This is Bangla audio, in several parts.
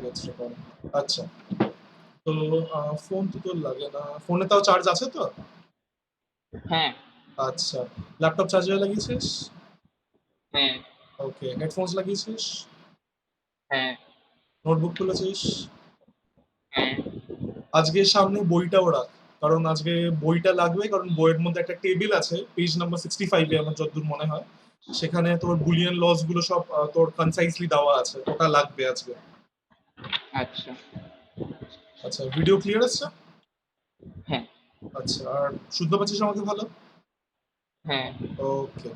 gets recorded. আচ্ছা, তো ফোন তো তোর লাগে না, ফোনে তাও চার্জ আছে তো? হ্যাঁ আচ্ছা, ল্যাপটপ চার্জারে লাগিয়েছিস? হ্যাঁ ওকে, হেডফোনস লাগিয়েছিস? হ্যাঁ নোটবুক খুলেছিস? হ্যাঁ আজকে সামনে বইটাও রাখ, কারণ আজকে বইটা লাগবে, কারণ বইয়ের মধ্যে একটা টেবিল আছে পেজ নাম্বার 65 এ আমার যতদূর মনে হয়, সেখানে তোর বুলিয়ান লস গুলো সব তোর কনসাইসলি দেওয়া আছে, ওটা লাগবে আজকে। আচ্ছা আচ্ছা, ভিডিও ক্লিয়ার আসছে? হ্যাঁ আচ্ছা, আর শুনতে পাচ্ছিস আমাকে ভালো? হ্যাঁ ওকে,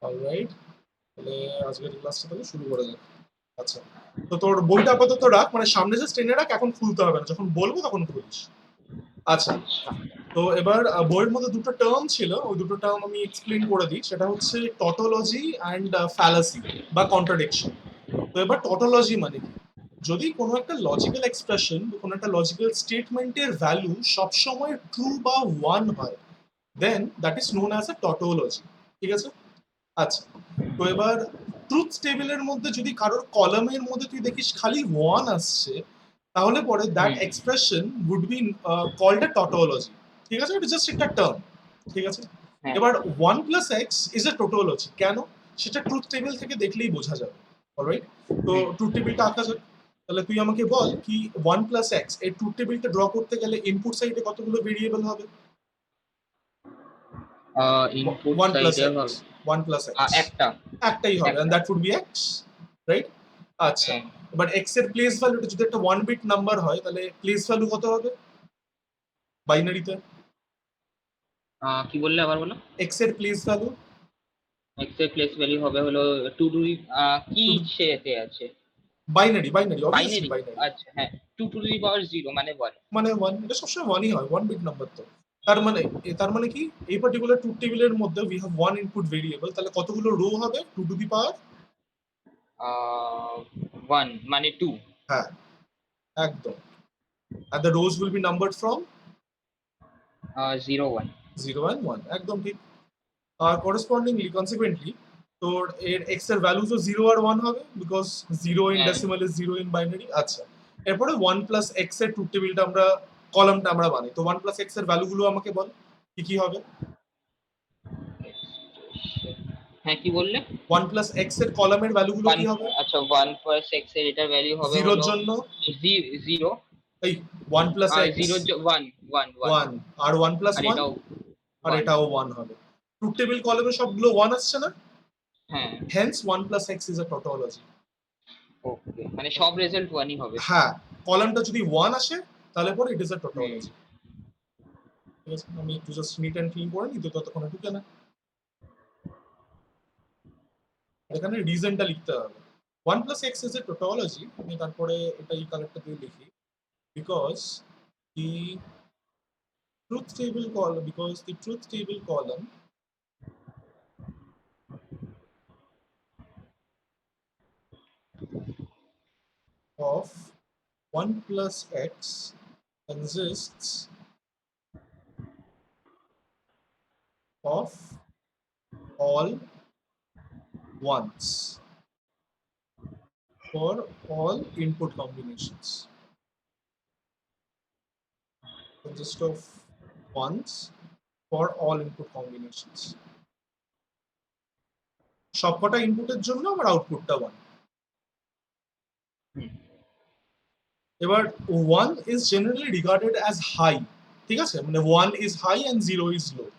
অলরাইট, তাহলে আজকের ক্লাসটা তাহলে শুরু করা যাক। আচ্ছা, তো তোর বইটা আপাতত রাখ, মানে সামনে যে টেনে রাখ, এখন খুলতে হবে না, যখন বলবো তখন খুলিস। আচ্ছা, আচ্ছা তো এবার বইয়ের মধ্যে দুটো টার্ম ছিল, ওই দুটো টার্ম আমি এক্সপ্লেন করে দিই। সেটা হচ্ছে টটোলজি অ্যান্ড ফ্যালাসি বা কন্ট্রাডিকশন। তো এবার টটোলজি মানে কি? যদি কোনো একটা লজিক্যাল এক্সপ্রেশন বা কোনো একটা লজিক্যাল স্টেটমেন্টের ভ্যালু সবসময় ট্রু বা ওয়ান হয়, then that is known as a tautology. ঠিক আছে? আচ্ছা, তো এবার ট্রুথ টেবিলের মধ্যে যদি কারোর কলামের মধ্যে তুই দেখিস খালি ওয়ান আসছে, তাহলে পরে that hmm expression would be called a tautology. ঠিক আছে? এটা জাস্ট একটা টার্ম। ঠিক আছে? হ্যাঁ এবার one plus x is a tautology কেন, সেটা ট্রুথ টেবিল থেকে দেখলেই বোঝা যাবে। অলরাইট, তো হুম ট্রুথ টেবিলটা আঁকা যাক। তাহলে তুই আমাকে বল কি ওয়ান প্লাস এক্স এই ট্রুথ টেবিলটা ড্র করতে গেলে ইনপুট সাইডে কতগুলো ভেরিয়েবল হবে? ইনপুট ওয়ান প্লাস সাইডে এক্স, হবে ওয়ান প্লাস এক্স একটা একটাই হবে, and একটা that would be x, right? আচ্ছা, হ্যাঁ এবার x এর প্লেস ভ্যালুটা যদি একটা 1 বিট নাম্বার হয়, তাহলে প্লেস ভ্যালু কত হবে বাইনারিতে? কি বললে আবার বলো? x এর প্লেস ভ্যালু এক্স এর প্লেস ভ্যালু হবে হলো টু টু কি সেতে আছে? Binary, binary, obviously binary. Binary, আচ্ছা হ্যাঁ, two to the power zero মানে ওয়ান। মানে 1, এটা সবসময় 1ই হয়, 1 বিট নাম্বার তো। তার মানে কি এই পার্টিকুলার ট্রুথ টেবিলের মধ্যে we have one input variable, তাহলে কতগুলো রো হবে 2 টু দি পাওয়ার? ওয়ান মানে টু। হ্যাঁ, একদম, and the rows will be numbered from zero one. 0 and 1, একদম ঠিক। আর করেসপন্ডিংলি কনসিকুয়েন্টলি তোর এর এক্স এর ভ্যালুজও 0 আর 1 হবে, বিকজ 0 ইন হ্যাঁ ডেসিমাল ইজ 0 ইন বাইনারি। আচ্ছা, এরপরে 1 প্লাস এক্স এর ট্রুথ টেবিলটা আমরা কলামটা আমরা বানাই, তো 1 প্লাস এক্স এর ভ্যালুগুলো আমাকে বল কি কি হবে? হ্যাঁ কি বললে? 1 প্লাস এক্স এর কলামের ভ্যালুগুলো ওয়ান। কি হবে? আচ্ছা ওয়ান প্লাস এক্স এর এটার ভ্যালু হবে 0 এর হলো জন্য জিরো। এই 1 plus x zero one one one 1, আর 1 প্লাস আর 1 এটাও আর ওয়ান। এটাও 1 হবে। ট্রুথ টেবিল কলামে সবগুলো 1 আসছে না, হ্যাঁ hence 1 plus x is a tautology. Okay, মানে সব রেজাল্ট ওয়ানই হবে। হ্যাঁ, কলামটা যদি 1 আসে তাহলে পরে it is a hmm tautology. ঠিক আছে, আমি একটু জাস্ট নিট অ্যান্ড ক্লিন করে নিই, তো ততক্ষণে ঢুকে না। এখানে রিজনটা লিখতে হবে, 1 প্লাস এক্স ইজ এ টোটোলজি, আমি তারপরে এটা এই কালেক্টর দিয়ে লিখি, because the the truth table column of 1 plus x consists of all ones for all input combinations. Consist of ones for all input combinations. সবকটা ইনপুটের জন্য আমার আউটপুটটা 1। এবার 1 is generally regarded as high, ঠিক আছে, মানে 1 is high and 0 is low।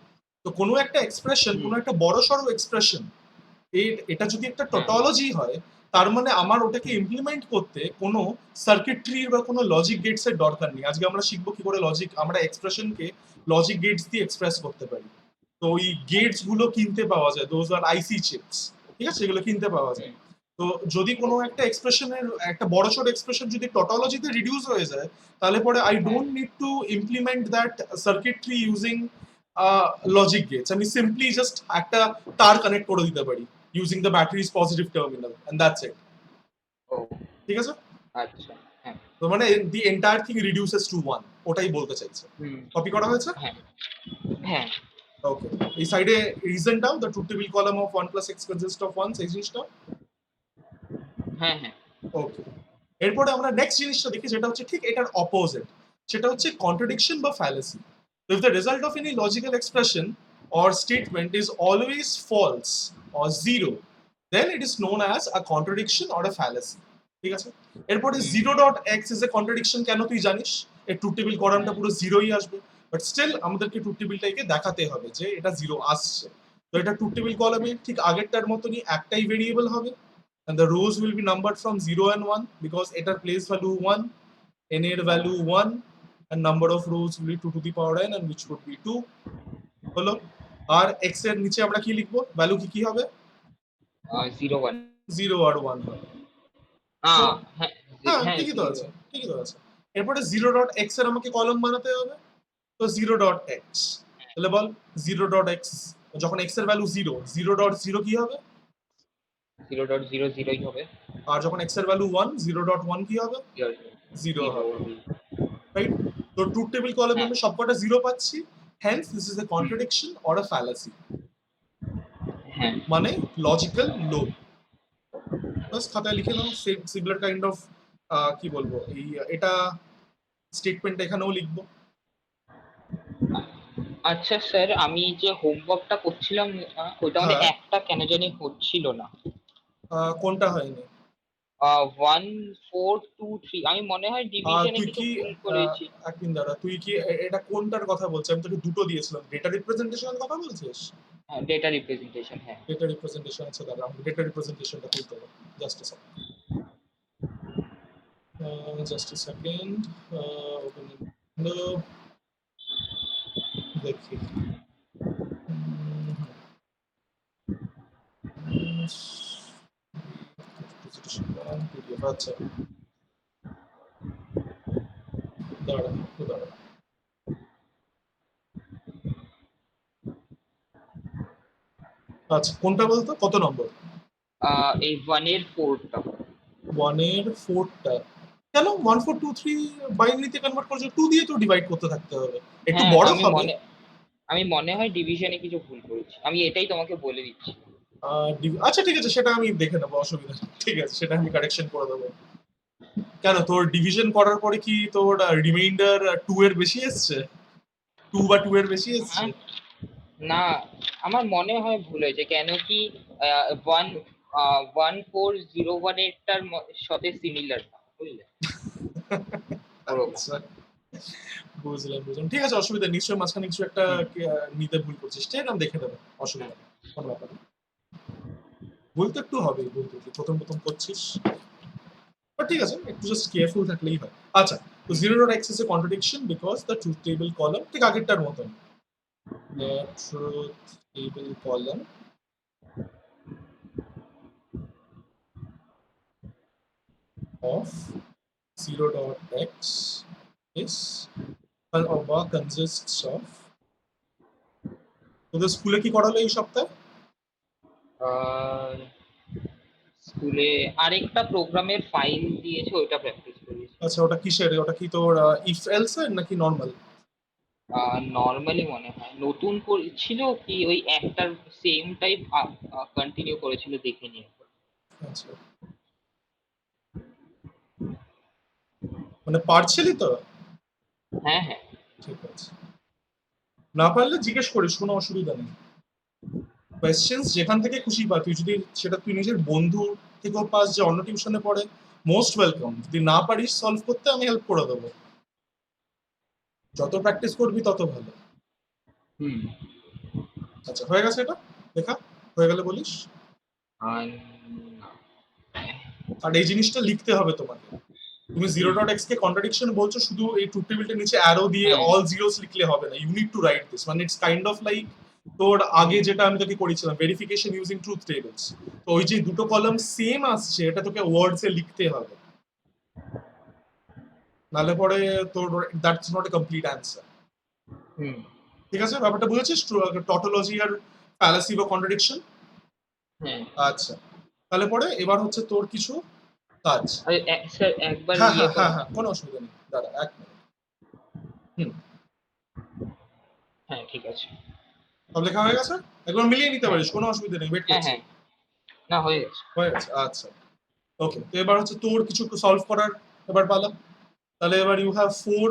তো কোনো একটা এক্সপ্রেশন, কোনো একটা বড় সড়ো এক্সপ্রেশন, এটা যদি একটা হ্যাঁ টোটোলজি হয়, তার মানে আমার ওটাকে ইমপ্লিমেন্ট করতে কোনো সার্কিটরি বা কোনো লজিক গেটস এর দরকার নেই। আজকে আমরা শিখবো কি করে লজিক, আমরা এক্সপ্রেশনকে লজিক গেটস দিয়ে এক্সপ্রেস করতে পারি। তো ওই গেটস গুলো কিনতে পাওয়া যায়, দোজ আর আইসি চিপস। ঠিক আছে, এগুলো কিনতে পাওয়া যায়। তো যদি কোনো একটা এক্সপ্রেশনের একটা বড় সড় এক্সপ্রেশন যদি টটোলজিতে রিডিউস হয়ে যায়, তাহলে পরে I don't need to implement that circuitry using logic gates, আমি সিম্পলি জাস্ট একটা তার কানেক্ট করে দিতে পারি using the battery's positive terminal, and that's it. ও ঠিক আছে, আচ্ছা হ্যাঁ তো মানে the entire thing reduces to 1, ওটাই বলতে চাইছে। হুম কপি করা হয়েছে? হ্যাঁ হ্যাঁ ওকে, এই সাইডে রিজনটাও the truth table column of 1 plus x consist of 1, সেই জিনিসটা। হ্যাঁ হ্যাঁ ওকে, এরপরে আমরা নেক্সট জিনিসটা দেখি যেটা হচ্ছে ঠিক এটার অপোজিট, সেটা হচ্ছে কন্ট্রাডিকশন বা fallacy. If the result of any logical expression or statement is always false or zero, then it is known as a contradiction or a fallacy. ঠিক আছে, এরপরে hmm, zero dot x is a contradiction, কেন তুই জানিস? এই ট্রুথ টেবিল কলামটা হ্যাঁ, পুরো জিরোই আসবে, বাট স্টিল আমাদেরকে ট্রুথ টেবিলটাকে দেখাতে হবে যে এটা জিরো আসছে। তো এটা ট্রুথ টেবিল কলামে ঠিক আগেরটার মতনই একটাই ভেরিয়েবল হবে, and the rows will be numbered from 0 and 1 because এটার place value 1, n এর value 1, and number of rows will be 2 to the power n, and which would be 2 হলো। আর x এর নিচে আমরা কি লিখবো, ভ্যালু কি কি হবে? 0 1 0 আর 1 হবে। তো হ্যাঁ, হ্যাঁ হ্যাঁ ঠিকই তো 0 আছে, ঠিকই তো আছে। এরপরে 0 ডট x এর আমাকে কলম বানাতে হবে, তো 0 ডট x, তাহলে বল 0 ডট x, যখন x এর ভ্যালু 0, 0 ডট 0 কি হবে? 0.00 ই হবে। আর যখন x এর ভ্যালু 1, 0 ডট 1 কি হবে? 0 0 হবে, রাইট? তো ট্রুথ টেবিল কলামে হ্যাঁ, আমি সবকটা 0 পাচ্ছি, hence this is a contradiction or a fallacy, হ্যাঁ, মানে লজিক্যাল লো। বাস খাতায় লিখে নাও, সিমিলার কাইন্ড অফ কি বলবো, এই এটা স্টেটমেন্ট এখানেও লিখবো। আচ্ছা স্যার, আমি যে হোমওয়ার্কটা করছিলাম ওইটা আমাদের হ্যাঁ, একটা কেন জানি হচ্ছিল না। কোনটা হয়নি? 1423 আমি মনে হয় ডিভিশনে তুই কিছু কি ভুল করেছি। এক মিনিট দাঁড়া, তুই কি এটা কোনটার কথা বলছিস? আমি তোকে দুটো দিয়েছিলাম, ডেটা রিপ্রেজেন্টেশনের কথা বলছিস? হ্যাঁ, ডেটা রিপ্রেজেন্টেশন, হ্যাঁ। ডেটা রিপ্রেজেন্টেশন আছে, দাঁড়া আমাকে ডেটা রিপ্রেজেন্টেশনটা খুলতে হবে, জাস্ট আ সেকেন্ড, জাস্ট আ সেকেন্ড, ওপেন উইন্ডো, দেখি। পিডিএফ, আচ্ছা দাঁড়া, একটু দাঁড়া। আচ্ছা কোনটা বলতো, কত নম্বর? এই 1 এর 4টা। 1 এর 4টা, কেন 1423 বাইনারিতে কনভার্ট করছো? 2 দিয়ে তো ডিভাইড করতে থাকতে হবে, একটু হ্যাঁ, বড় হবে। আমি মনে হয় ডিভিশনে কিছু ভুল করেছি, আমি এটাই তোমাকে বলে দিচ্ছি। আচ্ছা ঠিক আছে, সেটা আমি দেখে নেবো, অসুবিধা নেই। ঠিক আছে, সেটা আমি কারেকশন করে দেবো। কেন তোর ডিভিশন করার পরে কি তোর রিমাইন্ডার 2 এর বেশি এসছে? 2 বা 2 এর বেশি এসছে? আহ, না, আমার মনে হয় ভুল হয়েছে, কেন কি 1401 এরটার সাথে সিমিলার না, বুঝলে, ওরকম। আচ্ছা বুঝলাম বুঝলাম, ঠিক আছে, অসুবিধা নেই। নিশ্চয়ই মাঝখানে কিছু একটা হুম, নিতে ভুল করছিস, ঠিক আছে আমি দেখে দেবো, অসুবিধা নেই, কোনো ব্যাপার না। ভুল তো একটু হবেই, ভুল তো তুই প্রথম প্রথম করছিস, বাট ঠিক আছে, একটু জাস্ট কেয়ারফুল থাকলেই হয়। আচ্ছা, তো হুম, 0 dot x is a contradiction because the truth table column ঠিক আগেরটার মতন, হুম। the truth table column of 0 dot x is বা consists of, তোদের স্কুলে কি করালো এই সপ্তাহে? আর স্কুলে আরেকটা প্রোগ্রামের ফাইল দিয়েছে, ওইটা প্র্যাকটিস করেছি। আচ্ছা ওটা কিসের, ওটা কি তোর ইফ এলস এর নাকি নর্মাল? নর্মালি মনে হয় নতুন ছিল কি, ওই একটার সেম টাইপ কন্টিনিউ করেছিল, দেখে নিয়ে। আচ্ছা, মানে পারছিলি তো? হ্যাঁ, হ্যাঁ, ঠিক আছে, না পারলে জিজ্ঞেস করিস, কোনো অসুবিধা নেই। কোয়েশ্চেন্স যেখান থেকে খুশি পা, তুই যদি সেটা তুই নিজের বন্ধু থেকেও পাস, যে অন্য টিউশনে পড়ে, মোস্ট ওয়েলকাম। যদি না পারিস সলভ করতে, আমি হেল্প করে দেবো, যত প্র্যাকটিস করবি তত ভালো। হুম। আচ্ছা হয়ে গেছে এটা, দেখা হয়ে গেলে বলিস। আর না। আর এই জিনিসটা লিখতে হবে তোমাকে, তুমি 0 হুম, ডট এক্স কে কন্ট্রাডিকশন বলছো, শুধু এই ট্রুথ টেবিলটার নিচে অ্যারো দিয়ে হ্যাঁ, অল জিরোস লিখলে হবে না, you need to write this, মানে ইটস কাইন্ড অফ লাইক তোর আগে হুম, যেটা আমি তোকে করেছিলাম, ভেরিফিকেশন ইউজিং ট্রুথ টেবিলস। তো ওই যে দুটো কলাম সেম আসছে, এটা তোকে ওয়ার্ডসে লিখতে হবে, নালে পরে তোর that's not a complete answer. Hmm, ঠিক আছে, ব্যাপারটা বুঝেছিস, টটোলজি আর ফ্যালাসি বা কন্ট্রাডিকশন? হ্যাঁ। আচ্ছা, তাহলে পরে এবার হচ্ছে তোর কিছু কাজ। আরে স্যার, একবার হ্যাঁ ইয়ে হ্যাঁ হ্যাঁ করো না। হ্যাঁ, কোনো অসুবিধা নেই, দাঁড়া এক মিনিট। হুম, হ্যাঁ, ঠিক আছে। সব লেখা হয়ে গেছে, একবার মিলিয়ে নিতে হ্যাঁ, পারিস, কোনো অসুবিধা নেই, ওয়েট হ্যাঁ, করছি। হ্যাঁ, না হয়ে গেছে। হয়ে গেছে, আচ্ছা। ওকে, তো এবার হচ্ছে তোর কিছু সলভ করার এবার পালা। তাহলে এবার ইউ হ্যাভ 4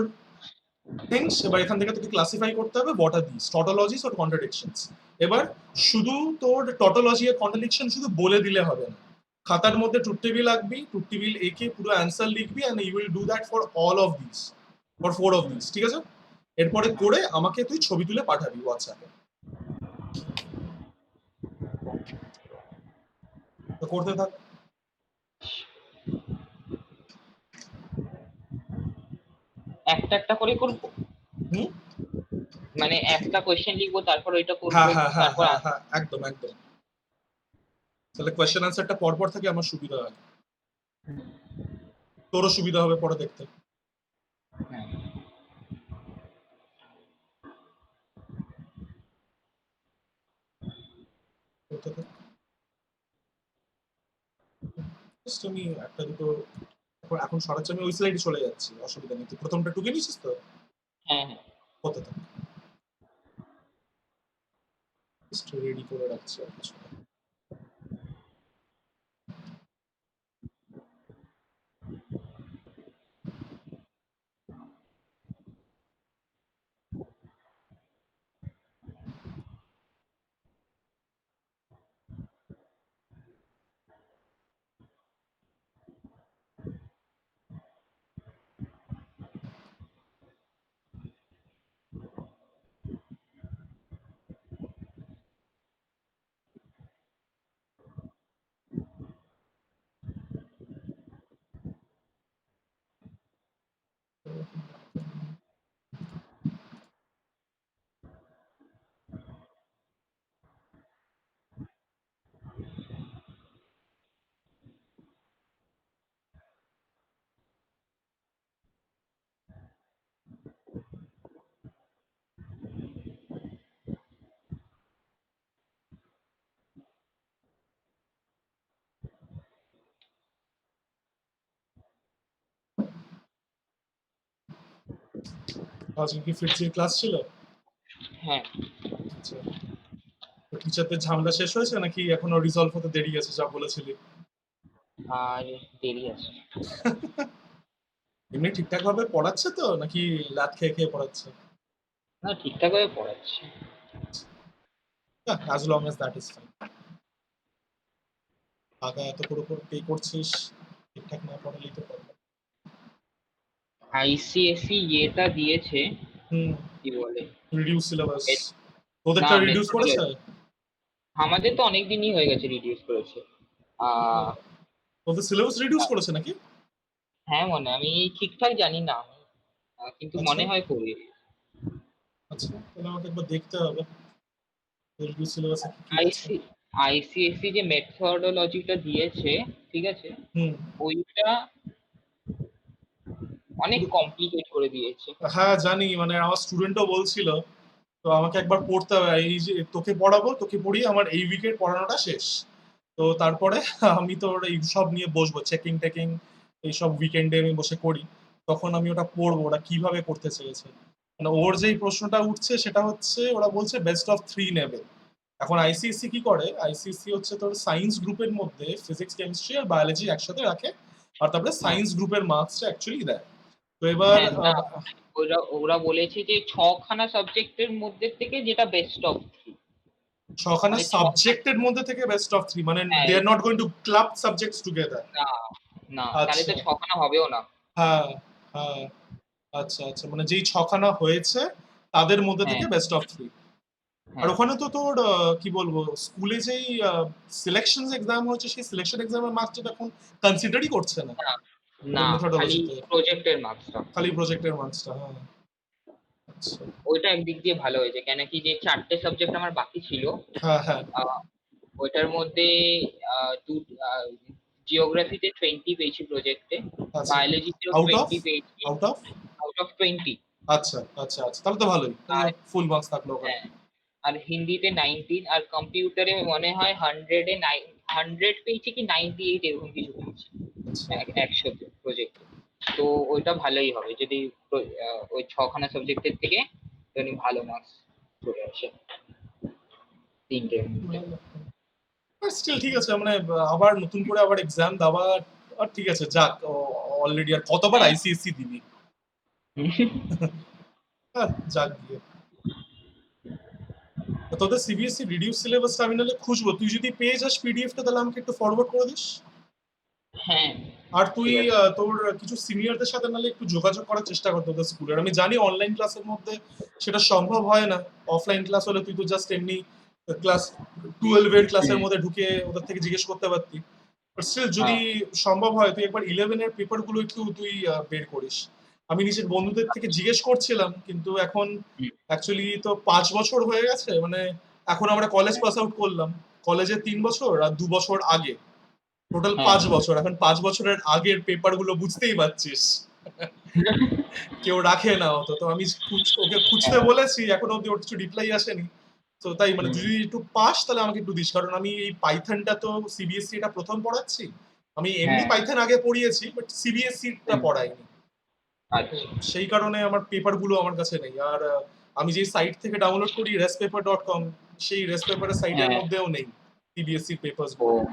থিংস। এবার এখান থেকে তোকে ক্লাসিফাই করতে হবে what are this tautologies or contradictions. এবার শুধু তোর টটোলজি আর কন্ট্রাডিকশন শুধু বলে দিলে হবে না, খাতার মধ্যে ট্রুথ টেবিল আঁকবি, ট্রুথ টেবিল এঁকে পুরো অ্যান্সার লিখবি, and you will do that for all of this, for 4 of this, ঠিক আছে? এরপরে করে আমাকে তুই ছবি তুলে পাঠাবি হোয়াটসঅ্যাপে। তো করতে থাক। একটা একটা করে করবো, হুম, মানে একটা কোয়েশ্চেন লিখবো, তারপর ওইটা করবো, হ্যাঁ হ্যাঁ হ্যাঁ তারপর হ্যাঁ হ্যাঁ, একদম একদম। তাহলে কোয়েশ্চেন আনসারটা পরপর থাকে, আমার সুবিধা হয়, তোরও সুবিধা হবে পরে দেখতে। হ্যাঁ। করতে থাক। Just আমি একটা দুটো এখন সরাচ্ছি, আমি ওই স্লাইডে চলে যাচ্ছি, অসুবিধা নেই। তুই প্রথমটা টুকে নিয়েছিস তো? হ্যাঁ হ্যাঁ। হতে থাক, রেডি করে রাখছি আর কিছু না। আজকে কি ফিটজির ক্লাস ছিল? হ্যাঁ। আচ্ছা, টিচারদের ঝামেলা শেষ হয়েছে নাকি এখনো রিজলভ হতে দেরি আছে যা বলেছিলি? আর দেরি আছে। এমনি ঠিকঠাক ভাবে পড়াচ্ছে তো নাকি লাত খেয়ে খেয়ে পড়াচ্ছে? না, ঠিকঠাক ভাবে পড়াচ্ছে। As long as that is fine. টাকা এত করে পে করছিস, ঠিকঠাক না পড়ালেই তো পারবে। আইসিএসসি ইয়েটা দিয়েছে, হুম, কি বলে, রিডিউস সিলেবাস। না তোদেরটা রিডিউস করেছে? মেথডোলজি। আমাদের তো অনেক দিনই হয়ে গেছে রিডিউস করেছে। আহ তোদের সিলেবাস রিডিউস করেছে নাকি? হ্যাঁ, আমি ঠিকঠাক জানি না, কিন্তু আচ্ছা মনে হয় করি। আচ্ছা, তাহলে আমাকে একবার দেখতে হবে রিডিউস সিলেবাসে কি কি আছে। আইসিএসসি যে মেথডোলজিটা দিয়েছে, ঠিক আছে, হুম, ওইটা অনেক কমপ্লিকেট করে দিয়েছে। হ্যাঁ জানি, মানে আমার স্টুডেন্টও বলছিল, তো আমাকে একবার পড়তে হবে। এই যে তোকে পড়াবো, তোকে পড়িয়ে আমার এই উইকের পড়ানোটা শেষ, তো তারপরে আমি তো এই সব নিয়ে বসবো, চেকিং টেকিং এইসব উইকেন্ডে আমি বসে করি, তখন আমি ওটা পড়বো ওরা কিভাবে করতে চেয়েছে। মানে ওর যেই প্রশ্নটা উঠছে সেটা হচ্ছে ওরা বলছে বেস্ট অফ 3 নেবে। এখন আইসিএসসি কি করে, আইসিএসসি হচ্ছে তোর সায়েন্স গ্রুপের মধ্যে ফিজিক্স কেমিস্ট্রি আর বায়োলজি একসাথে রাখে, আর তারপরে হ্যাঁ সায়েন্স গ্রুপের মার্কসটা অ্যাকচুয়ালি দেয়। তো এবার হ্যাঁ, না, ওরা ওরা বলেছে যে ছখানা সাবজেক্টের মধ্যে থেকে যেটা বেস্ট অফ থ্রি, ছখানা মানে ছখানা। সাবজেক্টের মধ্যে থেকে বেস্ট অফ 3, মানে হ্যাঁ, they are not going to club subjects together. না না, তাহলে তো আচ্ছা, ছখানা হবেও না। হ্যাঁ হ্যাঁ, আচ্ছা আচ্ছা, মানে যেই ছখানা হয়েছে তাদের মধ্যে হ্যাঁ থেকে বেস্ট অফ 3। আর হ্যাঁ। ওখানে তো তোর কি বলবো, স্কুলে যেই সিলেকশন এক্সাম হচ্ছে সেই সিলেকশন এক্সামের মার্কস এখন কনসিডারই করছে না না ওই না, খালি মেথডোলজিতে, প্রজেক্টের মার্কসটা। খালি প্রজেক্টের মার্কসটা। হ্যাঁ, আচ্ছা, ওইটা একদিক দিয়ে ভালো হয়েছে, কেন কি যে চারটে সাবজেক্ট আমার বাকি ছিল, হ্যাঁ হ্যাঁ, আহ, ওইটার মধ্যে জিওগ্রাফিতে 20 পেয়েছি প্রজেক্টে, আচ্ছা, বায়োলজিতেও আউট অফ 20 পেয়েছি, আউট অফ আউট অফ 20। আচ্ছা আচ্ছা আচ্ছা, তাহলে তো ভালোই, তাহলে আর ফুল মার্কস থাকলো ওখানে। হ্যাঁ, আর হিন্দিতে 19, আর কম্পিউটারে মনে হয় 100 পেয়েছি কি 98 এরকম কিছু পেয়েছি, আচ্ছা, 100 প্রজেক্টে। তো ওইটা ভালোই হবে যদি ওই ছখানা সাবজেক্টের থেকে যদি ভালো মার্কস চলে আসে তিনটের মধ্যে। স্টিল ঠিক আছে, মানে আবার নতুন করে আবার এক্সাম দেওয়া আর ঠিক আছে যাক, অলরেডি আর কতবার আইসিএসসি দিবি? যাক গিয়ে। তোদের সিবিএসসি রিডিউস সিলেবাসটা আমি নাহলে খুঁজবো, তুই যদি পেয়ে যাস পিডিএফটা তাহলে আমাকে একটু ফরওয়ার্ড করে দিস। হ্যাঁ আর তুই ঠিক আছে। তোর কিছু সিনিয়রদের সাথে নাহলে একটু যোগাযোগ করার চেষ্টা কর তোদের স্কুলের। আমি জানি অনলাইন ক্লাসের মধ্যে সেটা সম্ভব হয় না, অফলাইন ক্লাস হলে তুই তো জাস্ট এমনি ক্লাস 12 এর ক্লাসের মধ্যে ঢুকে ওদের থেকে জিজ্ঞেস করতে পারতি। বাট স্টিল যদি হ্যাঁ সম্ভব হয় তুই একবার 11 এর পেপার গুলো একটু তুই বের করিস। আমি নিজের বন্ধুদের থেকে জিজ্ঞেস করছিলাম, কিন্তু এখন হুম, অ্যাকচুয়ালি তো 5 বছর হয়ে গেছে, মানে এখন আমরা কলেজ হ্যাঁ পাস আউট করলাম, কলেজে 3 বছর আর 2 বছর আগে, টোটাল হ্যাঁ 5 বছর। এখন 5 বছরের আগের পেপার গুলো বুঝতেই পারছিস কেউ রাখে না অত। তো আমি ওকে খুঁজতে হ্যাঁ, বলেছি, এখনো অব্দি ওর কিছু রিপ্লাই আসেনি। তো তাই মানে হুম, তুই যদি একটু পাস তাহলে আমাকে একটু দিস, কারণ আমি এই পাইথনটা তো সিবিএসসি এটা প্রথম পড়াচ্ছি। আমি এমনি হ্যাঁ পাইথন আগে পড়িয়েছি, বাট সিবিএসসি টা হুম, পড়াইনি। তো আচ্ছা সেই কারণে আমার পেপার গুলো আমার কাছে নেই। আর আমি যে সাইট থেকে ডাউনলোড করি respaper.com, সেই রেসপেপারের সাইটের হ্যাঁ মধ্যেও নেই সিবিএসসি পেপারস ও গুলো।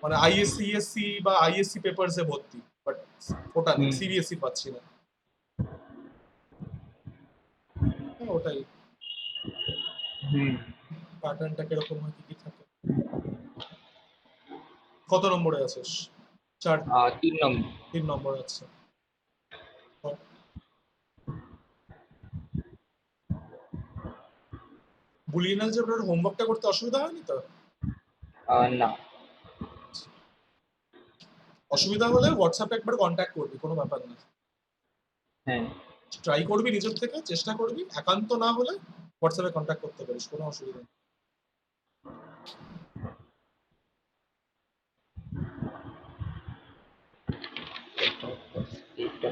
মানে আইএসসি বা আইএসসি পেপারস এ ভর্তি, বাট ওটা নেই, হুম সিবিএসসি পাচ্ছি না। ওটাই, হুম প্যাটার্নটা কিরকম হয়, কি কি থাকে। কত নম্বরে আছিস? 4? 3 নম্বর। 3 নম্বর আছে। বুলিয়ান অ্যালজেব্রার হোমওয়ার্কটা করতে অসুবিধা হয়নি তো? না অসুবিধা হলে হোয়াটসঅ্যাপে একবার কন্ট্যাক্ট করবি, কোনো ব্যাপার না। হ্যাঁ ট্রাই করবি, নিজের থেকে চেষ্টা করবি, একান্ত না হলে হোয়াটসঅ্যাপে কন্ট্যাক্ট করতে পারিস, কোনো অসুবিধা নেই। এইটা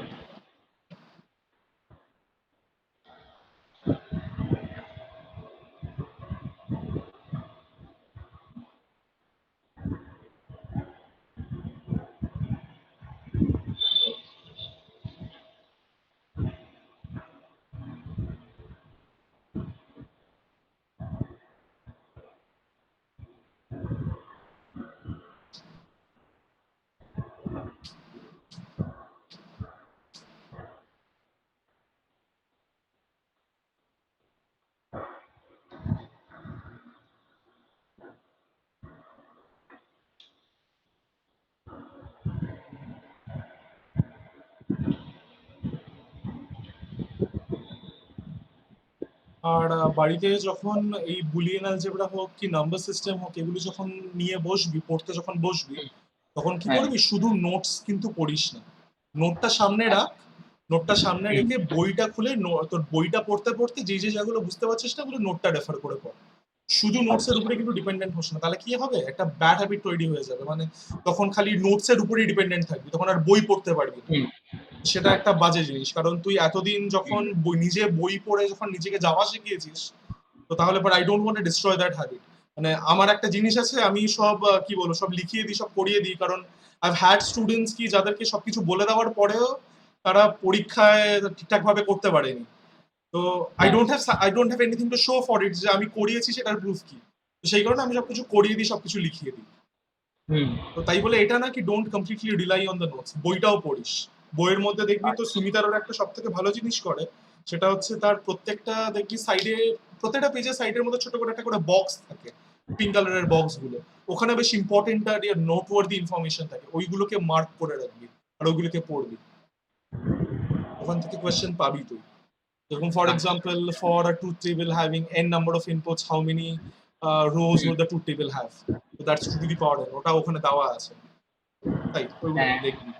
আর বাড়িতে যখন এই বুলিয়ান অ্যালজেব্রা হোক কি নাম্বার সিস্টেম হোক, এগুলো যখন নিয়ে বসবি পড়তে, যখন বসবি তখন কি হ্যাঁ করবি, শুধু নোটস কিন্তু পড়িস না। নোটটা সামনে রাখ, আচ্ছা নোটটা সামনে হুম রেখে বইটা খুলে তোর বইটা পড়তে পড়তে যে যে জায়গাগুলো বুঝতে পারছিস না, ওগুলো নোটটা রেফার করে পড়। শুধু নোটসের আচ্ছা উপরে কিন্তু ডিপেন্ডেন্ট হোস না, তাহলে কি হবে, একটা ব্যাড হ্যাবিট তৈরি হয়ে যাবে। মানে তখন খালি নোটসের উপরেই ডিপেন্ডেন্ট থাকবি, তখন আর বই পড়তে পারবি না। হুম সেটা একটা আচ্ছা বাজে জিনিস, কারণ তুই এতদিন যখন হুম নিজে বই পড়ে যখন নিজেকে যাওয়া শিখিয়েছিস, তো তাহলে পর I don't want to destroy that habit. মানে আমার একটা জিনিস আছে, আমি সব কি বলবো, সব লিখিয়ে দিই, সব করিয়ে দিই, কারণ আই হ্যাড স্টুডেন্টস কি যাদেরকে সবকিছু বলে দেওয়ার পরেও তারা পরীক্ষায় ঠিকঠাক ভাবে করতে পারেনি। তো হ্যাঁ I don't have anything to show for it যে আমি করিয়েছি সেটার প্রুফ কি। তো সেই কারণে আমি সবকিছু করিয়ে দিই, সবকিছু লিখিয়ে দিই। হুম তো তাই বলে এটা না কি don't completely rely on the notes, বইটাও পড়িস। বইয়ের মধ্যে দেখবি তো আচ্ছা সুমিতার ওরা একটা সব থেকে ভালো জিনিস করে, সেটা হচ্ছে তার প্রত্যেকটা দেখবি সাইডে, প্রত্যেকটা পেজের সাইডের মধ্যে ছোট করে একটা করে বক্স থাকে, পিঙ্ক কালারের বক্স গুলো। ওখানে বেশ ইম্পর্টেন্ট আর নোট ওয়ার্দি ইনফরমেশন থাকে, ওইগুলোকে মার্ক করে রাখবি আর ওইগুলোকে পড়বি। ওখান থেকে কোয়েশ্চেন পাবি তুই। যেরকম ফর আচ্ছা example, for a truth table having n number of inputs, how many rows hmm would the truth table have? So that's 2 to the power n, ওটা ওখানে দেওয়া আছে। তাই ওইগুলো হ্যাঁ দেখবি।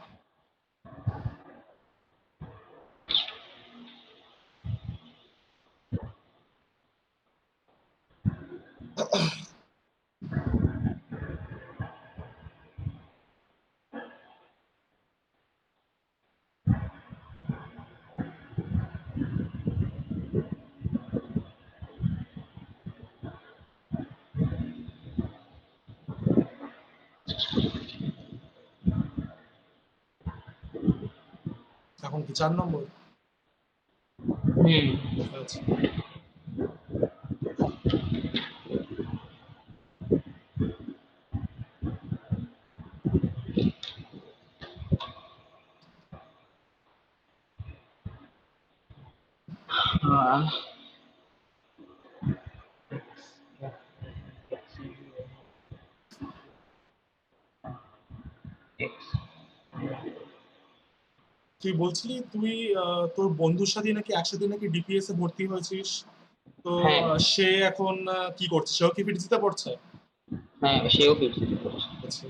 এখন কি 4 নম্বর? হুম আচ্ছা। আহ, তুই বলছিলি তুই তোর বন্ধুর সাথে নাকি একসাথে নাকি ডিপিএস এ ভর্তি হয়েছিস। তো হ্যাঁ সে এখন কি করছে, সেও কি পিটিসিতে পড়ছে? হ্যাঁ, সেও পিএইচডি করছে। আচ্ছা,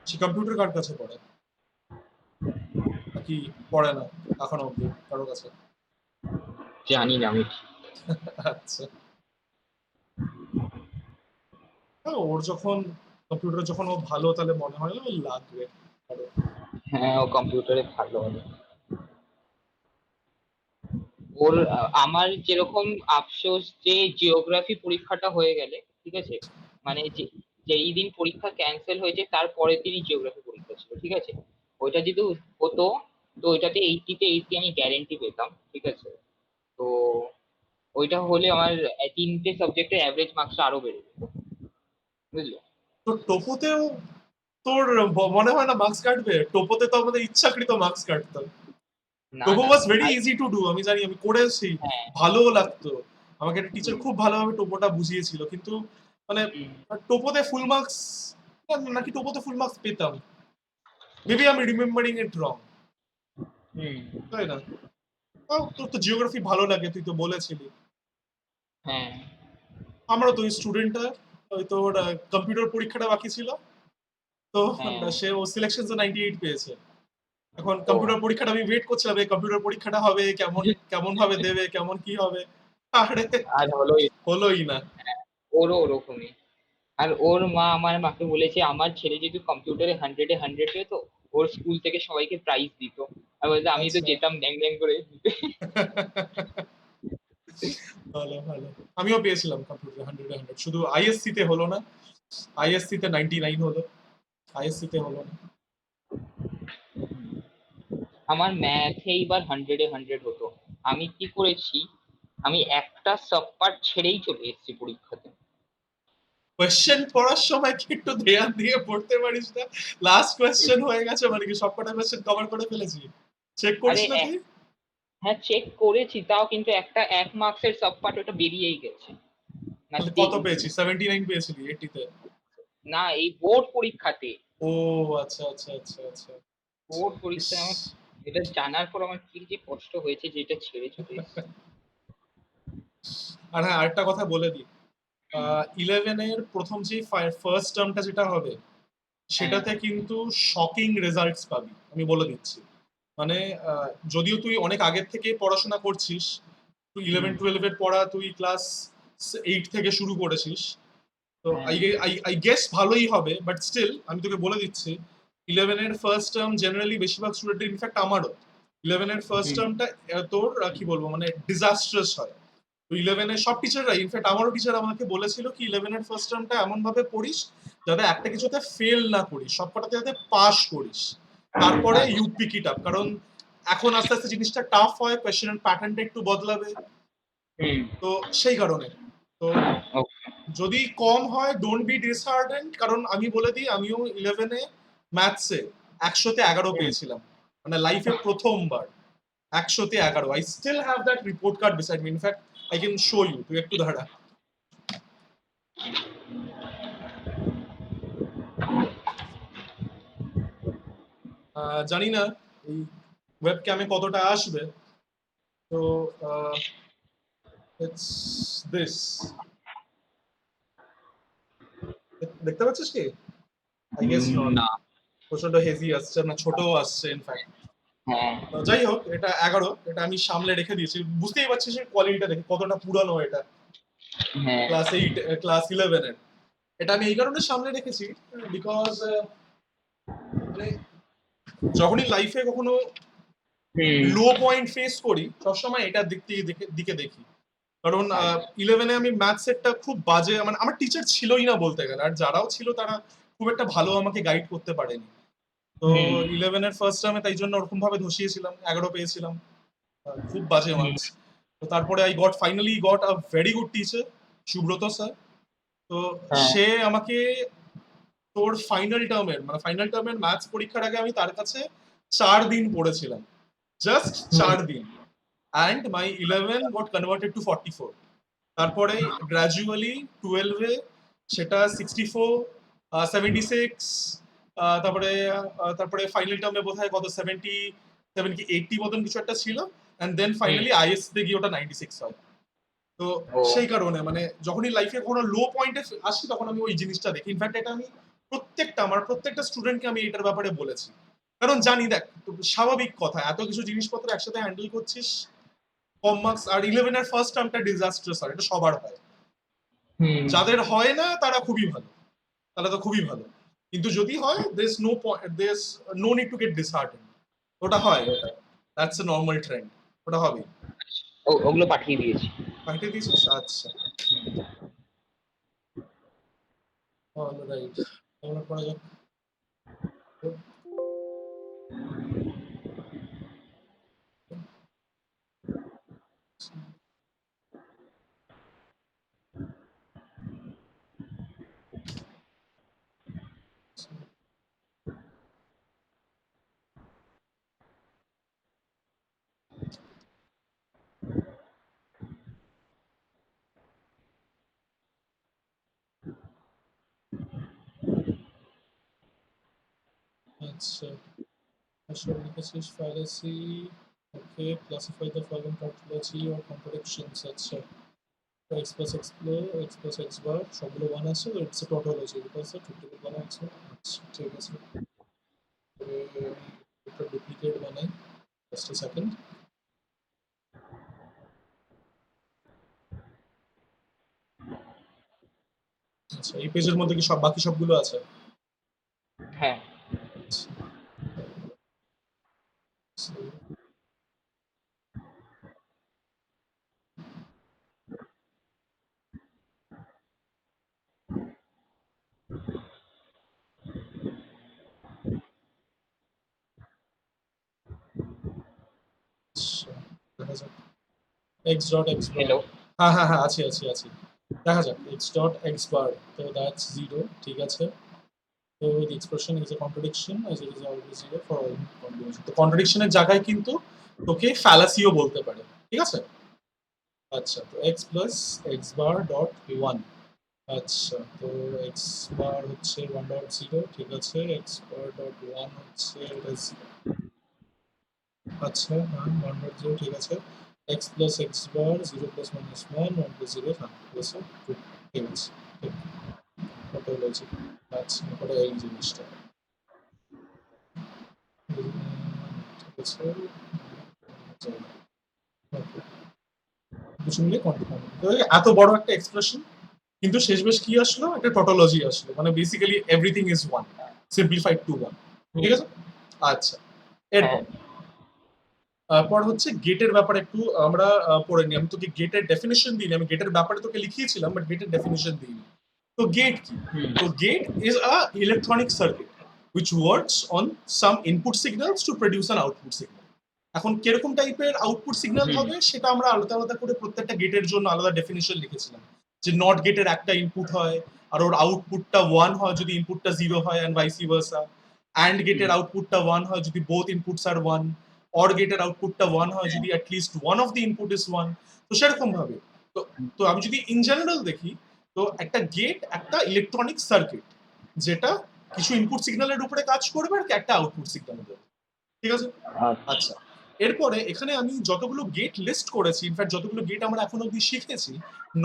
সে কম্পিউটার কার কাছে পড়ে নাকি পড়ে না এখনো অব্দি কারোর কাছে? জানি না আমি। আচ্ছা, হ্যাঁ, ওর যখন কম্পিউটার যখন ও ভালো তাহলে মনে হয় না ওর লাগবে আরো। হ্যাঁ, ও কম্পিউটারে ভালো হবে। ওর আমার যেরকম আফসোস যে জিওগ্রাফি পরীক্ষাটা হয়ে গেলে, ঠিক আছে, মানে যে যেই দিন পরীক্ষা ক্যান্সেল হয়েছে তার পরের দিনই জিওগ্রাফি পরীক্ষা ছিল, ঠিক আছে। ওইটা যদি হতো তো ওইটাতে 80 তে 80 আমি গ্যারেন্টি পেতাম, ঠিক আছে। তো ওইটা হলে আমার তিনটে সাবজেক্টের অ্যাভারেজ মার্কসটা আরো বেড়ে যেত, বুঝলে। তো টোপোতেও তোর মনে হয় না মার্কস কাটবে? টোপোতে তো আমাদের ইচ্ছাকৃত মার্কস কাটতো। না টোপো না ওয়াজ ভেরি আর ইজি টু ডু, আমি জানি, আমি করেছি, হ্যাঁ। ভালোও লাগতো। আমাকে একটা টিচার হুম, খুব ভালোভাবে টোপোটা বুঝিয়েছিল, কিন্তু মানে হুম, টোপোতে ফুল মার্কস নাকি টোপোতে ফুল মার্কস পেতাম, মেবি আমি রিমেম্বারিং ইট রং, হুম, তাই না? তোর তো জিওগ্রাফি ভালো লাগে, তুই তো বলেছিলি। হ্যাঁ, আমারও তো ওই স্টুডেন্টটা, ওই তোর কম্পিউটার পরীক্ষাটা বাকি ছিল, তো হ্যাঁ। সে ও সিলেকশন 98 পেয়েছে। এখন ও কম্পিউটার পরীক্ষাটা আমি ওয়েট করছিলাম, এই কম্পিউটার পরীক্ষাটা হবে কেমন, কেমন ভাবে দেবে, কেমন কি হবে। আরে আর হলোই না। হলোই না। হ্যাঁ, ওরও ওরকমই। আর ওর মা আমার মাকে বলেছে আমার ছেলে যদি কম্পিউটারে 100-এ 100 পেতো, ওর স্কুল থেকে সবাইকে প্রাইজ দিত। আর বলছে আমি তো আচ্ছা, যেতাম ব্যাং ব্যাং করে দিতে। ভালো ভালো। আমিও পেয়েছিলাম কম্পিউটার 100-এ 100, শুধু আইএসসি তে হলো না। আইএসসি তে 99 হলো, আইএসসি তে হলো না। আমার ম্যাথে এইবার 100-এ 100 হতো। আমি কি করেছি, আমি একটা সাবপার্ট ছেড়েই চলে এসেছি পরীক্ষাতে। কোয়েশ্চেন পড়ার সময় কি একটু ধ্যান দিয়ে পড়তে পারিস না? লাস্ট কোয়েশ্চেন হয়ে গেছে মানে কি সবকটা কোয়েশ্চেন কভার করে ফেলেছি? চেক করিস আরে না তুই? হ্যাঁ, চেক করেছি, তাও কিন্তু একটা 1 মার্কসের সাবপার্ট ওটা বেরিয়েই গেছে। না তাহলে কত পেয়েছিস? 79 পেয়েছিলি 80 তে? না, এই বোর্ড পরীক্ষাতে। ও আচ্ছা আচ্ছা আচ্ছা আচ্ছা। বোর্ড ইস! পরীক্ষায় আমার এটা জানার পর আমার কি যে কষ্ট হয়েছে যে এটা ছেড়ে চলে এসেছি। আর হ্যাঁ, আরেকটা কথা বলে দিই। 11 এর প্রথম যে ফার্স্ট টার্মটা যেটা হবে, হ্যাঁ, সেটাতে কিন্তু শকিং রেজাল্টস পাবি, আমি বলে দিচ্ছি। মানে যদিও তুই অনেক আগের থেকে পড়াশোনা করছিস, তুই হুম, 11-12 এর পড়া তুই ক্লাস 8 থেকে শুরু করেছিস, তো হ্যাঁ, আই গেস ভালোই হবে, বাট স্টিল আমি তোকে বলে দিচ্ছি, 11 এর ফার্স্ট টার্ম জেনারেলি বেশিরভাগ স্টুডেন্টের, ইনফ্যাক্ট আমারও 11 এর ফার্স্ট হুম, টার্মটা তোর কি বলবো মানে ডিজাস্ট্রাস হয়। তো 11 এর সব টিচাররা, ইনফ্যাক্ট আমারও টিচার আমাকে বলেছিল কি 11 এর ফার্স্ট টার্মটা এমন ভাবে পড়িস যাতে একটা কিছুতে ফেল না করিস, সবকটাতে যাতে পাস করিস, তারপরে আচ্ছা, ইউ পিক ইট আপ, কারণ এখন আস্তে আস্তে জিনিসটা টাফ হয়, কোয়েশ্চেনের প্যাটার্নটা একটু বদলাবে, হুম, তো সেই কারণে। তো ওকে, যদি কম হয় ডোন্ট বি ডিসহার্টেন্ড, কারণ আমি বলে দিই আমিও 11-এ ম্যাথসে 100-তে 11 হুম, পেয়েছিলাম, মানে লাইফে প্রথমবার 100-তে 11। I still have that report card beside me, in fact I can show you, তুই একটু দাঁড়া। জানি না এই ওয়েব ক্যামে কতটা আসবে, তো ইটস দিস, দেখতে পাচ্ছিস কি? আই গেস নট, না, প্রচন্ড হেভি আসছে না, ছোটও আসছে ইনফ্যাক্ট। হ্যাঁ, যাই হোক, এটা 11, এটা আমি সামনে রেখে দিয়েছি, বুঝতেই পারছিস কোয়ালিটিটা দেখে কতটা পুরানো এটা, হ্যাঁ, ক্লাস 8 ক্লাস 11 এর। এটা আমি এই কারণে সামনে রেখেছি বিকজ মানে যখনই লাইফে কখনো হুম, লো পয়েন্ট ফেস করি সবসময় এটার দিকে দেখি, কারণ আচ্ছা, 11-এ আমি ম্যাথ সেটটা খুব বাজে, মানে আমার টিচার ছিলই না বলতে গেলে, আর যারাও ছিল তারা খুব একটা ভালো আমাকে গাইড করতে পারেনি। তো হুম, 11-এর ফার্স্ট টার্মে তাই জন্য ওরকম ভাবে ধসিয়েছিলাম, 11 পেয়েছিলাম, খুব বাজে হুম, মার্কস। তো তারপরে I finally got a very good teacher, Subrata sir. তো হ্যাঁ, সে আমাকে তোর ফাইনাল টার্মের ম্যাথস পরীক্ষার আগে আমি তার কাছে 4 দিন পড়েছিলাম, জাস্ট হুম, 4 দিন। and my 11 got converted to 44. তারপরে গ্র্যাজুয়ালি 12 এ সেটা 64, 76, তারপরে ফাইনাল টার্মে বোধহয় কত 77 কি 80 মতন কিছু একটা ছিল, এন্ড দেন ফাইনালি আইএস তে গিয়ে ওটা 96 হয়। তো ও সেই কারণে মানে যখনই লাইফে কোনো লো পয়েন্টে আসি তখন আমি ওই জিনিসটা দেখি। ইনফ্যাক্ট এটা আমি আমার প্রত্যেকটা স্টুডেন্টকে আমি এটার ব্যাপারে বলেছি, কারণ জানি দেখ স্বাভাবিক কথা, এত কিছু জিনিসপত্র একসাথে হ্যান্ডেল করছিস, কম মার্কস, আর 11 এর ফার্স্ট টার্মটা ডিজাস্ট্রাস হয়, এটা সবার হয়। হুম যাদের হয় না তারা খুবই ভালো, তাহলে তো খুবই ভালো, কিন্তু যদি হয় there's no need to get disheartened, ওটা হয়, ওটা দ্যাটস এ নর্মাল ট্রেন্ড, ওটা হবে। ওগুলো পাঠিয়ে দিয়েছি। পাঠিয়ে দিয়েছিস? আচ্ছা, অলরাইট, তাহলে পড়া যাক। আচ্ছা, আসলে লিখেছিস fallacy, okay, classify the following tautology or contradictions। আচ্ছা, x plus x plus x bar সবগুলো 1 আছে, তো it's a tautology because the triplicate বানাই আছে। আচ্ছা, ঠিক আছে, একটা ডুপ্লিকেট বানাই, জাস্ট আ সেকেন্ড। আচ্ছা, এই পেজের মধ্যে কি সব বাকি সবগুলো আছে? হ্যাঁ আচ্ছা, আচ্ছা, দেখা যাক x dot x bar, hello হ্যাঁ আছে দেখা যাক x dot x bar, তো that's 0, ঠিক আছে। তো the expression is a contradiction as it is always 0 for all combination। তো contradiction এর জায়গায় কিন্তু তোকে fallacy ও বলতে পারে, ঠিক আছে। আচ্ছা, তো x plus x bar dot 1, আচ্ছা, তো x bar হচ্ছে 1 dot 0, ঠিক আছে, x bar dot 1 হচ্ছে এটা 0, আচ্ছা, হ্যাঁ 1 dot 0, ঠিক আছে, x plus x bar 0 plus minus 1 1 plus 0, হ্যাঁ ঠিক আছে, ঠিক আছে, tautology। আচ্ছা, এবারে এই জিনিসটা ঠিক আছে, কিছু মিলে কন্টিনিউ, এত বড় একটা এক্সপ্রেশন, কিন্তু শেষমেশ কি আসলো, একটা টটোলজি আসলো, মানে basically everything is one, simplified to one, ঠিক আছে। আচ্ছা, এরপর পর হচ্ছে গেটের ব্যাপারে একটু আমরা পড়ে নিই। আমি তোকে গেটের ডেফিনেশন দিইনি, আমি গেটের ব্যাপারে তোকে লিখিয়েছিলাম, বাট গেটের ডেফিনেশন দিইনি। তো গেট কি? তো gate is a electronic circuit which works on some input signals to produce an output signal। এখন কিরকম টাইপের আউটপুট সিগন্যাল হবে সেটা আমরা আলাদা আলাদা করে প্রত্যেকটা গেটের জন্য আলাদা ডেফিনেশন লিখেছিলাম, যে নট গেটের একটা ইনপুট হয় আর ওর আউটপুটটা 1 হয় যদি ইনপুটটা 0 হয়, এন্ড ভাইসি ভার্সা। অ্যান্ড গেটের আউটপুটটা 1 হয় যদি বোথ ইনপুটস আর 1। অর গেটের আউটপুটটা 1 হয় যদি at least one of the input is 1। তো সেরকম ভাবে তো তো আমি যদি ইন জেনারেল দেখি, তো একটা গেট একটা ইলেকট্রনিক সার্কিট যেটা কিছু ইনপুট সিগন্যালের উপরে কাজ করবে আর একটা আউটপুট সিগন্যাল দেবে, ঠিক আছে। আচ্ছা, এরপরে এখানে আমি যতগুলো গেট লিস্ট করেছি, ইনফ্যাক্ট যতগুলো গেট আমরা এখন অব্দি শিখেছি,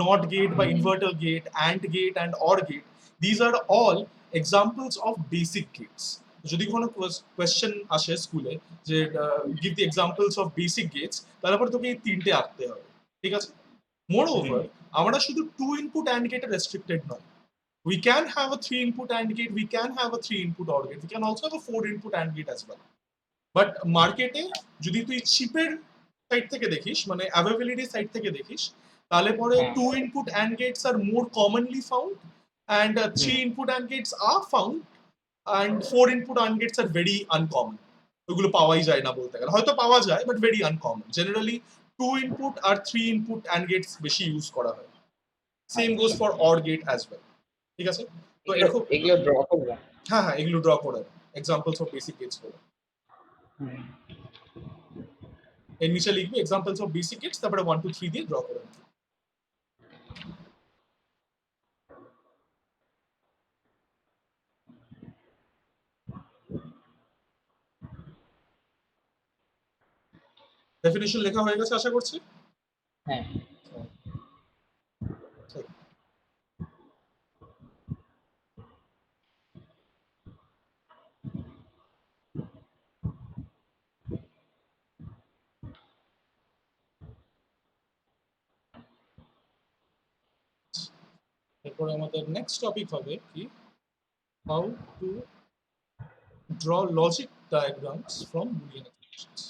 নট গেট বা inverter gate, and gate and or gate, these are all examples of basic gates. যদি কোনো কোয়েশ্চেন আসে স্কুলে যে give the examples of basic gates, তাহলে পরে তোকে এই তিনটে আঁকতে হবে, ঠিক আছে। মোর ওভার, আমরা শুধু 2 ইনপুট অ্যান্ড গেটে রেস্ট্রিক্টেড নয়, we can have a 3 input AND gate, we can have a 3 input OR gate, we can also have a 4 input AND gate as well। But মার্কেটে যদি তুই চিপের সাইড থেকে দেখিস, মানে অ্যাভেলেবিলিটি সাইড থেকে দেখিস, তাহলে পরে 2 input AND gates are more commonly found, and 3 input AND gates are found, and 4 input AND gates are very uncommon। ওগুলো পাওয়াই যায় না বলতে গেলে, হয়তো পাওয়া যায় but very uncommon. Generally 2 input আর 3 input AND gates বেশি ইউজ করা হয়। Same goes for OR gate as well, ঠিক আছে। তো এরকম, এগুলো ড্র করবো। হ্যাঁ এগুলো ড্র করে এক্সাম্পলস অফ বেসিক গেটস করে। এর নিচে লিখবি এক্সাম্পলস অফ বেসিক গেটস, তারপরে 1 2 3 দিয়ে ড্র করে আনবি। ডেফিনিশন লেখা হয়ে গেছে আশা করছি। হ্যাঁ এরপরে আমাদের নেক্সট টপিক হবে কি, how to draw logic diagrams from Boolean expressions.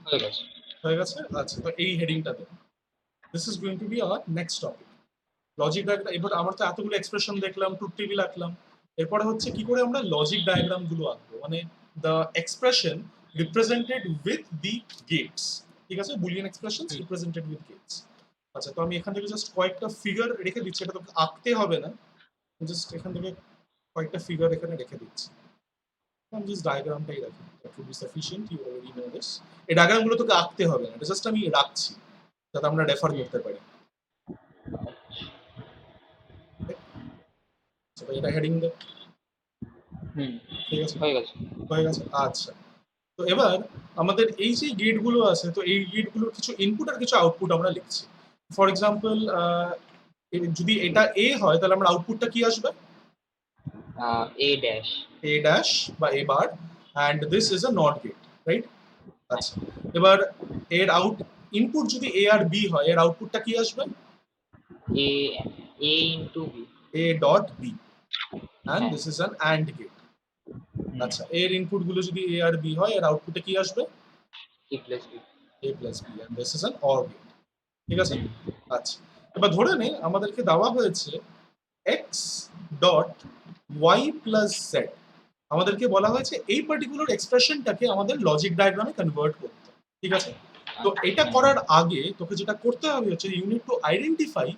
হয়ে গেছে। হয়ে গেছে? আচ্ছা, তো এই হেডিংটা দেন। This is going to be our next topic. Logic diagram, এবার আমরা তো এতগুলো এক্সপ্রেশন দেখলাম, ট্রুথ টেবিল আঁকলাম। এরপরে হচ্ছে কি করে আমরা লজিক ডায়াগ্রাম গুলো আঁকবো, মানে the expression represented with the gates. ঠিক আছে, Boolean expressions represented with gates. আচ্ছা, তো আমি এখান থেকে জাস্ট কয়েকটা ফিগার রেখে দিচ্ছি, এটা তোকে আঁকতে হবে না, জাস্ট এখান থেকে কয়েকটা ফিগার এখানে রেখে দিচ্ছি। আমি জাস্ট ডায়াগ্রামটাই রাখি, that will be sufficient, you already know this. এই ডায়াগ্রামগুলো তোকে আঁকতে হবে না, এটা জাস্ট আমি রাখছি যাতে আমরা রেফার করতে পারি। তো এটা হেডিং দে। ঠিক আছে, হয়ে গেছে। হয়ে গেছে। আচ্ছা, তো এবার আমাদের এই যে গেটগুলো আছে, তো এই গেটগুলোর কিছু ইনপুট আর কিছু আউটপুট আমরা লিখছি। ফর এক্সাম্পল, যদি এটা এ হয় তাহলে আমার আউটপুটটা কি আসবে? A dash. এ ড্যাশ বা A bar, and this is a NOT gate, right? আচ্ছা, এবার এর ইনপুট যদি এ আর বি হয়, এর আউটপুটটা কি আসবে? A A into B. A dot B, and হ্যাঁ this is an and gate. আচ্ছা, এর ইনপুট গুলো যদি এ আর বি হয়, এর আউটপুটে কি আসবে? A plus B. A plus B, and this is an or gate. ঠিক আছে? আচ্ছা, এবার ধরে নে আমাদেরকে দেওয়া হয়েছে x dot y plus z. আমাদেরকে বলা হয়েছে এই পার্টিকুলার এক্সপ্রেশনটাকে আমাদের লজিক ডায়াগ্রামে কনভার্ট করতে। ঠিক আছে, তো এটা করার আগে তোকে যেটা করতে হবে হচ্ছে you need to identify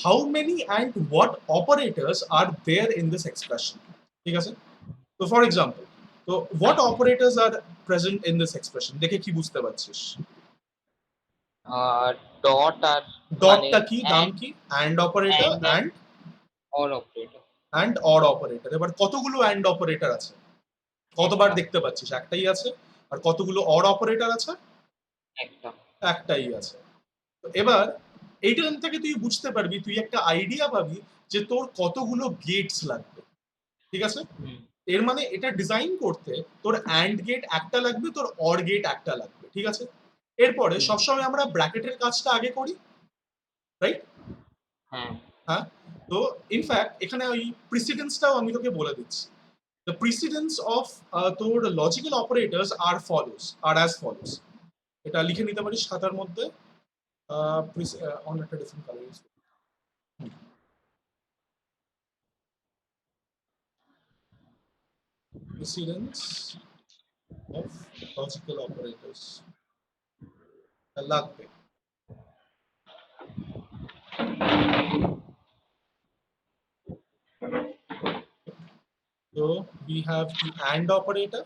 how many and what operators are there in this expression. ঠিক আছে, তো ফর এক্সাম্পল, তো what operators are present in this expression, দেখে কি বুঝতে পারছিস? ডট আর ডটটা কি, নাম কি? And operator and and or operator. Or operator. এবার কতগুলো অ্যান্ড অপারেটর আছে? কতবার একটা। দেখতে পাচ্ছিস? একটাই আছে। আর কতগুলো অর অপারেটর আছে? একটা। একটাই আছে। তো এবার এইখান থেকে তুই বুঝতে পারবি, তুই একটা আইডিয়া পাবি যে তোর কতগুলো গেটস লাগবে। ঠিক আছে, এর মানে এটা ডিজাইন করতে তোর অ্যান্ড গেট একটা লাগবে, তোর অর গেট একটা লাগবে। ঠিক আছে, এরপরে সবসময় আমরা ব্র্যাকেটের কাজটা আগে করি, রাইট? হ্যাঁ হ্যাঁ, তো ইনফ্যাক্ট এখানে ওই প্রিসিডেন্সটাও আমি তোকে বলে দিচ্ছি। The precedence of তোর লজিক্যাল অপারেটরস আর ফলোস, আর অ্যাজ ফলোস। এটা লিখে নিতে পারিস খাতার মধ্যে, অন একটা different colour. Precedence of logical operators লাগবে। So we have the AND operator,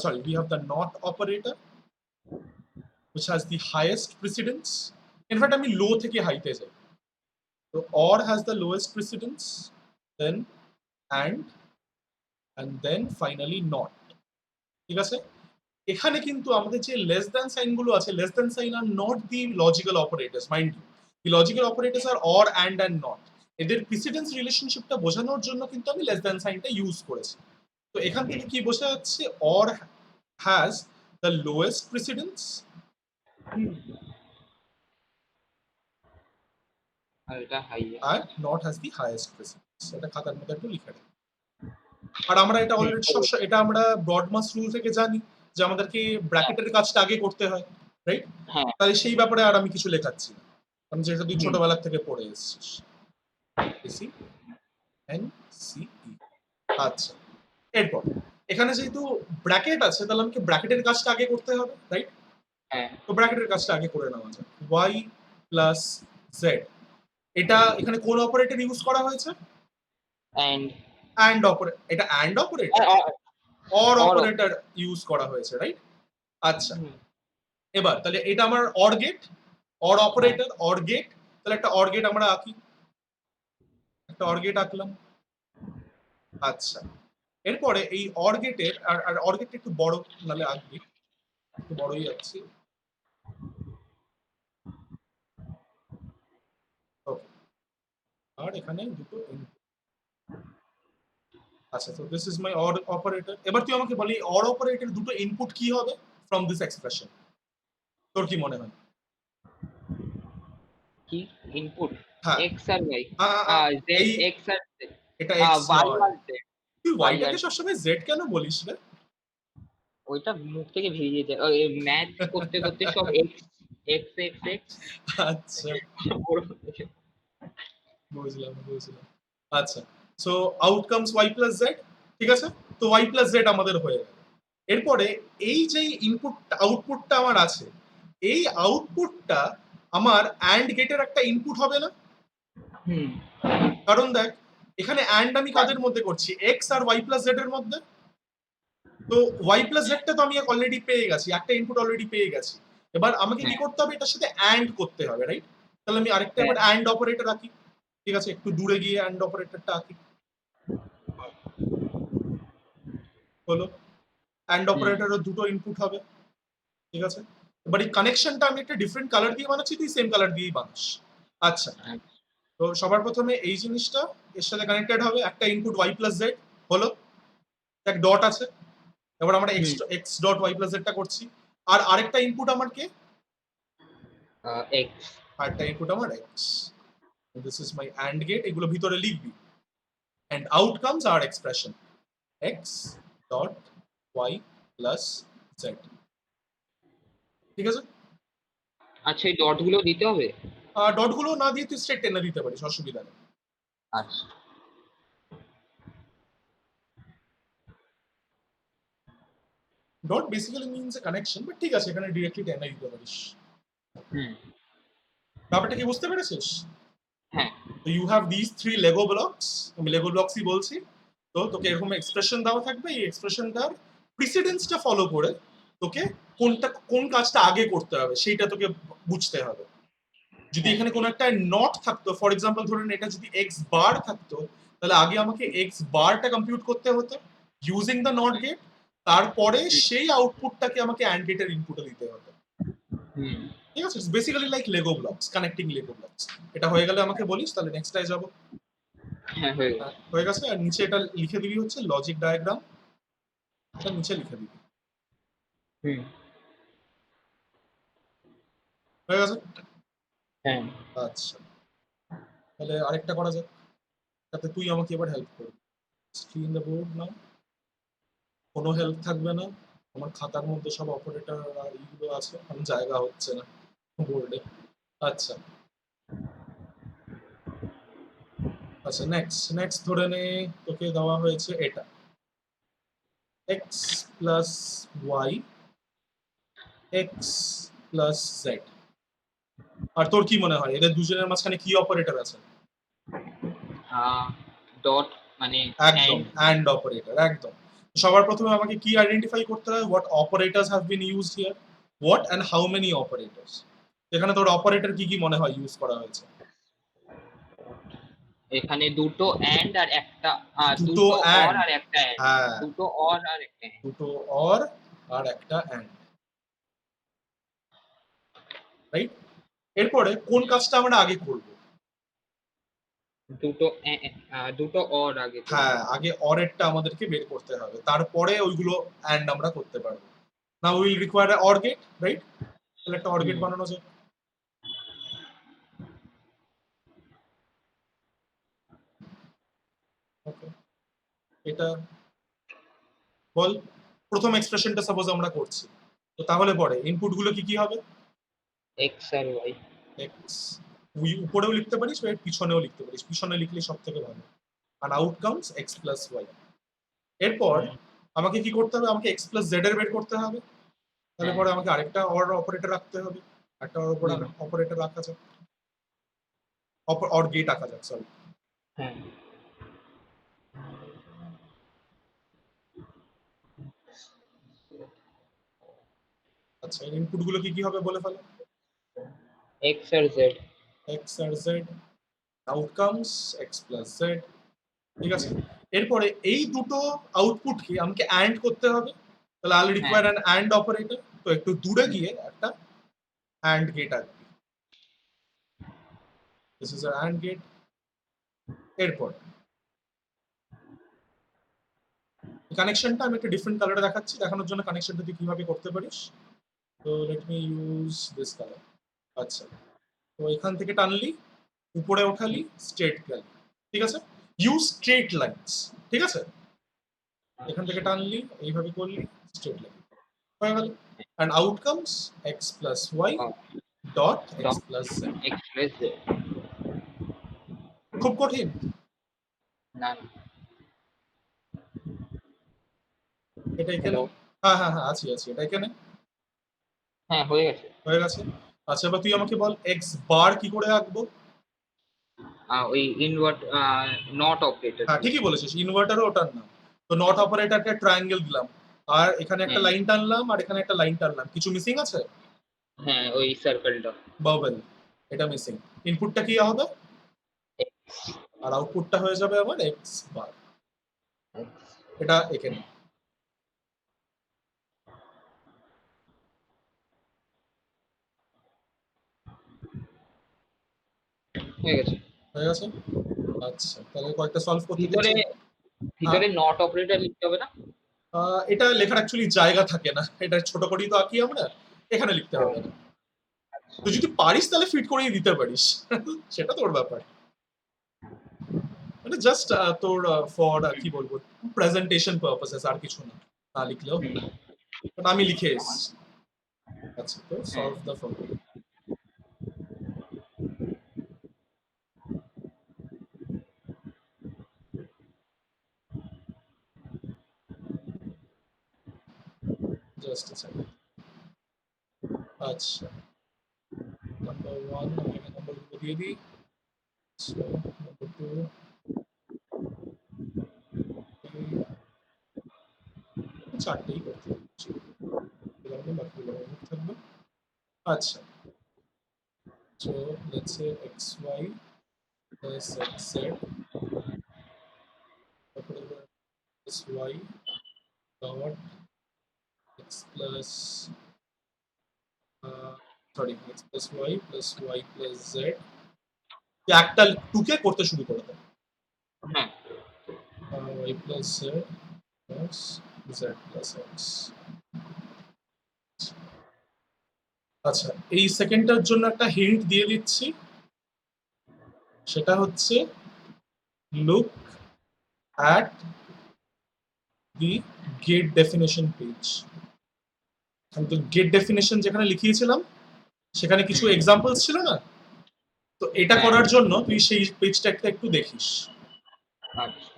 sorry, we have the NOT operator, which has the highest precedence. In fact, আমি low থেকে high তে যাই। So OR has the lowest precedence, then and then finally NOT. ঠিক আছে, এখানে কিন্তু আমাদের যে লেস দ্যান সাইন গুলো আছে, less than sign are not the logical operators, mind you. The logical operators are or and not. এদের প্রিসিডেন্স রিলেশনশিপটা বোঝানোর জন্য কিন্তু আমি লেস দ্যান সাইনটা ইউজ করেছি। তো এখান থেকে কি বোঝা যাচ্ছে? Or has the lowest precedence আর এটা হাইয়েস্ট। আর not has the highest precedence. এটা খাতার মধ্যে একটু লিখে রাখি। আর আমরা এটা অলরেডি এটা আমরা ব্রডমাস রুল থেকে জানি যে আমাদেরকে ব্র্যাকেটের কাজটা আগে করতে হয়, রাইট? হ্যাঁ তাহলে সেই ব্যাপারে আর আমি কিছু লেখাচ্ছি না, কারণ যেটা তুই হুম, ছোটবেলা থেকে পড়ে এসেছিস। AC N C E. আচ্ছা, এরপর এখানে যেহেতু ব্র্যাকেট আছে, তাহলে আমাকে ব্র্যাকেটের কাজটা আগে করতে হবে, রাইট? হ্যাঁ তো ব্র্যাকেটের কাজটা আগে করে নেওয়া যাক। y প্লাস জেড, এটা এখানে কোন অপারেটর ইউজ করা হয়েছে? And and operator. এটা and operator, or or operator use করা হয়েছে, রাইট? আচ্ছা, হুম, এবার তাহলে এটা আমার অর গেট, অর হ্যাঁ অপারেটর, অর গেট। তাহলে একটা অর গেট আমরা আঁকি, একটা অর গেট আঁকলাম। আচ্ছা, এরপরে এই অর গেটের আর অর গেটটা একটু বড় নালে আঁকবি, একটু বড়ই আঁকছি। ওকে, আর এখানে দুটো input। আচ্ছা, তো this is my or operator. এবার তুই আমাকে বলি অর অপারেটর দুটো ইনপুট কি হবে ফ্রম দিস এক্সপ্রেশন? তোর কি মনে হয়? কি ইনপুট হ্যাঁ, এক্স আর ওয়াই, আ আ আ জেড এই এক্স আর জেড, এটা এক্স ওয়াই নয়। আর জেড, তুই ওয়াই আর ওয়াইটাকে জেড। সবসময় জেড কেন বলিস রে? ওইটা মুখ থেকে বেরিয়ে যায়, ম্যাথ করতে করতে সব এক্স এক্স এক্স এক্স আচ্ছা, এক্স। বুঝলাম বুঝলাম। আচ্ছা, so outcomes y plus z, ঠিক আছে? তো ওয়াই প্লাস জেড আমাদের হয়ে গেল। এরপরে এই যে ইনপুট আউটপুটটা আমার আছে, এই আউটপুটটা আমার অ্যান্ড গেটের একটা ইনপুট হবে না? হুম, কারণ দেখ, এখানে অ্যান্ড আমি কাদের মধ্যে করছি? এক্স আর ওয়াই প্লাস জেড এর মধ্যে। তো ওয়াই প্লাস জেডটা তো আমি অলরেডি পেয়ে গেছি, একটা ইনপুট অলরেডি পেয়ে গেছি। এবার আমাকে কি হ্যাঁ করতে হবে? এটার সাথে অ্যান্ড করতে হবে, রাইট? তাহলে আমি আরেকটা হ্যাঁ এবার অ্যান্ড অপারেটর আঁকি। ঠিক আছে, একটু দূরে গিয়ে অ্যান্ড অপারেটরটা আঁকি। হলো, অ্যান্ড হুম, অপারেটরের দুটো ইনপুট হবে, ঠিক আছে? এবার এই কানেকশনটা আমি একটা ডিফারেন্ট কালার দিয়ে বানাচ্ছি, তুই সেম কালার দিয়েই বানাস। আচ্ছা, তো সবার প্রথমে এই জিনিসটা এর সাথে কানেক্টেড হবে, একটা ইনপুট ওয়াই প্লাস জেড হলো, এক ডট আছে। এবার আমরা x hmm, x dot y plus জেডটা করছি। আর আরেকটা ইনপুট আমার কে? এক্স। আরেকটা ইনপুট আমার x. This is my and gate, এগুলো ভিতরে লিখবি। And outcomes are expression x dot y plus z, ঠিক আছে? আচ্ছা, এই ডট গুলো দিতে হবে? আর ডট গুলো না দিয়ে তুই স্ট্রেট টেনে দিতে পারিস, অসুবিধা নেই। আচ্ছা dot basically means a connection, but ঠিক আছে, এখানে ডিরেক্টলি টেনে দিতে পারিস। হুম, ব্যাপারটা কি বুঝতে পেরেছিস? হ্যাঁ তো you have this three Lego blocks, আমি লেগো ব্লকসই বলছি। তো তোকে এরকম এক্সপ্রেশন দেওয়া থাকবে, এই এক্সপ্রেশনটার প্রিসিডেন্সটা ফলো করে তোকে কোন কাজটা আগে করতে হবে সেইটা তোকে বুঝতে হবে। যদি হ্যাঁ এখানে কোনো একটা নট থাকতো, ফর এক্সাম্পল ধরুন এটা যদি এক্স বার থাকতো, তাহলে আগে আমাকে এক্স বারটা কম্পিউট করতে হতো ইউজিং দ্য নট গেট, তারপরে সেই আউটপুটটাকে আমাকে অ্যান্ড গেটের ইনপুটে দিতে হতো। হুম, ঠিক আছে, basically like Lego blocks, connecting Lego blocks. এটা হয়ে গেলে আমাকে বলিস, তাহলে নেক্সটটায় যাবো। হ্যাঁ হয়ে গেছে। হয়ে গেছে, আর নিচে এটা লিখে দিবি হচ্ছে লজিক ডায়াগ্রাম, এটা নিচে লিখে দিবি। হুম, হয়ে গেছে। হ্যাঁ আচ্ছা, তাহলে আরেকটা করা যাক, তাতে তুই আমাকে এবার হেল্প করবি। স্ক্রিন দ্য বোর্ড নাও, কোনো হেল্প থাকবে না। আমার খাতার মধ্যে সব অপারেটর আর ইগুলো আছে, আমি জায়গা হচ্ছে না বোর্ডে। আচ্ছা, আচ্ছা, নেক্সট নেক্সট ধরে নে, তোকে দেওয়া হয়েছে এটা x plus y x plus z. আর তোর কি মনে হয় এদের দুজনের মাঝখানে কি অপারেটর আছে? ডট মানে একদম অ্যান্ড। অ্যান্ড অপারেটর, একদম। সবার প্রথমে আমাকে কি আইডেন্টিফাই করতে হবে? What operators have been used here, what and how many operators. এখানে তোর অপারেটর কি কি মনে হয় ইউজ করা হয়েছে? এখানে দুটো অ্যান্ড আর একটা, দুটো দুটো অর অ্যান্ড, আর একটা অ্যান্ড, হ্যাঁ, দুটো অর আর একটা অ্যান্ড। দুটো অর আর একটা অ্যান্ড, রাইট? এরপরে কোন কাজটা আমরা আগে করব? দুটো দুটো অর আগে করবো। হ্যাঁ, আগে অরেরটা আমাদেরকে বের করতে হবে, তারপরে ওইগুলো অ্যান্ড আমরা করতে পারবো। না will require or gate, right? তাহলে একটা অর গেট হুম, বানানো যায়। ওকে, এটা বল, প্রথম এক্সপ্রেশনটা সাপোজ আমরা করছি, তো তাহলে পরে ইনপুট গুলো কি কি হবে? এক্স আর ওয়াই। এক্স উপরেও লিখতে পারিস বা এর পিছনেও লিখতে পারিস, পিছনে লিখলে সব থেকে ভালো। আর আউটকামস এক্স প্লাস ওয়াই। এরপর আমাকে কি করতে হবে, আমাকে এক্স প্লাস জেড এর বের করতে হবে। তাহলে হ্যাঁ। পরে আমাকে আরেকটা অর অপারেটর রাখতে হবে, একটা অর অপারেটর রাখা যাক, অর গেট আঁকা যাক, সরি। হ্যাঁ। আচ্ছা, এর ইনপুট গুলো কি কি হবে বলে ফেলো। এক্স আর জেড। এক্স আর z, outcomes x plus z. ঠিক আছে, এরপরে এই দুটো আউটপুট কি আমাকে অ্যান্ড করতে হবে, তাহলে আই হ্যাঁ। Require an and operator. তো একটু দূরে গিয়ে একটা অ্যান্ড গেট আঁকবি। This is and gate. এরপর কানেকশনটা আমি একটা ডিফারেন্ট কালারে দেখাচ্ছি, দেখানোর জন্য কানেকশনটা তুই কিভাবে করতে পারিস। তো let me use this colour. আচ্ছা, তো এখান থেকে টানলি, উপরে ওঠালি, স্ট্রেট গেলি। ঠিক আছে, ইউজ স্ট্রেট লাইনস। ঠিক আছে, এখান থেকে টানলি, এইভাবে করলি, স্ট্রেট লাইন হয়ে গেল। And outcomes x plus y dot x dot plus z. X plus z. খুব কঠিন? না না। এটা এখানে, হ্যালো। হ্যাঁ হ্যাঁ হ্যাঁ, আছি আছি, এটা এখানে হ্যাঁ, হয়ে গেছে। হয়ে গেছে। আচ্ছা, এবার তুই আমাকে বল এক্স বার কি করে আঁকবো। ওই ইনভার্ট নট অপারেটর হ্যাঁ, দিয়ে। ঠিকই বলেছিস, ইনভার্টারও ওটার নাম। তো নট অপারেটরকে ট্রায়াঙ্গেল দিলাম, আর এখানে একটা হ্যাঁ। লাইন টানলাম, আর এখানে একটা লাইন টানলাম, কিছু মিসিং আছে? হ্যাঁ, ওই সার্কেলটা। বাবেল, এটা মিসিং। ইনপুটটা কি হবে, এক্স। আর আউটপুটটা হয়ে যাবে আমার এক্স বার। এক্স। এটা এখানে হয়ে গেছে। হয়ে গেছে। আচ্ছা, তাহলে কয়েকটা সলভ করতে দিচ্ছি। ভিতরে হ্যাঁ, ভিতরে নট অপারেটর লিখতে হবে না? এটা লেখার অ্যাকচুয়ালি জায়গা থাকে না, এটা ছোট করেই তো আঁকি আমরা, এখানে লিখতে ও, হবে না। আচ্ছা। তুই যদি পারিস তাহলে ফিট করেই দিতে পারিস, সেটা তোর ব্যাপার। মানে জাস্ট তোর ফর কি বলবো, প্রেজেন্টেশন পারপাসেস, আর কিছু না, না লিখলেও হুম। হবে। বাট আমি লিখে এসেছি। আচ্ছা, তো হ্যাঁ। Solve the following. Just second. আচ্ছা, নাম্বার ওয়ান আমি এখানে নাম্বারগুলো দিয়ে দিই। সো নাম্বার টু, চারটেই করতে হচ্ছে, এরকম বাকিগুলো হোমওয়ার্ক থাকবে। আচ্ছা, so let's say x y plus x z, তারপরে plus y dot x plus, sorry, x plus y plus z. একটা টুকে করতে শুরু করে দেয়, হ্যাঁ। Y plus z plus z plus x. আচ্ছা, এই সেকেন্ডটার জন্য একটা হিন্ট দিয়ে দিচ্ছি, সেটা হচ্ছে look at the gate definition page. আমি তো গেট ডেফিনেশন যেখানে লিখিয়েছিলাম, সেখানে কিছু হুম। এক্সাম্পলস ছিল না? তো এটা হ্যাঁ। করার জন্য তুই সেই পেজটা একটু দেখিস। আচ্ছা।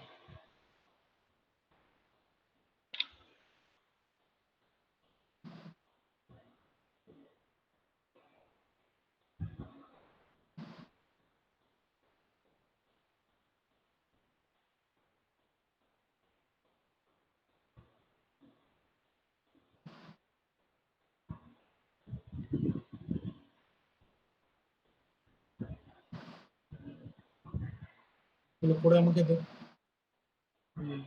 এগুলো করে আমাকে দে। হুম।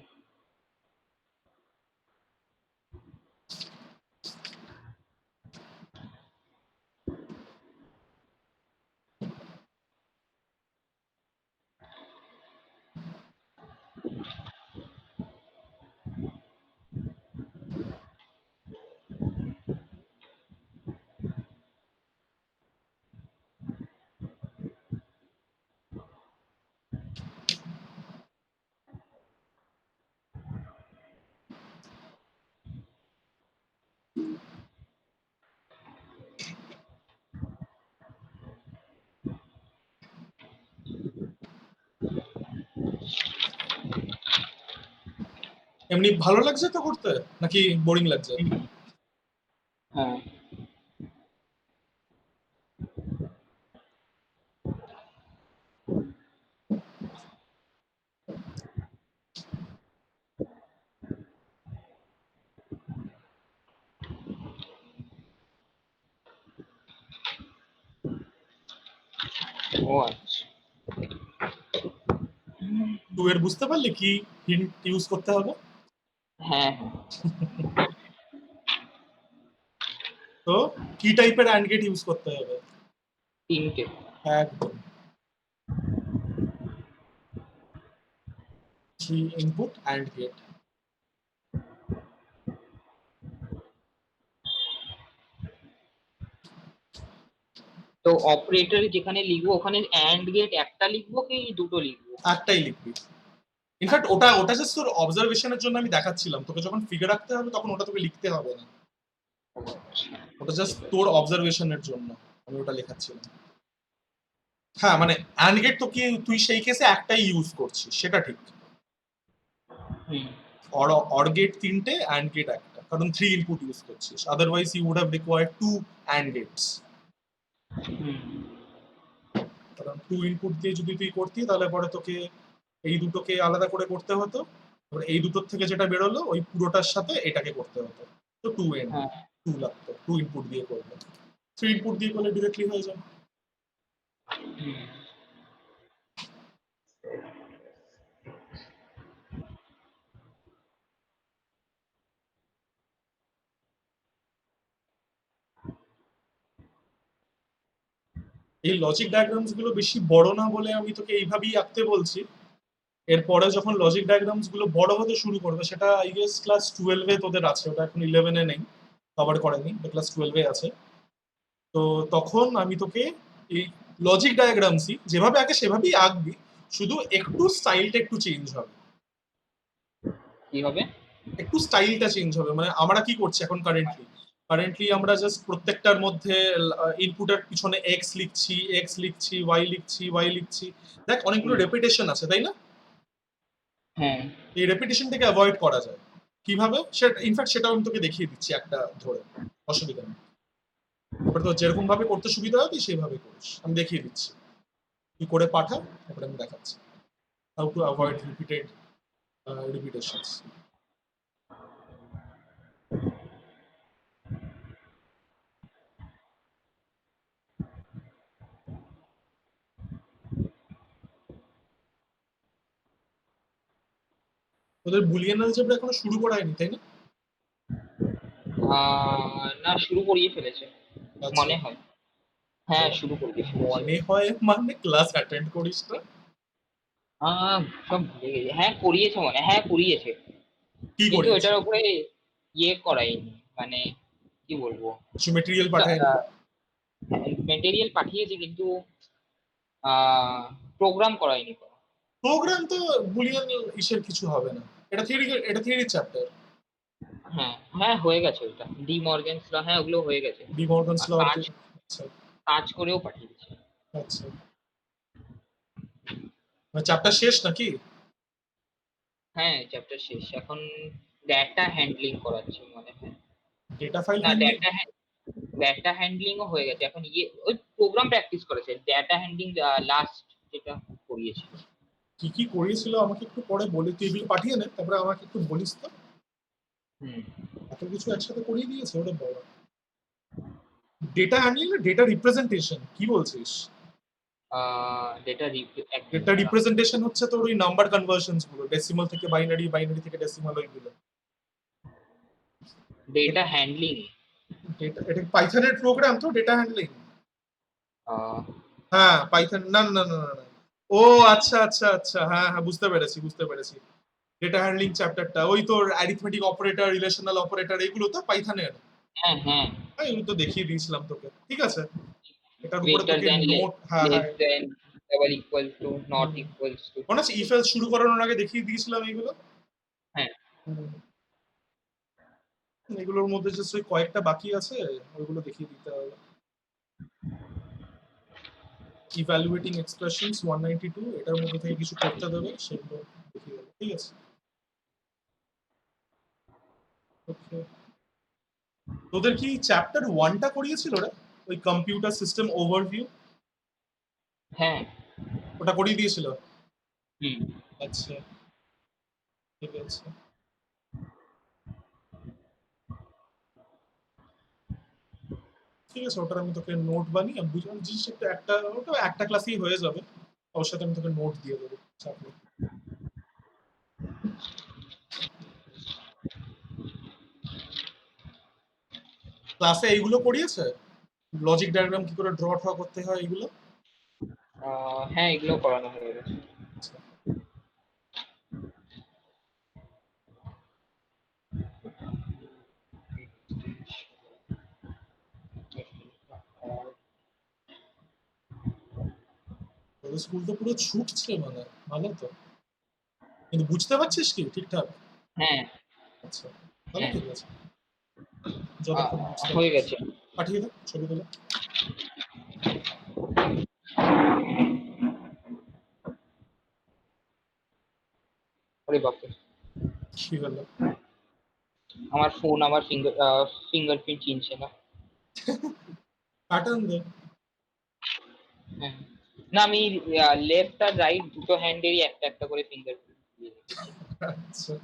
এমনি ভালো লাগছে তো করতে নাকি বোরিং লাগছে? হ্যাঁ। ও আচ্ছা। তুই এর বুঝতে পারলি কি হিন্ট ইউজ করতে হবে? হ্যাঁ, তো কি টাইপের অ্যান্ড গেট ইউজ করতে হবে? তিনটে। একদম। 3 ইনপুট অ্যান্ড গেট। তো অপারেটর যেখানে লিখবো ওখানে অ্যান্ড গেট একটা লিখবো কি দুটো লিখবো? একটাই লিখবি। ইনফ্যাক্ট ওটা ওটা জাস্ট তোর অবজারভেশনের জন্য আমি দেখাচ্ছিলাম, তোকে যখন ফিগার রাখতে হবে তখন ওটা তোকে লিখতে হবে না, ওটা জাস্ট তোর অবজারভেশনের জন্য আমি ওটা লেখাচ্ছিলাম। হ্যাঁ মানে অ্যান্ড গেট তো কি তুই সেই কেসে একটাই ইউজ করছিস সেটা ঠিক। হুম। অর গেট তিনটে, অ্যান্ড গেট একটা, কারণ 3 ইনপুট ইউজ করছিস, otherwise you would have required 2 and gates. হুম। কারণ 2 ইনপুট দিয়ে যদি তুই করতি তাহলে পরে তোকে এই দুটোকে আলাদা করে করতে হতো, এবার এই দুটোর থেকে যেটা বেরোলো ওই পুরোটার সাথে এটাকে করতে হতো, তো 2 এন হ্যাঁ। 2 লাগতো 2 ইনপুট দিয়ে করবে। 3 ইনপুট দিয়ে করলে ডিরেক্টলি হয়ে যাবে। হুম। এই লজিক ডায়াগ্রামস গুলো বেশি বড় না বলে আমি তোকে এইভাবেই আঁকতে বলছি। এরপরে যখন লজিক ডায়াগ্রামস গুলো বড় হতে শুরু করবে, সেটা আই গেস ক্লাস 12 এ তোদের আছে, ওটা এখন 11 এ নেই, কভার করেনি, ক্লাস 12 এ আছে। তো তখন আমি তোকে এই লজিক ডায়াগ্রামসই যেভাবে আঁকে সেভাবেই আঁকবি, শুধু একটু স্টাইলটা একটু চেঞ্জ হবে। কি হবে? একটু স্টাইলটা চেঞ্জ হবে, মানে আমরা কি করছি এখন কারেন্টলি আমরা জাস্ট প্রত্যেকটার মধ্যে ইনপুটের পিছনে এক্স লিখছি, এক্স লিখছি, ওয়াই লিখছি, ওয়াই লিখছি। দেখ অনেকগুলো রেপিটেশন আছে তাই না? হ্যাঁ। এই রেপিটেশনটাকে অ্যাভয়েড করা যায় কিভাবে, সেটা ইনফ্যাক্ট সেটাও আমি তোকে দেখিয়ে দিচ্ছি একটা ধরে, অসুবিধা নেই। এবার তো যেরকম ভাবে করতে সুবিধা হবে সেইভাবে করিস, আমি দেখিয়ে দিচ্ছি কি করে পাঠা, তারপরে আমি দেখাচ্ছি হাউ টু অ্যাভয়েড রিপিটেশনস। তোদের বুলিয়ান অ্যালজেব্রা এখনো শুরু করা হয়নি তাই না? না, শুরু করিয়ে ফেলেছে আচ্ছা। মনে হয়। হ্যাঁ, শুরু করিয়ে ফেলেছে। মনে হয় মানে ক্লাস অ্যাটেন্ড করিস না? সব ভুলে গেছি। হ্যাঁ করিয়েছে মনে হয়, হ্যাঁ করিয়েছে, কি কিন্তু করিয়েছে? এটার উপরে ইয়ে করায়নি, মানে কি বলবো, কিছু মেটেরিয়াল পাঠায়নি? মেটেরিয়াল পাঠিয়েছে কিন্তু প্রোগ্রাম করায়নি কোনো। প্রোগ্রাম তো বুলিয়ান ইসের কিছু হবে না, এটা থিওরি চ্যাপ্টার। হ্যাঁ হ্যাঁ, হয়ে গেছে ওটা, ডি মর্গ্যানস ল, হ্যাঁ ওগুলো হয়ে গেছে। ডি মর্গানস আর ল আর কাজ কি? আচ্ছা কাজ করেও পাঠিয়েছে। আচ্ছা, মানে চ্যাপ্টার শেষ নাকি? হ্যাঁ চ্যাপ্টার শেষ, এখন ডেটা হ্যান্ডলিং করাচ্ছে মনে হয়। ডেটা ফাইল না, হ্যান্ডলিং? ডেটা হ্যান্ডলিং ও হয়ে গেছে, এখন ইয়ে ওই প্রোগ্রাম প্র্যাকটিস করেছে, ডেটা হ্যান্ডলিং লাস্ট যেটা করিয়েছিল। কি কি করিয়েছিল আমাকে একটু পরে বলে, তুই এগুলো পাঠিয়ে নে তারপরে আমাকে একটু বলিস তো। হুম। এত কিছু একসাথে করিয়ে দিয়েছে ওটা বড়। ডেটা হ্যান্ডলিং না ডেটা রিপ্রেজেন্টেশন কি বলছিস? ডেটা ডেটা রিপ্রেজেন্টেশন হচ্ছে তোর ওই নাম্বার কনভার্সনস গুলো, ডেসিমাল থেকে বাইনারি, বাইনারি থেকে ডেসিমাল, ওইগুলো। Data handling. এটা পাইথনের প্রোগ্রাম তো ডেটা হ্যান্ডলিং। হ্যাঁ পাইথন, না না না না না। ও আচ্ছা আচ্ছা আচ্ছা, হ্যাঁ হ্যাঁ বুঝতে পেরেছি বুঝতে পেরেছি। ডেটা হ্যান্ডলিং চ্যাপ্টারটা ওই তোর অ্যারিথমেটিক অপারেটর, রিলেশনাল অপারেটর, এগুলো তো পাইথনের। হ্যাঁ হ্যাঁ। হ্যাঁ এগুলো তো দেখিয়ে দিয়েছিলাম তোকে, ঠিক আছে। এটার উপরে গ্রেটার তোকে দ্যান, নোট, হ্যাঁ লেস হ্যাঁ। Than, double equal to, not hmm. Equals to. মনে আছে ইফেলস শুরু করানোর আগে দেখিয়ে দিয়েছিলাম এগুলো। হ্যাঁ। হুম। এগুলোর মধ্যে জাস্ট ওই কয়েকটা বাকি আছে, ওইগুলো দেখিয়ে দিতে হবে। ইভ্যালুয়েটিং এক্সপ্রেশনস 192, এটার মধ্যে থেকে কিছু করতে দেবে, সেগুলো দেখিয়ে দেবে, ঠিক আছে। ওকে, তোদের কি চ্যাপ্টার 1টা করিয়েছিল রে, ওই কম্পিউটার সিস্টেম ওভারভিউ? হ্যাঁ। ওটা করিয়ে দিয়েছিল? হুম। আচ্ছা, ঠিক আছে। ঠিক আছে, ওটার আমি তোকে নোট বানিয়ে বুঝলাম জিনিসটা, একটা ওটা একটা ক্লাসেই হয়ে যাবে, ওর সাথে আমি তোকে নোট দিয়ে দেবো, চাপ নেই। ক্লাসে এইগুলো করিয়েছে, লজিক ডায়াগ্রাম কি করে ড্র করতে হয় এইগুলো? হ্যাঁ, এগুলো করানো হয়ে গেছে। আচ্ছা, তোদের স্কুল তো পুরো ছুটছে, মানে ভালো তো, কিন্তু বুঝতে পারছিস কি ঠিকঠাক? হ্যাঁ। আচ্ছা, তাহলে হ্যাঁ। ঠিক আছে, যতক্ষণ বুঝতে হয়ে পারছিস। গেছে। পাঠিয়ে দে ছবিগুলো। আরে বাপরে, কি হলো? আমার ফোন আমার ফিঙ্গারপ্রিন্ট চিনছে না। প্যাটার্ন দে। হ্যাঁ। না, আমি লেফট আর রাইট দুটো হ্যান্ডেরই একটা একটা করে ফিঙ্গারপ্রিন্ট দিয়ে রেখেছি। আচ্ছা,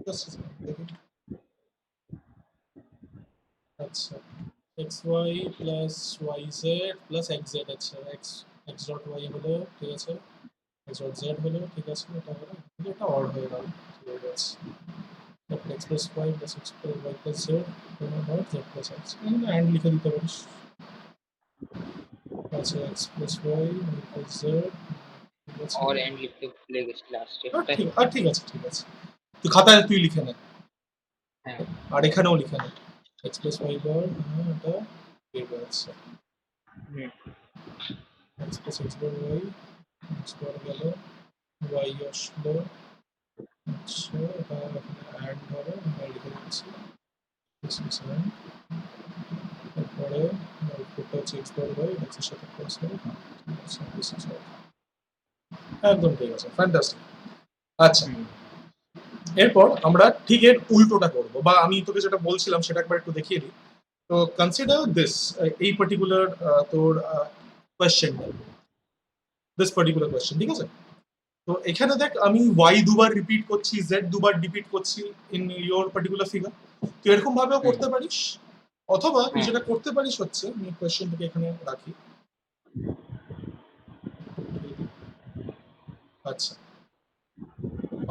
just a second, দেখি। আচ্ছা, x y plus y z plus x z, আচ্ছা এক্স এক্স ডট ওয়াই হলো, ঠিক আছে, এক্স ডট জেড হলো, ঠিক আছে, এটা হলো, এটা অড হয়ে গেল, ঠিক আছে। তারপর x plus y plus x plus y plus z dot z plus x, and লিখে দিতে পারিস। আচ্ছা, x plus y plus z, ঠিক আছে। আর এন্ড লিখতে ভুলে গেছি লাস্টে, তাই। ঠিক আছে, ঠিক আছে, তুই খাতায় তুই লিখে নে, হ্যাঁ। আর এখানেও লিখে নে এক্স প্লাস ওয়াই বার, হ্যাঁ এটা ঠিক আছে, হুম। এক্স প্লাস এক্স বার ওয়াই, এক্স বার গেল, ওয়াই আসলো, আচ্ছা এটা এখানে অ্যাড হবে, আমরা লিখে দিচ্ছি সেভেন, তারপরে আউটপুটটা হচ্ছে এক্স বার ওয়াই, এক্সের সাথে প্লাস হবে, একদম ঠিক আছে, ফ্যান্টাস্টিক। আচ্ছা, হুম। এরপর আমরা ঠিক এর উল্টোটা করব, বা আমি তোকে যেটা বলছিলাম সেটা একবার একটু দেখিয়ে দিই। তো কনসিডার দিস, এই পার্টিকুলার তোর কোয়েশ্চেনটা, দিস পার্টিকুলার কোয়েশ্চেন, ঠিক আছে। তো এখানে দেখ আমি ওয়াই দুবার রিপিট করছি, জেড দুবার রিপিট করছি ইন ইয়োর পার্টিকুলার ফিগার, তুই এরকম ভাবেও হুম। করতে পারিস, অথবা তুই হ্যাঁ। যেটা করতে পারিস হচ্ছে, আমি কোয়েশ্চেনটাকে এখানে রাখি, আচ্ছা,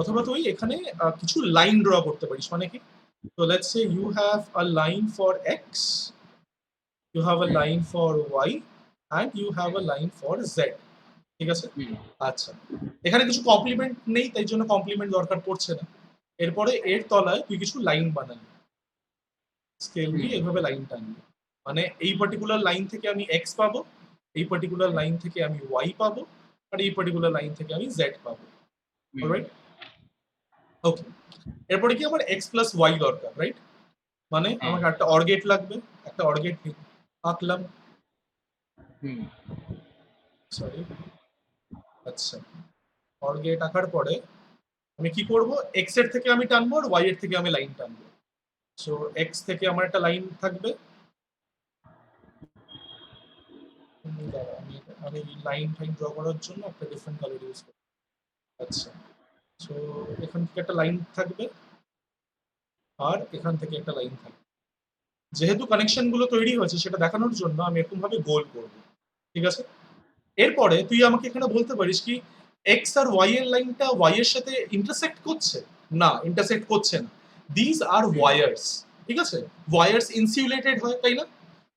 অথবা তুই এখানে কিছু লাইন ড্র করতে পারিস, মানে কি, তো let's say you have a line for x, you have a hmm. line for y and you have a line for z, ঠিক আছে। হুম। আচ্ছা, এখানে কিছু কমপ্লিমেন্ট নেই, তাই জন্য কমপ্লিমেন্ট দরকার পড়ছে না। এরপরে এর তলায় তুই কিছু লাইন বানালি, স্কেল হুম। দিয়ে এইভাবে লাইন টানবি, মানে এই পার্টিকুলার লাইন থেকে আমি এক্স পাবো, এই পার্টিকুলার লাইন থেকে আমি ওয়াই পাবো, আর এই পার্টিকুলার লাইন থেকে আমি জেড পাবো, হুম। অলরাইট, ওকে। এরপরে কি আমার এক্স প্লাস ওয়াই দরকার, রাইট, মানে হ্যাঁ। আমাকে একটা অর গেট লাগবে, একটা অর গেট আঁকলাম, হুম। সরি, আচ্ছা, অর গেট আঁকার পরে আমি কি করব, এক্স এর থেকে আমি টানবো আর ওয়াই এর থেকে আমি লাইন টানবো, সো এক্স থেকে আমার একটা লাইন থাকবে, দাঁড়া, আমি লাইন ফাইন ড্র করার জন্য একটা ডিফারেন্ট কালার ইউজ করব, আচ্ছা, সো এখান থেকে একটা লাইন থাকবে আর এখান থেকে একটা লাইন থাকবে, যেহেতু কানেকশন গুলো তৈরি হয়েছে সেটা দেখানোর জন্য আমি এরকম ভাবে গোল করব, ঠিক আছে। এরপরে তুই আমাকে এখানে বলতে পারিস কি এক্স আর ওয়াই এর লাইনটা ওয়াই এর সাথে ইন্টারসেক্ট করছে, না ইন্টারসেক্ট করছে না, দিস আর হুম। ওয়ায়ার্স, ঠিক আছে, ওয়্যারস ইনসুলেটেড হয়, তাই না?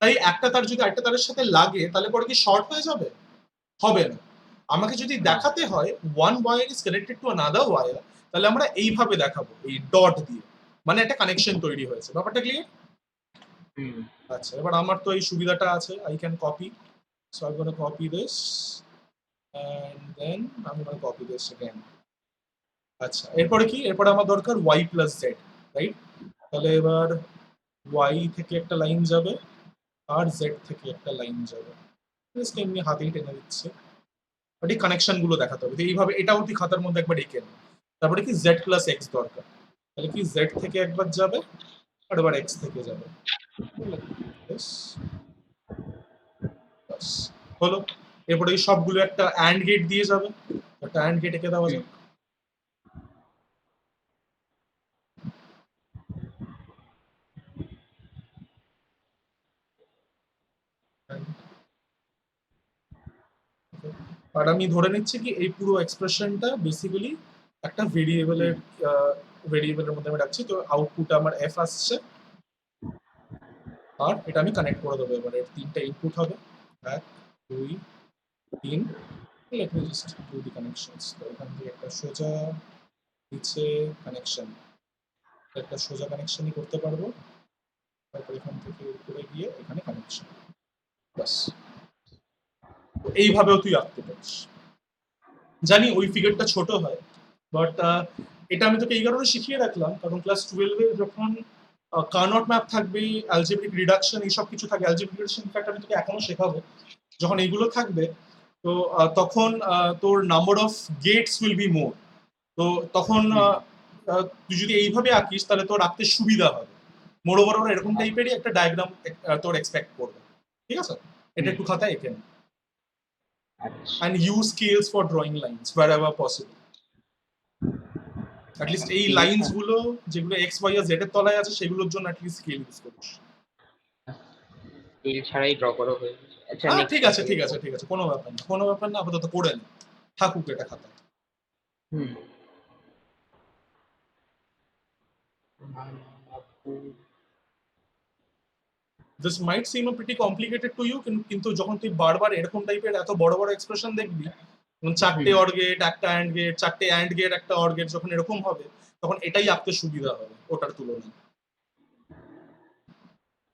তাই একটা তার যদি আরেকটা তারের সাথে লাগে তাহলে পরে কি শর্ট হয়ে যাবে? হবে না। আমাকে যদি দেখাতে হয় one wire is connected to another wire, তাহলে আমরা এইভাবে দেখাবো, এই ডট দিয়ে, মানে একটা কানেকশন তৈরি হয়েছে। ব্যাপারটা ক্লিয়ার? হুম। আচ্ছা, এবার আমার তো এই সুবিধাটা আছে, I can copy, so I gonna copy this and then I'm gonna copy this again. আচ্ছা, এরপরে কি? এরপরে আমার দরকার y plus z, রাইট? তাহলে এবার y থেকে একটা লাইন যাবে আর z থেকে একটা লাইন যাবে। জাস্ট এমনি হাতেই টেনে দিচ্ছে, বাট এই কানেকশন গুলো দেখাতে হবে। তো এইভাবে এটাও তুই খাতার মধ্যে একবার এঁকে নে। তারপরে কি z plus x দরকার, তাহলে কি z থেকে একবার যাবে আর এবার x থেকে যাবে। Yes, বাস, হলো। এরপরে এই সবগুলো একটা অ্যান্ড গেট দিয়ে যাবে, একটা অ্যান্ড গেট এঁকে দেওয়া যাবে। আর আমি ধরে নিচ্ছি কি এই পুরো এক্সপ্রেশনটা বেসিক্যালি একটা ভেরিয়েবলের মধ্যে আমি রাখছি, তো আউটপুট আমার এফ আসছে, আর এটা আমি কানেক্ট করে দেবো। এবার এর তিনটা ইনপুট হবে, 1 2 3। Let me just do the connections. তো এখান থেকে একটা সোজা নিচে কানেকশন, একটা সোজা কানেকশনই করতে পারবো, তারপর এখান থেকে উপরে গিয়ে এখানে কানেকশন, বাস। তো এইভাবেও তুই আঁকতে পারিস। জানি ওই ফিগারটা ছোট হয়, বাট এটা আমি তোকে এই কারণে শিখিয়ে রাখলাম কারণ ক্লাস 12 এ যখন কার্নট ম্যাপ থাকবে, অ্যালজেব্রিক রিডাকশন, এইসব কিছু থাকে, অ্যালজেব্রিক রিডাকশন ইনফ্যাক্ট আমি তোকে এখনো শেখাবো, যখন এইগুলো থাকবে তো তখন তোর number of gates will be more. তো তখন তুই যদি এইভাবে আঁকিস তাহলে তোর আঁকতে সুবিধা হবে। মোরওভার ওরা এরকম টাইপেরই একটা ডায়াগ্রাম তোর এক্সপেক্ট করবে, ঠিক আছে? এটা একটু খাতায় এঁকে নে। And use scales for drawing lines wherever possible. At least এই লাইনস গুলো যেগুলো এক্স ওয়াই আর জেড এর তলায় আছে সেগুলোর জন্য অ্যাটলিস্ট স্কেল ইউজ করিস। স্কেল ছাড়াই ড্র করা হয়ে গেছে। আচ্ছা, হ্যাঁ, নেক্সট ঠিক আছে, ঠিক আছে, ঠিক আছে, কোনো ব্যাপার না, কোনো ব্যাপার না, আপাতত করে নে, থাকুক এটা খাতায়। হুম। This might seem a pretty complicated to you, কিন্তু যখন তুই বারবার এরকম টাইপের এত বড় বড় এক্সপ্রেশন দেখবি, চারটে অর গেট, একটা অ্যান্ড গেট, চারটে অ্যান্ড গেট, একটা অর গেট, যখন এরকম হবে তখন এটাই আঁকতে সুবিধা হবে ওটার তুলনায়।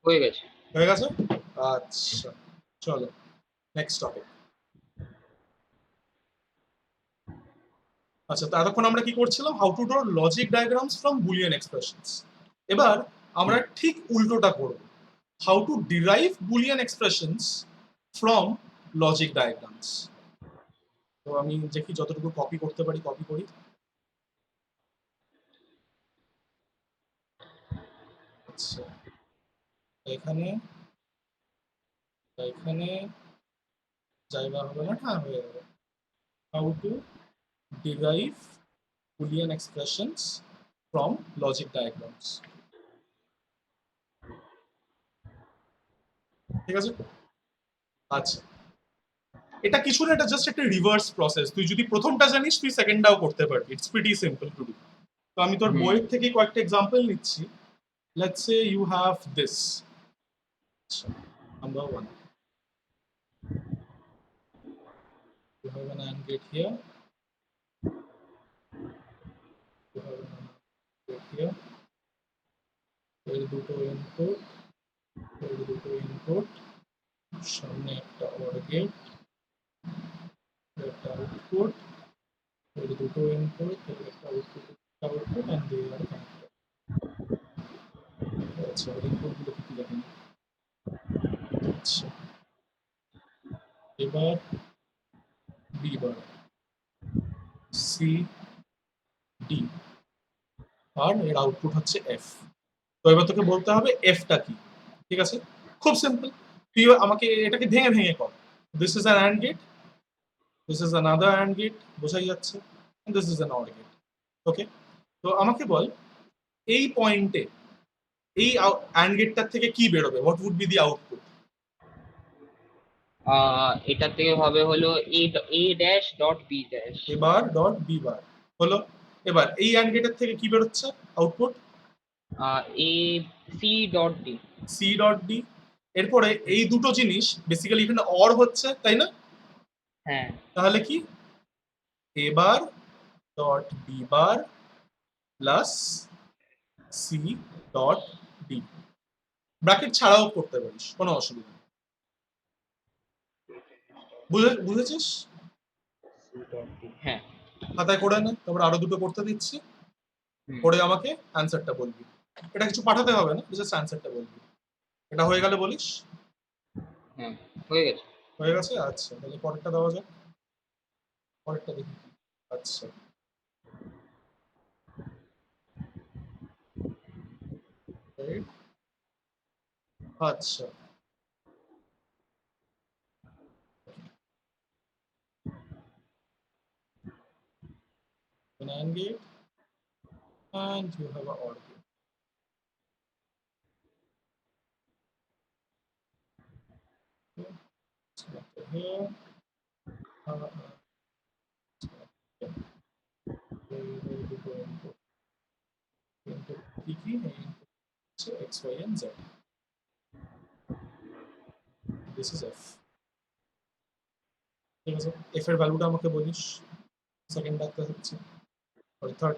হয়ে গেছে। হয়ে গেছে? আচ্ছা, চলো নেক্সট টপিক। আচ্ছা, তো এতক্ষণ আমরা কি করছিলাম? How to draw logic diagrams from Boolean expressions. এবার আমরা ঠিক উল্টোটা করব, how to derive Boolean expressions from logic diagrams. তো আমি দেখি যতটুকু কপি করতে পারি কপি করি। আচ্ছা, এখানে এখানে জায়গা হবে না, হ্যাঁ হয়ে যাবে। How to derive Boolean expressions from logic diagrams, ঠিক আছে? আচ্ছা, এটা কিছু না, এটা জাস্ট একটা রিভার্স প্রসেস। তুই যদি প্রথমটা জানিস তুই সেকেন্ডটাও করতে পারবি, it's pretty simple to do. তো আমি তোর বইয়ের থেকে কয়েকটা এক্সাম্পল নিচ্ছি। Let's say you have this, number 1, you have an AND gate here, you have an AND gate here, এর দুটো ইনপুট, এর দুটো ইনপুট, সামনে একটা OR গেট, একটা আউটপুট, এর দুটো ইনপুট, এর একটা output, and they are connected. আচ্ছা, ইনপুটগুলো কি দেখেন। আচ্ছা, এবার বি বার, সি, ডি, আর এর আউটপুট হচ্ছে এফ। তো এবার তোকে বলতে হবে এফটা কি, ঠিক আছে? খুব সিম্পল, তুই আমাকে এটাকে ভেঙে ভেঙে কর। This is an and gate, this is another and gate, বোঝাই যাচ্ছে, this is an or gate. Okay, তো আমাকে বল এই পয়েন্টে এই অ্যান্ড গেটটার থেকে কি বেরোবে, what would be the output? এটা থেকে হবে হলো A dash dot B dash. এবার ডট বি বার হলো। এবার এই অ্যান্ড গেটের থেকে কি বেরোচ্ছে output? A C dot D. C dot D. এরপরে এই দুটো জিনিস বেসিক্যালি এখানে অর হচ্ছে, তাই না? হ্যাঁ। তাহলে কি A bar dot B bar plus C dot D. Bracket ছাড়াও করতে পারিস, কোনো অসুবিধা নেই। বুঝেছিস? সি ডট ডি, হ্যাঁ। খাতায় করে নে, তারপর আরো দুটো করতে দিচ্ছি, হুম, করে আমাকে অ্যান্সারটা বলবি। এটা কিছু পাঠাতে হবে না, জাস্ট অ্যান্সারটা বলবি। এটা হয়ে গেলে বলিস। হ্যাঁ, হয়ে গেছে। হয়ে গেছে, আচ্ছা তাহলে পরেরটা দেওয়া যাক। পরেরটা দেখি। আচ্ছা right, আচ্ছা an AND gate and you have a OR gate. Okay, select it here. Yeah. We will be going to input key so x, y, and z. This is f. ঠিক আছে, f এর ভ্যালুটা আমাকে বলিস। সেকেন্ড ডাকতে হচ্ছে, সরি থার্ড।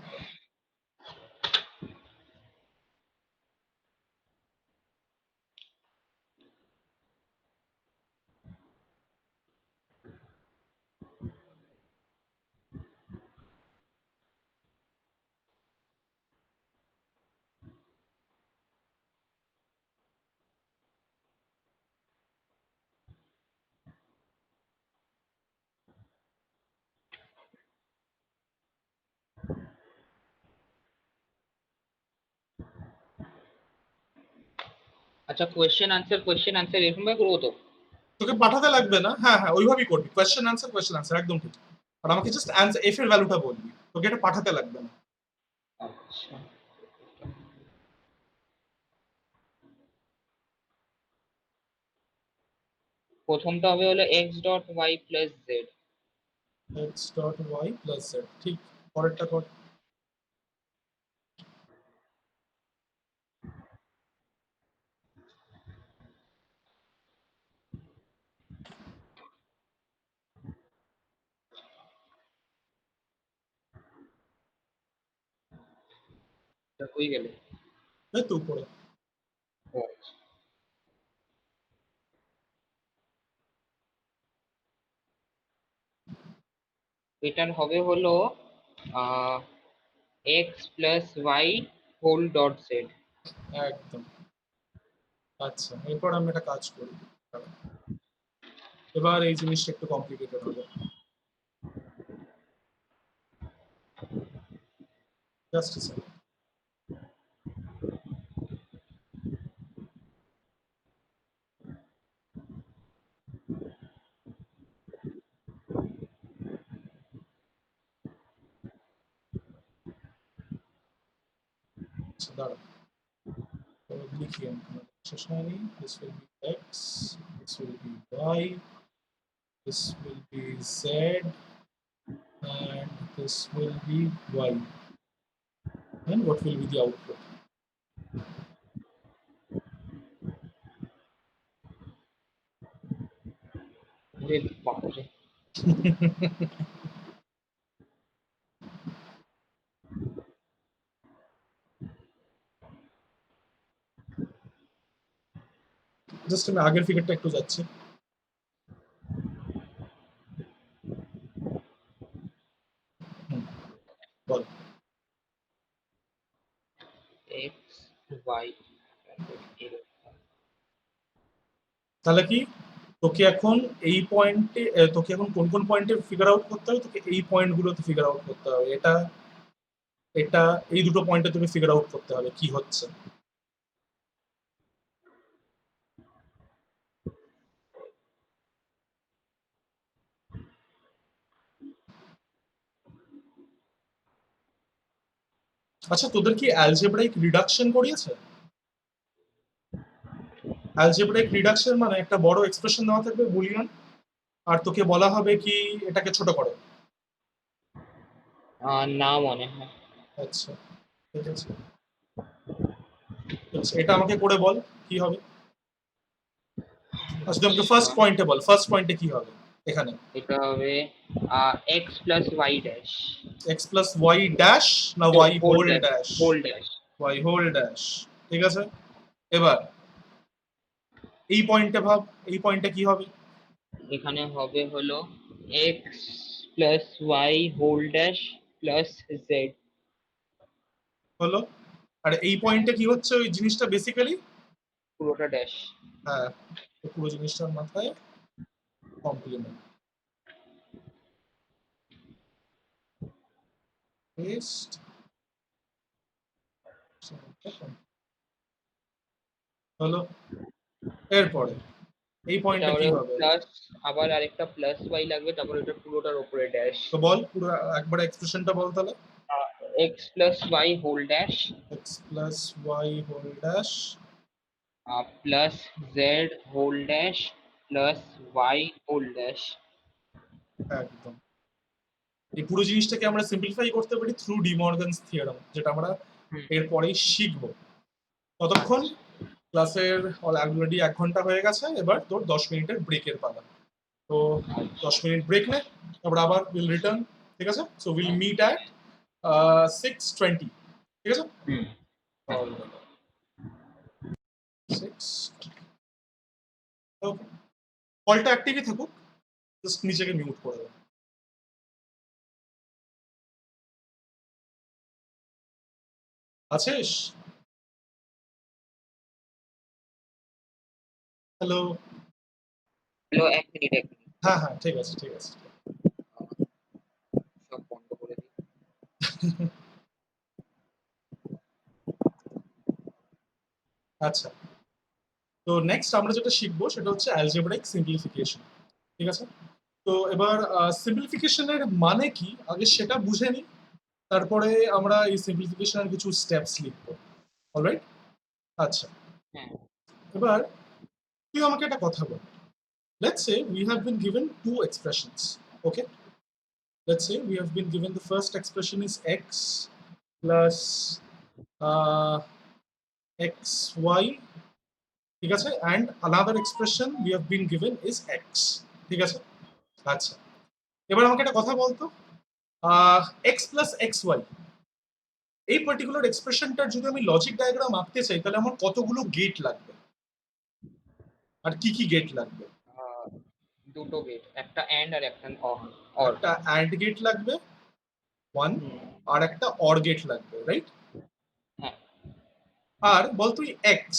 আচ্ছা, কোয়েশ্চেন আনসার এরকম ভাবে করবো তো? তোকে পাঠাতে লাগবে না, হ্যাঁ হ্যাঁ ওইভাবেই করবি, কোয়েশ্চেন আনসার একদম ঠিক। আর আমাকে জাস্ট অ্যান্সার এফ এর ভ্যালুটা বলবি, তোকে এটা পাঠাতে লাগবে না। আচ্ছা, প্রথমটা হবে হলো x dot y plus z. X dot y plus z, ঠিক। পরেরটা কর। হয়ে গেলে এই তো উপরে। এটার হবে হলো x plus y whole dot z. একদম। আচ্ছা এরপর আমি একটা কাজ করি, এবার এই জিনিসটা একটু কমপ্লিকেটেড হবে। Just a second. আচ্ছা দাঁড়া, লিখি আমি কোনো শেষ হয়নি। This will be x, this will be y, this will be z, and this will be y. And what will be the output? বাপরে, জাস্ট আমি আগের ফিগারটা একটু যাচ্ছি। বল। এক্স ওয়াই তাহলে কি তোকে এখন এই পয়েন্টে, তোকে এখন কোন কোন পয়েন্টে ফিগার আউট করতে হবে? তোকে এই পয়েন্টগুলোতে ফিগার আউট করতে হবে। এটা এটা এই দুটো পয়েন্টে তোকে ফিগার আউট করতে হবে কি হচ্ছে। আচ্ছা তোদের কি অ্যালজেব্রাইক রিডাকশন করিয়েছে? অ্যালজেব্রাইক রিডাকশন মানে একটা বড় এক্সপ্রেশন দেওয়া থাকবে বুলিয়ন, আর তোকে বলা হবে কি এটাকে ছোট করো। না মনে হয়। আচ্ছা ঠিক আছে, এটা আমাকে করে বল কি হবে। আচ্ছা তুমি ফার্স্ট পয়েন্টে বল, ফার্স্ট পয়েন্টে কি হবে এখানে। এটা হবে x plus y dash x plus y dash না y whole dash? Whole dash y whole dash, ঠিক আছে। এবার এই পয়েন্টে ভাব, এই পয়েন্টে কি হবে। এখানে হবে হলো x plus y whole dash plus z। হলো। আর এই পয়েন্টে কি হচ্ছে ওই জিনিসটা বেসিক্যালি, পুরোটা ড্যাশ। হ্যাঁ তো পুরো জিনিসটার মাথায় কমপ্লিমেন্ট পেস্ট। হলো। এরপরে এই পয়েন্টে কি হবে। প্লাস আবার আরেকটা প্লাস y লাগবে, তারপর এটা পুরোটার উপরে ড্যাশ। তো বল পুরো একবার এক্সপ্রেশনটা বল তাহলে। x plus y whole dash x plus y whole dash plus z whole dash plus y whole dash. একদম। এই পুরো জিনিসটাকে আমরা সিম্পলিফাই করতে পারি থ্রু ডি মর্গানস থিওরেম, যেটা আমরা এরপরেই শিখবো। ততক্ষণ ক্লাসের অলরেডি 1 ঘন্টা হয়ে গেছে, এবার তোর 10 মিনিটের ব্রেকের পালা। তো 10 মিনিট ব্রেক নে, তারপর আবার উইল রিটার্ন, ঠিক আছে। সো উইল মিট অ্যাট 6:20, ঠিক আছে। ওকে, কলটা অ্যাক্টিভই থাকুক, জাস্ট নিচেকে মিউট করে দেবো। আছিস? হ্যালো। হ্যালো, এক মিনিট। হ্যাঁ হ্যাঁ ঠিক আছে ঠিক আছে। সব বন্ধ করে দিই। আচ্ছা, তো নেক্সট আমরা যেটা শিখবো সেটা হচ্ছে অ্যালজেব্রাইক সিম্পলিফিকেশন, ঠিক আছে। তো এবার সিম্পলিফিকেশনের মানে কি আগে সেটা বুঝে নিই, তারপরে আমরা এই সিম্পলিফিকেশনের কিছু স্টেপস লিখবো। অলরাইট। আচ্ছা, হ্যাঁ, এবার তুই আমাকে একটা কথা বল। Let's say we have been given two expressions. Okay. Let's say we have been given the first expression is x plus uh, xy, ঠিক আছে, and another expression we have been given is x, ঠিক আছে। আচ্ছা, এবার আমাকে একটা কথা বলতো, x plus xy এই পার্টিকুলার এক্সপ্রেশনটার যদি আমি লজিক ডায়াগ্রাম আঁকতে চাই তাহলে আমার কতগুলো গেট লাগবে আর কি কি গেট লাগবে। দুটো গেট, একটা এন্ড আর একটা অর। একটা অ্যান্ড গেট লাগবে 1, আর একটা অর গেট লাগবে, রাইট। হ্যাঁ। আর বল তুই এক্স,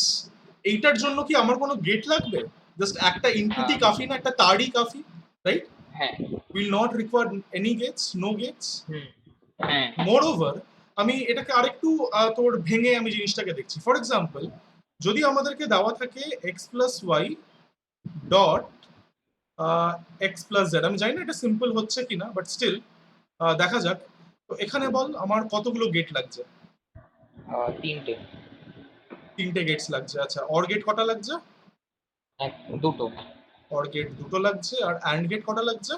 এইটার জন্য কি আমার কোনো গেট লাগবে? জাস্ট একটা ইনপুটই কাফি না, একটা তারই কাফি, রাইট। হ্যাঁ। Will not require any gates, no gates. হ্যাঁ। মোর ওভার আমি এটাকে আরেকটু তোর ভেঙে আমি জিনিসটাকে দেখছি। ফর এক্সাম্পল, যদি আমাদেরকে দেওয়া থাকে x plus y dot x plus z, আমি জানি না এটা সিম্পল হচ্ছে কিনা, বাট স্টিল দেখা যাক। তো এখানে বল আমার কতগুলো গেট লাগছে। তিনটে। তিনটে গেটস লাগছে। আচ্ছা, অর গেট কটা লাগছে? দুটো। অর গেট দুটো লাগছে। আর অ্যান্ড গেট কটা লাগছে?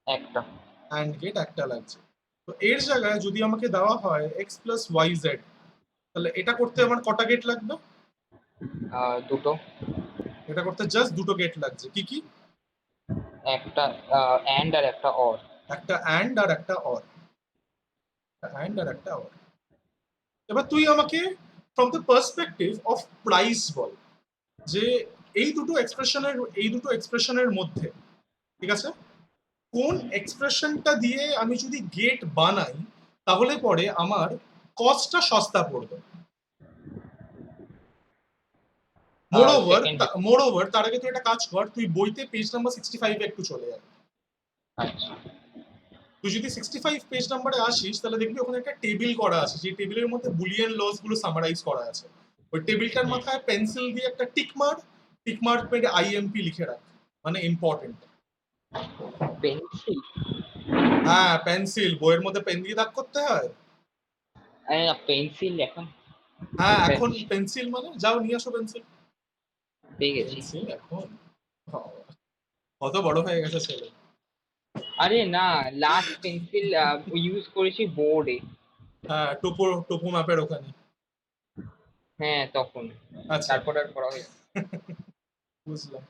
একটা। অ্যান্ড গেট একটা লাগছে। তো এর জায়গায় যদি আমাকে দেওয়া হয় এক্স প্লাস ওয়াই জেড, তাহলে এটা করতে আমার কটা গেট লাগবে? দুটো। এটা করতে জাস্ট দুটো গেট লাগছে। কি কি? একটা এন্ড আর একটা অর। একটা অ্যান্ড আর একটা অর। অ্যান্ড আর একটা অর। এবার তুই আমাকে from the perspective of price বল, যে এই দুটো এক্সপ্রেশনের মধ্যে, ঠিক আছে, কোন এক্সপ্রেশনটা দিয়ে আমি যদি গেট বানাই তাহলে পরে আমার কস্টটা সস্তা পড়বে। মোরওভার তার আগে তুই একটা কাজ কর, তুই বইতে পেজ নাম্বার 65 এ একটু চলে যা। আচ্ছা। তুই যদি 65 পেজ নাম্বারে আসিস তাহলে দেখবি ওখানে একটা টেবিল করা আছে, যে টেবিলের মধ্যে বুলিয়ান লস গুলো সামারাইজ করা আছে। ওই টেবিলটার মাথায় পেন্সিল দিয়ে একটা টিক মার্ক পেয়ে আইএমপি লিখে রাখ, মানে ইম্পর্টেন্ট। পেন্সিল? হ্যাঁ পেন্সিল, বইয়ের মধ্যে পেন দিয়ে দাগ করতে হয়। পেন্সিল এখন? হ্যাঁ এখন পেন্সিল, মানে যাও নিয়ে আসো পেন্সিল। পেয়ে গেছি। পেন্সিল এখন কত বড় হয়ে গেছে ছেলে। আরে না, লাস্ট পেন্সিল ইউজ করেছি বোর্ডে। হ্যাঁ টোপো ম্যাপের ওখানে। হ্যাঁ, তখন। আচ্ছা। তারপর আর পড়া হয়নি। বুঝলাম।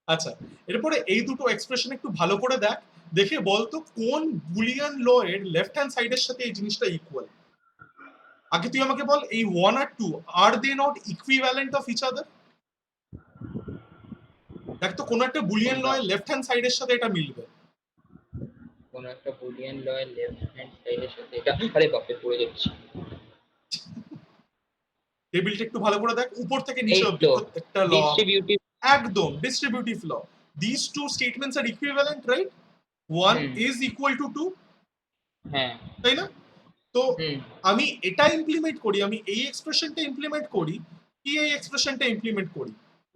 আচ্ছা, এরপরে এই দুটো এক্সপ্রেশন একটু ভালো করে দেখ। দেখে বল তো কোন বুলিয়ান ল এর লেফট হ্যান্ড সাইডের সাথে এই জিনিসটা ইকুয়াল। আগে তুই আমাকে বল এই 1 আর 2 আর they not equivalent of each other? দেখ তো কোন একটা বুলিয়ান ল কোনটা? এর লেফট হ্যান্ড সাইডের সাথে এটা মিলবে। কোন একটা বুলিয়ান ল এর লেফট হ্যান্ড সাইডের সাথে এটা, আরে বাপরে পড়ে যাচ্ছি। টেবিলটা একটু ভালো করে দেখ উপর থেকে এই নিচে অবধি তো প্রত্যেকটা ল। ডিস্ট্রিবিউটিভ। একদম distributive law. These two statements are equivalent, right? One hmm, is equal to two, হ্যাঁ, তাই না? তো হুম, আমি এটা ইমপ্লিমেন্ট করি, আমি এই এক্সপ্রেশনটা ইমপ্লিমেন্ট করি কি এই এক্সপ্রেশনটা ইমপ্লিমেন্ট করি,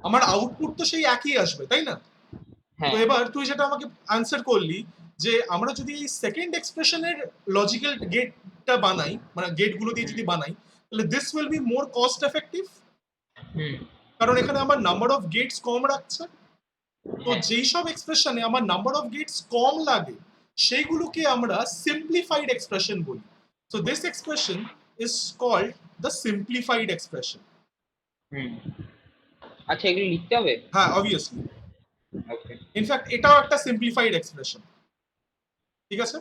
আমার আউটপুট তো সেই একই আসবে, তাই না? তো হ্যাঁ, এবার তুই যেটা আমাকে আনসার করলি যে আমরা যদি এই সেকেন্ড এক্সপ্রেশনের লজিক্যাল গেটটা বানাই, মানে গেটগুলো দিয়ে যদি বানাই, তাহলে this will be more cost effective, হুম, কারণ এখানে আমার নাম্বার অফ গেটস কম রাখছে। তো হ্যাঁ, যেই সব এক্সপ্রেশনে আমার নাম্বার অফ গেটস কম লাগে সেইগুলোকে আমরা সিম্পলিফাইড এক্সপ্রেশন বলি। So this expression is called the simplified expression. হুম। আচ্ছা, এগুলো লিখতে হবে? হ্যাঁ, অবভিয়াসলি। ওকে। ইনফ্যাক্ট এটাও একটা সিম্পলিফাইড এক্সপ্রেশন, ঠিক আছে?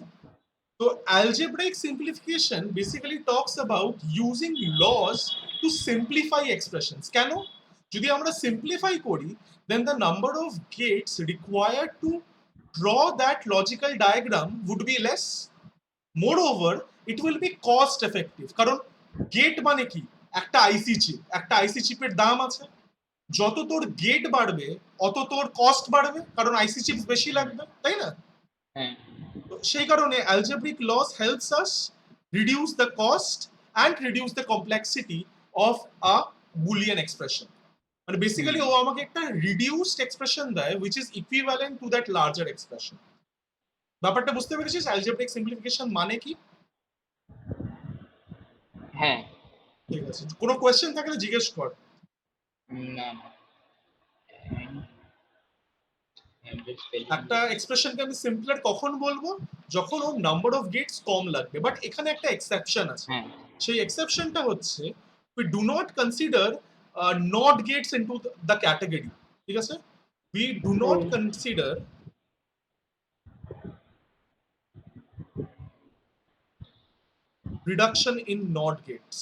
তো algebraic simplification basically talks about using laws to simplify expressions. কেন? যদি আমরা simplify করি, then the number of gates required to draw that logical diagram would be less. Moreover, it will be cost effective. কারণ গেট মানে কি? একটা আইসি চিপ, একটা আইসি চিপের দাম আছে। যত তোর গেট বাড়বে অত তোর কস্ট বাড়বে, কারণ আইসি চিপস বেশি লাগবে, তাই না? হ্যাঁ, তো সেই কারণে algebraic laws helps us reduce the cost and reduce the complexity of a boolean expression. মানে বেসিক্যালি ও আমাকে একটা রিডিউসড এক্সপ্রেশন দেয় which is equivalent to that larger expression. ব্যাপারটা বুঝতে পেরেছিস algebraic simplification মানে কি? হ্যাঁ। ঠিক আছে, কোনো কোয়েশ্চেন থাকলে জিজ্ঞেস কর। না, না। একটা এক্সপ্রেশনকে আমি সিম্পলার কখন বলবো? যখন ওর নাম্বার অফ গেটস কম লাগবে, বাট এখানে একটা এক্সেপশন আছে। হ্যাঁ, সেই এক্সেপশনটা হচ্ছে we do not consider not gates into the category, ঠিক আছে? We do not consider reduction in not gates.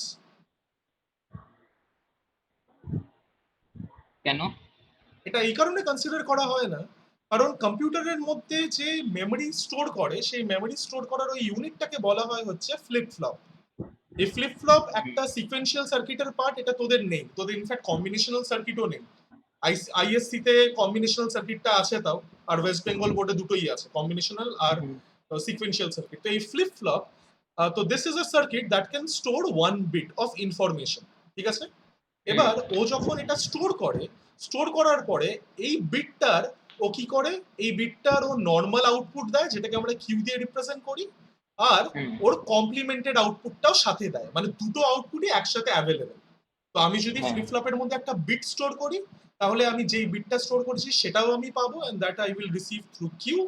কেন? এটা এই কারণে কনসিডার করা হয় না, কারণ কম্পিউটারের মধ্যে যে মেমরি স্টোর করে সেই মেমরি স্টোর করার ওই ইউনিটটাকে বলা হয় হচ্ছে ফ্লিপ ফ্লপ। এই ফ্লিপ ফ্লপ একটা সিকোয়েন্সিয়াল সার্কিটের পার্ট, এটা তোদের নেই, তোদের ইনফ্যাক্ট কম্বিনেশনাল সার্কিটও নেই। আইএসসি তে কম্বিনেশনাল সার্কিটটা আছে তাও, আর ওয়েস্ট বেঙ্গল বোর্ডে দুটোই আছে, কম্বিনেশনাল আর সিকোয়েন্সিয়াল সার্কিট। তো এই ফ্লিপ ফ্লপ, তো this is a circuit that can store one bit of information, ঠিক আছে? এবার ও যখন এটা স্টোর করে, স্টোর করার পরে এই বিটটার ও কি করে, এই বিটটার ও নর্মাল আউটপুট দেয় যেটাকে আমরা কিউ দিয়ে রিপ্রেজেন্ট করি, আর ওর কমপ্লিমেন্টেড আউটপুটটাও সাথে দেয়, মানে দুটো আউটপুটই একসাথে অ্যাভেলেবেল। তো আমি যদি হ্যাঁ। ফ্লিপ ফ্লপের মধ্যে একটা বিট স্টোর করি, তাহলে আমি যেই বিটটা স্টোর করেছি সেটাও আমি পাবো, and that I will receive through Q,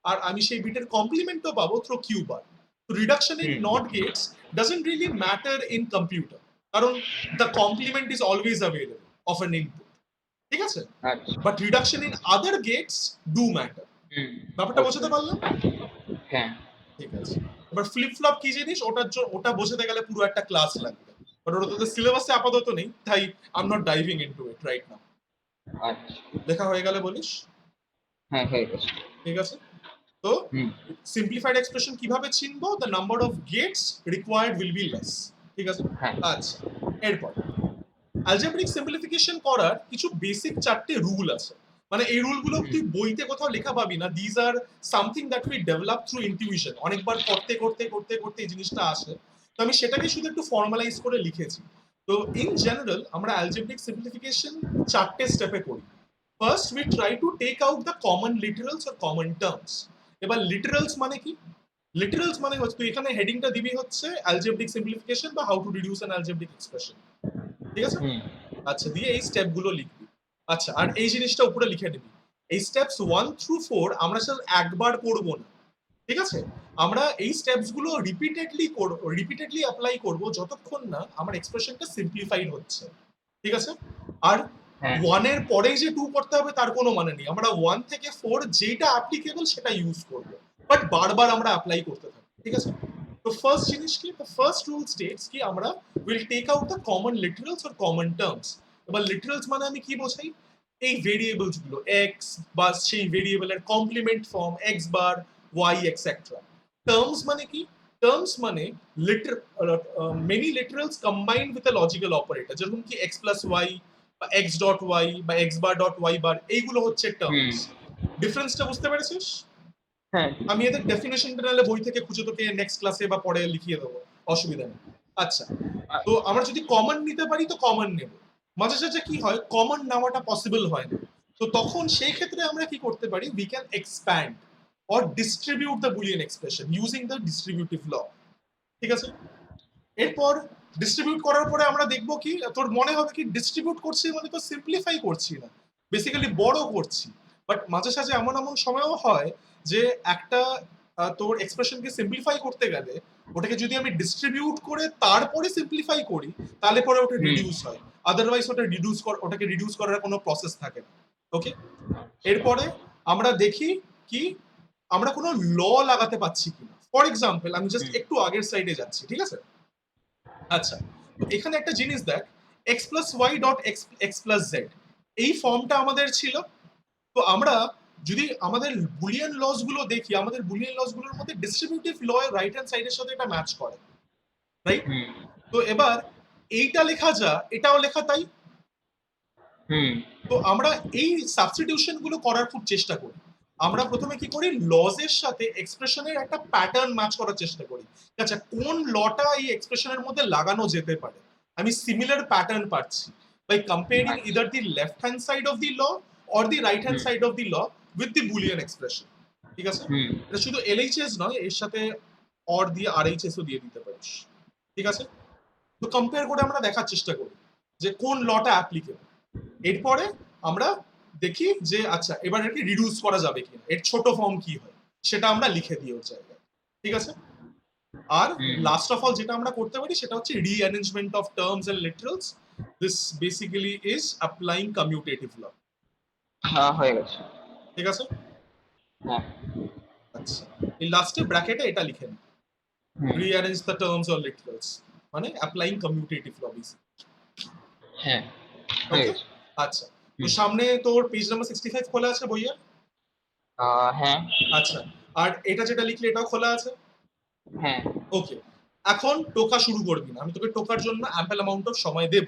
আর আমি সেই বিটের কমপ্লিমেন্টও পাবো থ্রু কিউ বার। তো reduction in not gates doesn't really matter in computer, কারণ the complement is always available of an input, ঠিক আছে? আচ্ছা। But reduction in other gates do matter. ব্যাপারটা বোঝাতে পারলাম? হ্যাঁ। ঠিক আছে। এবার ফ্লিপ ফ্লপ কি জিনিস ওটা বোঝাতে গেলে পুরো একটা ক্লাস লাগবে, বাট ওটা তো সিলেবাসে আপাতত নেই, তাই I am not diving into it right now. আচ্ছা। লেখা হয়ে গেলে বলিস? হ্যাঁ, হয়ে গেছে। ঠিক আছে। তো সিম্পলিফাইড এক্সপ্রেশন কিভাবে চিনবো? The number of gates required will be less, ঠিক আছে? হ্যাঁ। আচ্ছা, এরপর অ্যালজেব্রিক সিম্পলিফিকেশন করার কিছু বেসিক চারটে রুল আছে। মানে এই রুলগুলো তুই বইতে কোথাও লেখা পাবি না, these are something that we develop through intuition, অনেকবার করতে করতে করতে করতে এই জিনিসটা আসে। তো আমি সেটাকে শুধু একটু ফর্মালাইজ করে লিখেছি। তো ইন জেনারেল আমরা অ্যালজেব্রিক সিম্পলিফিকেশন চারটে স্টেপে করি। First we try to take out the common literals or common terms. এবার লিটারালস মানে কি? লিটারালস মানে হচ্ছে তুই এখানে হেডিংটা দিবি হচ্ছে অ্যালজেব্রিক সিম্পলিফিকেশন বা how to reduce an algebraic expression, ঠিক আছে? আচ্ছা, দিয়ে এই স্টেপগুলো লিখবি। আচ্ছা, আর এই জিনিসটা উপরে লিখে নিবি। এই স্টেপস 1 through 4 আমরা শুধু একবার করব না, ঠিক আছে? আমরা এই স্টেপস গুলো রিপিটেডলি অ্যাপ্লাই করব যতক্ষণ না আমার এক্সপ্রেশনটা সিম্পলিফাইড হচ্ছে। ঠিক আছে? আর হ্যাঁ 1 এর পরেই যে 2 করতে হবে তার কোনো মানে নেই। আমরা 1 থেকে 4 যেটা অ্যাপ্লিকেবল সেটা ইউজ করব। বাট বারবার আমরা অ্যাপ্লাই করতে থাকব। ঠিক আছে? তো ফার্স্ট জিনিস কি? দ্য ফার্স্ট রুল স্টেটস কি আমরা will take out the common literals or common terms. এবার লিটারালস মানে আমি কি বোঝাই? এই ভেরিয়েবলস গুলো x বা সেই ভেরিয়েবলের complement form x bar y etcetera. Terms মানে কি? টার্মস মানে many literals combined with a logical operator, যেরকম কি x প্লাস y বা x ডট y বা x bar dot y bar, এইগুলো হচ্ছে হুম টার্মস। ডিফারেন্সটা বুঝতে পেরেছিস? হ্যাঁ আমি এদের ডেফিনেশনটা নাহলে বই থেকে খুঁজে তোকে নেক্সট ক্লাসে বা পরে লিখিয়ে দেবো, অসুবিধা নেই। আচ্ছা, আ- তো আমরা যদি কমন নিতে পারি তো কমন নেব। মাঝে সাঝে কি হয়, কমন নেওয়াটা পসিবল হয় না। তো তখন সেই ক্ষেত্রে আমরা কি করতে পারি, we can expand or distribute the boolean expression using the distributive law. ঠিক আছে? এরপর ডিস্ট্রিবিউট করার পরে আমরা দেখবো কি, তোর মনে হবে কি ডিস্ট্রিবিউট করছি মানে তো সিম্পলিফাই করছি না, বেসিক্যালি বড় করছি। বাট মাঝে সাঝে এমন এমন সময়ও হয় যে একটা তোর এক্সপ্রেশনকে সিম্পলিফাই করতে গেলে ওটাকে যদি আমি ডিস্ট্রিবিউট করে তারপরে সিম্পলিফাই করি তাহলে পরে ওটা হুম রিডিউস হয়। আদারওয়াইজ ওটাকে রিডিউস করার কোনো প্রসেস থাকে না। ওকে? আচ্ছা এরপরে আমরা দেখি কি আমরা কোনো ল লাগাতে পাচ্ছি কিনা। ফর এক্সাম্পল আমি জাস্ট হুম একটু আগের সাইডে যাচ্ছি। ঠিক আছে? আচ্ছা, তো এখানে একটা জিনিস দেখ, x plus y dot x x plus z, এই ফর্মটা আমাদের ছিল। তো আমরা যদি আমাদের বুলিয়ান লস গুলো দেখি, আমাদের বুলিয়ান লস গুলোর মধ্যে ডিস্ট্রিবিউটিভ ল রাইট হ্যান্ড সাইডের সাথে এটা ম্যাচ করে, রাইট? হুম তো এবার এইটা লেখা যা, এটাও লেখা তাই। হুম তো আমরা এই সাবস্টিটিউশন গুলো করার খুব চেষ্টা করি। আমরা প্রথমে কি করি, লজ এর সাথে এক্সপ্রেশনের একটা প্যাটার্ন ম্যাচ করার চেষ্টা করি। আচ্ছা, কোন লটা এই এক্সপ্রেশনের মধ্যে লাগানো যেতে পারে, আমি সিমিলার প্যাটার্ন পাচ্ছি বাই কম্পেয়ারিং আচ্ছা either the left hand side of the law or the right hand hmm side of the law with the Boolean expression. ঠিক আছে? হুম এটা শুধু এলএইচএস নয়, এর সাথে অর দিয়ে আরএইচএস ও দিয়ে দিতে পারিস। ঠিক আছে? তো কম্পেয়ার করে আমরা দেখার চেষ্টা করি যে কোন লটা অ্যাপ্লিকেবল। এরপরে আমরা দেখি যে আচ্ছা এবার এটাকে রিডিউস করা যাবে কিনা, এর ছোট ফর্ম কি হয় সেটা আমরা লিখে দিই ওর জায়গায়। ঠিক আছে? আর হুম লাস্ট অফ অল যেটা আমরা করতে পারি সেটা হচ্ছে rearrangement of terms and literals. This basically is applying commutative law. হ্যাঁ হয়ে গেছে ঠিক আছে? হ্যাঁ আচ্ছা, এই লাস্টে ব্র্যাকেটে এটা লিখে নিই, হুম rearrange the terms or literals, মানে অ্যাপ্লাইং কমিউটেটিভ ল। হ্যাঁ হয়ে ওকে? গেছে আচ্ছা, তো হুম সামনে তোর পেজ নাম্বার 65 খোলা আছে বইয়ের? হ্যাঁ আচ্ছা, আর এটা যেটা লিখলে এটাও খোলা আছে? হ্যাঁ ওকে, এখন টোকা শুরু করবি না, আমি তোকে টোকার জন্য অ্যাম্পল অ্যামাউন্ট অফ সময় দেব।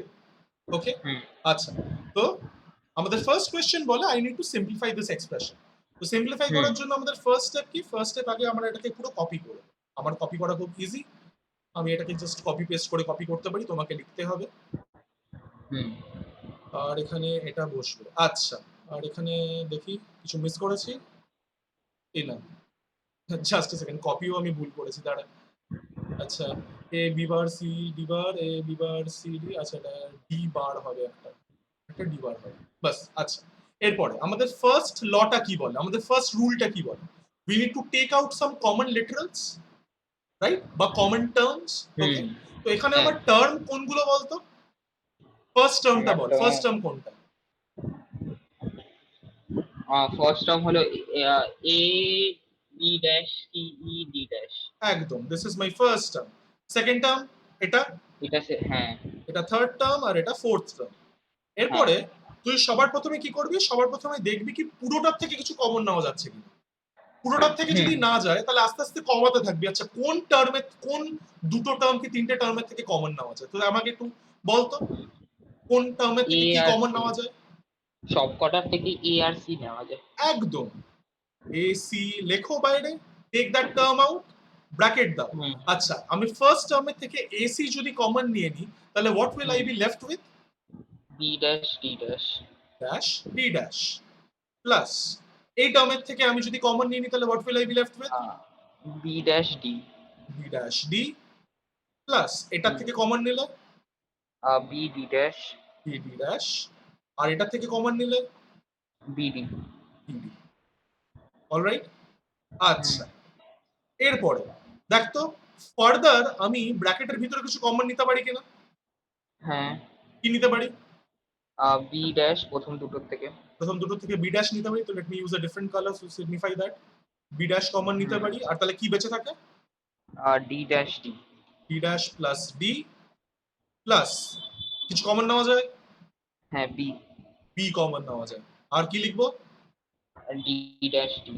ওকে? হুম আচ্ছা, তো আমাদের ফার্স্ট কোয়েশ্চেন বলে I need to simplify this expression. তো সিম্পলিফাই হুম করার জন্য আমাদের ফার্স্ট স্টেপ কি, ফার্স্ট স্টেপ আগে আমরা এটাকে পুরো কপি করব। আমার কপি করা খুব ইজি, আমি এটাকে জাস্ট কপি পেস্ট করে কপি করতে পারি, তোমাকে লিখতে হবে। হুম আর এখানে এটা বসবে। আচ্ছা, আর এখানে দেখি কিছু মিস করেছি, এই না, জাস্ট এ সেকেন্ড, কপিও আমি ভুল করেছি, দাঁড়া। আচ্ছা, A B bar C D bar, A B bar C D, আচ্ছা এটা ডি বার হবে, একটা একটা ডি বার হবে, বাস। আচ্ছা, এরপরে আমাদের ফার্স্ট লটা কি বলে, আমাদের ফার্স্ট রুলটা কি বলে, we need to take out some common literals, right, বা কমন টার্মস। ওকে? হুম তো এখানে হ্যাঁ আমার টার্ম কোনগুলো বলতো, ফার্স্ট টার্মটা আমার বল, তো ফার্স্ট টার্ম কোনটা? ফার্স্ট টার্ম হলো A B dash E E D dash একদম, this is my first term. Second term এটা, এটা হ্যাঁ এটা থার্ড টার্ম, আর এটা ফোর্থ টার্ম। হ্যাঁ এরপরে তুই সবার প্রথমে কি করবি, সবার প্রথমে দেখবি কি পুরোটার থেকে কিছু কমন নেওয়া যাচ্ছে কিনা। পুরোটার থেকে হুম যদি না যায় তাহলে আস্তে আস্তে কমাতে থাকবি। আচ্ছা, কোন টার্মে, কোন দুটো টার্ম কি তিনটে টার্মের থেকে কমন নেওয়া যায়, তো আমাকে একটু বলতো কোন টার্মের এ থেকে কি আর কমন সি নেওয়া যায়। সব কটার থেকে এ আর সি নেওয়া যায় একদম, এ সি লেখো বাইরে, take that term out, bracket দাও। হুম আচ্ছা, আমি ফার্স্ট টার্মের থেকে এসি যদি কমন নিয়ে নিই তাহলে what will I hmm be left with, B dash D dash dash D dash, plus এই টার্মের থেকে আমি যদি কমন নিয়ে নিই তাহলে what will I be left with, B dash D B dash D, plus এটার থেকে কমন নিলে B D dash B D dash, আর এটার থেকে কমন নিলে B D B D. Alright? হুম আচ্ছা, এরপরে দেখ তো ফার্দার আমি ব্র্যাকেটের ভিতরে কিছু কমন নিতে পারি কিনা? হ্যাঁ, কি নিতে পারি? বি ড্যাশ প্রথম দুটোর থেকে। প্রথম দুটো থেকে বি ড্যাশ নিতে পারি, তো let me use a different colour to signify that. B dash common নিতে হুম, পারি, আর তাহলে কি বেঁচে থাকে? D dash D. B dash plus D plus কিছু কমন নেওয়া যায়, হ্যাঁ, বি, বি কমন নেওয়া যায়। আর কি লিখবো? D dash D.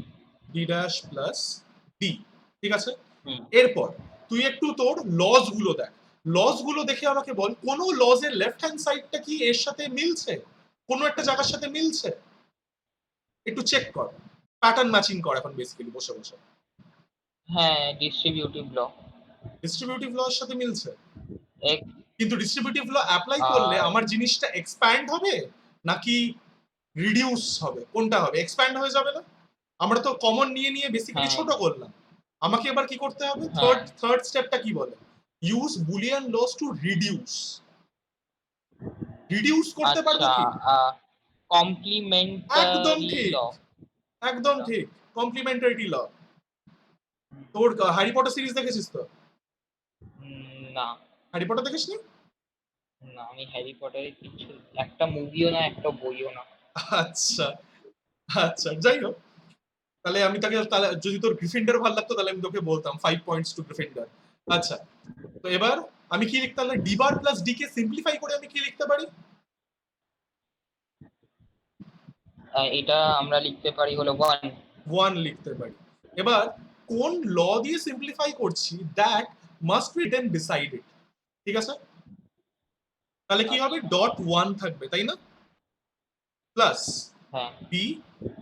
B dash plus D. ঠিক আছে, হুম, এরপর তুই একটু তোর লজ গুলো দেখ। লজ গুলো দেখে আমাকে বল কোন লজের লেফট হ্যান্ড সাইডটা কি এর সাথে মিলছে, কোনো একটা জায়গার সাথে মিলছে। একটু চেক কর, প্যাটার্ন ম্যাচিং কর এখন বেসিক্যালি বসে বসে। হ্যাঁ, ডিস্ট্রিবিউটিভ ল। ডিস্ট্রিবিউটিভ ল এর সাথে মিলছে, এক্স, কিন্তু ডিস্ট্রিবিউটিভ ল অ্যাপ্লাই করলে আমার জিনিসটা এক্সপ্যান্ড হবে নাকি রিডিউস হবে, কোনটা হবে? এক্সপ্যান্ড হয়ে যাবে না? আমরা তো কমন নিয়ে নিয়ে বেসিক্যালি হ্যাঁ, ছোট করলাম। আমাকে এবার কি করতে হবে? হ্যাঁ, থার্ড স্টেপটা কি বলে? Use Boolean laws to reduce. Reduce করতে পারবো আচ্ছা, কি? একদম কমপ্লিমেন্টারি ঠিক, ল। একদম ঠিক, কমপ্লিমেন্টারিটি ল। তোর হ্যারি পটার সিরিজ দেখেছিস তো? না, হ্যারি পটার দেখিসনি? না, আমি হ্যারি পটারের কিছু, একটা মুভিও না, একটা বইও না। আচ্ছা, আচ্ছা, যাই হোক, তাহলে আমি তাকে, তাহলে যদি তোর গ্রিফিন্ডার ভালো লাগতো তাহলে আমি তোকে বলতাম 5 পয়েন্টস টু গ্রিফিন্ডার। আচ্ছা, তো এবার আমি কি লিখতে পারলে ডি বার প্লাস ডি কে সিম্পলিফাই করে আমি কি লিখতে পারি? এটা আমরা লিখতে পারি হলো 1। 1 লিখতে পারি। এবার কোন ল দিয়ে সিম্পলিফাই করছি, that must be then decided. ঠিক আছে, তাহলে কি হবে? আচ্ছা, ডট 1 থাকবে, তাই না? প্লাস হ্যাঁ, বি,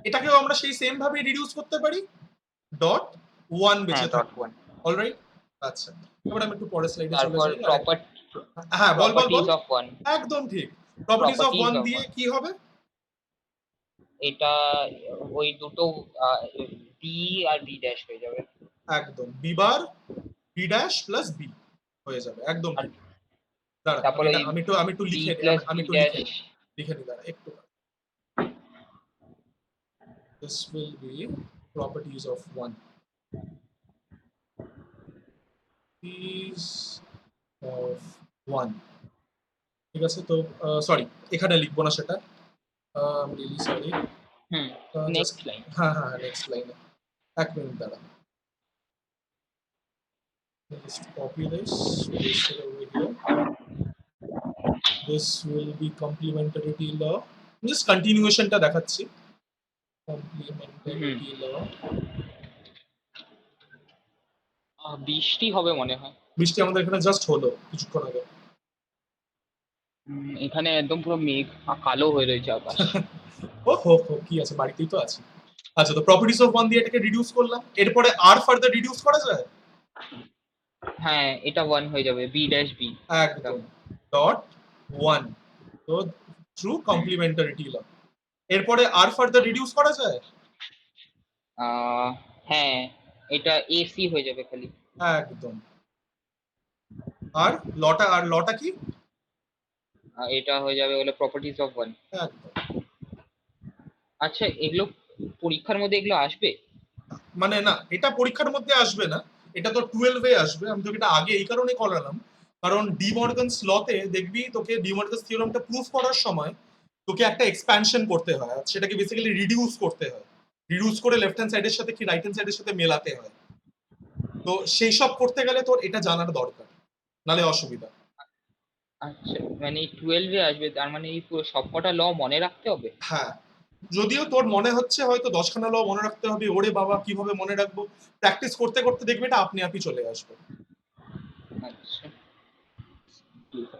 এটাকেও আমরা সেই সেম ভাবে রিডিউস করতে পারি, ডট 1 হ্যাঁ, বেঁচে ডট থাকবে। 1। অলরাইট, আচ্ছা, এবার আমি একটু পরের স্লাইডে চলে তারপর যাই। হ্যাঁ, বল বল বল। Properties of 1। একদম ঠিক, প্রপার্টিজ অফ প্রপার্টিজ 1 অফ দিয়ে 1, কি হবে? এটা ওই দুটো ডি আর ডি ড্যাশ হয়ে যাবে। একদম B bar B dash plus B হয়ে যাবে, একদম আর ঠিক। দাঁড়া, তারপর ওই আমি একটু বি লিখে নিই, প্লাস আমি বি একটু ড্যাশ। লিখে নিই, লিখে নিই, দাঁড়া একটু। This will be properties of 1. Properties of 1, ঠিক আছে, তো সরি, এখানে লিখবো না সেটা, রিয়েলি সরি। হুম, জাস্ট, নেক্সট লাইন। হ্যাঁ হ্যাঁ, নেক্সট লাইনে এক মিনিট দাঁড়া, just copy this, paste it over here. This will be complementarity law. Just কন্টিনিউয়েশনটা দেখাচ্ছি, হুম, complementarity law। বৃষ্টি হবে মনে হয়। বৃষ্টি আমাদের এখানে জাস্ট হলো কিছুক্ষণ আগে। এখানে একদম পুরো মেঘ কালো হয়ে রয়েছে আকাশ। ও হো হো, কি আছে, বাড়িতেই তো আছি। আচ্ছা, তো প্রপার্টিজ অফ 1 দিয়ে এটাকে রিডিউস করলাম, এরপরে আর ফার্দার রিডিউস করা যায়? হ্যাঁ, এটা 1 হয়ে যাবে, বি ড্যাশ বি। একদম, ডট 1, তো থ্রু কমপ্লিমেন্টারিটি ল। এরপরে আর ফার্দার রিডিউস করা যায়? হ্যাঁ, এটা এসি হয়ে যাবে খালি। একদম, আর লটা কি? এটা হয়ে যাবে হলো প্রপার্টিজ অফ 1। একদম, আচ্ছা, এগুলো পরীক্ষার মধ্যে এগুলো আসবে? মানে না, এটা পরীক্ষার মধ্যে আসবে না, এটা তো 12 এ আসবে। আমি তোকে এটা আগে এই কারণে করালাম, কারণ ডি মর্গানস লতে দেখবি তোকে ডি মর্গানস থিওরামটা প্রুফ করার সময় তোকে একটা এক্সপ্যানশন করতে হয়, আর সেটাকে বেসিক্যালি রিডিউস করতে হয়। রিডিউস করে লেফট হ্যান্ড সাইডের সাথে কি রাইট হ্যান্ড সাইডের সাথে মেলাতে হয়। তো সেই সব করতে গেলে তোর এটা জানার দরকার, নালে অসুবিধা। আচ্ছা, মানে 12 এ আসবে, তার মানে এই পুরো সবকটা ল মনে রাখতে হবে? হ্যাঁ, যদিও তোর মনে হচ্ছে হয়তো 10খানা ল মনে রাখতে হবে, ওরে বাবা কিভাবে মনে রাখবো, প্র্যাকটিস করতে করতে দেখবে এটা আপনি আপনি চলে আসবে। আচ্ছা,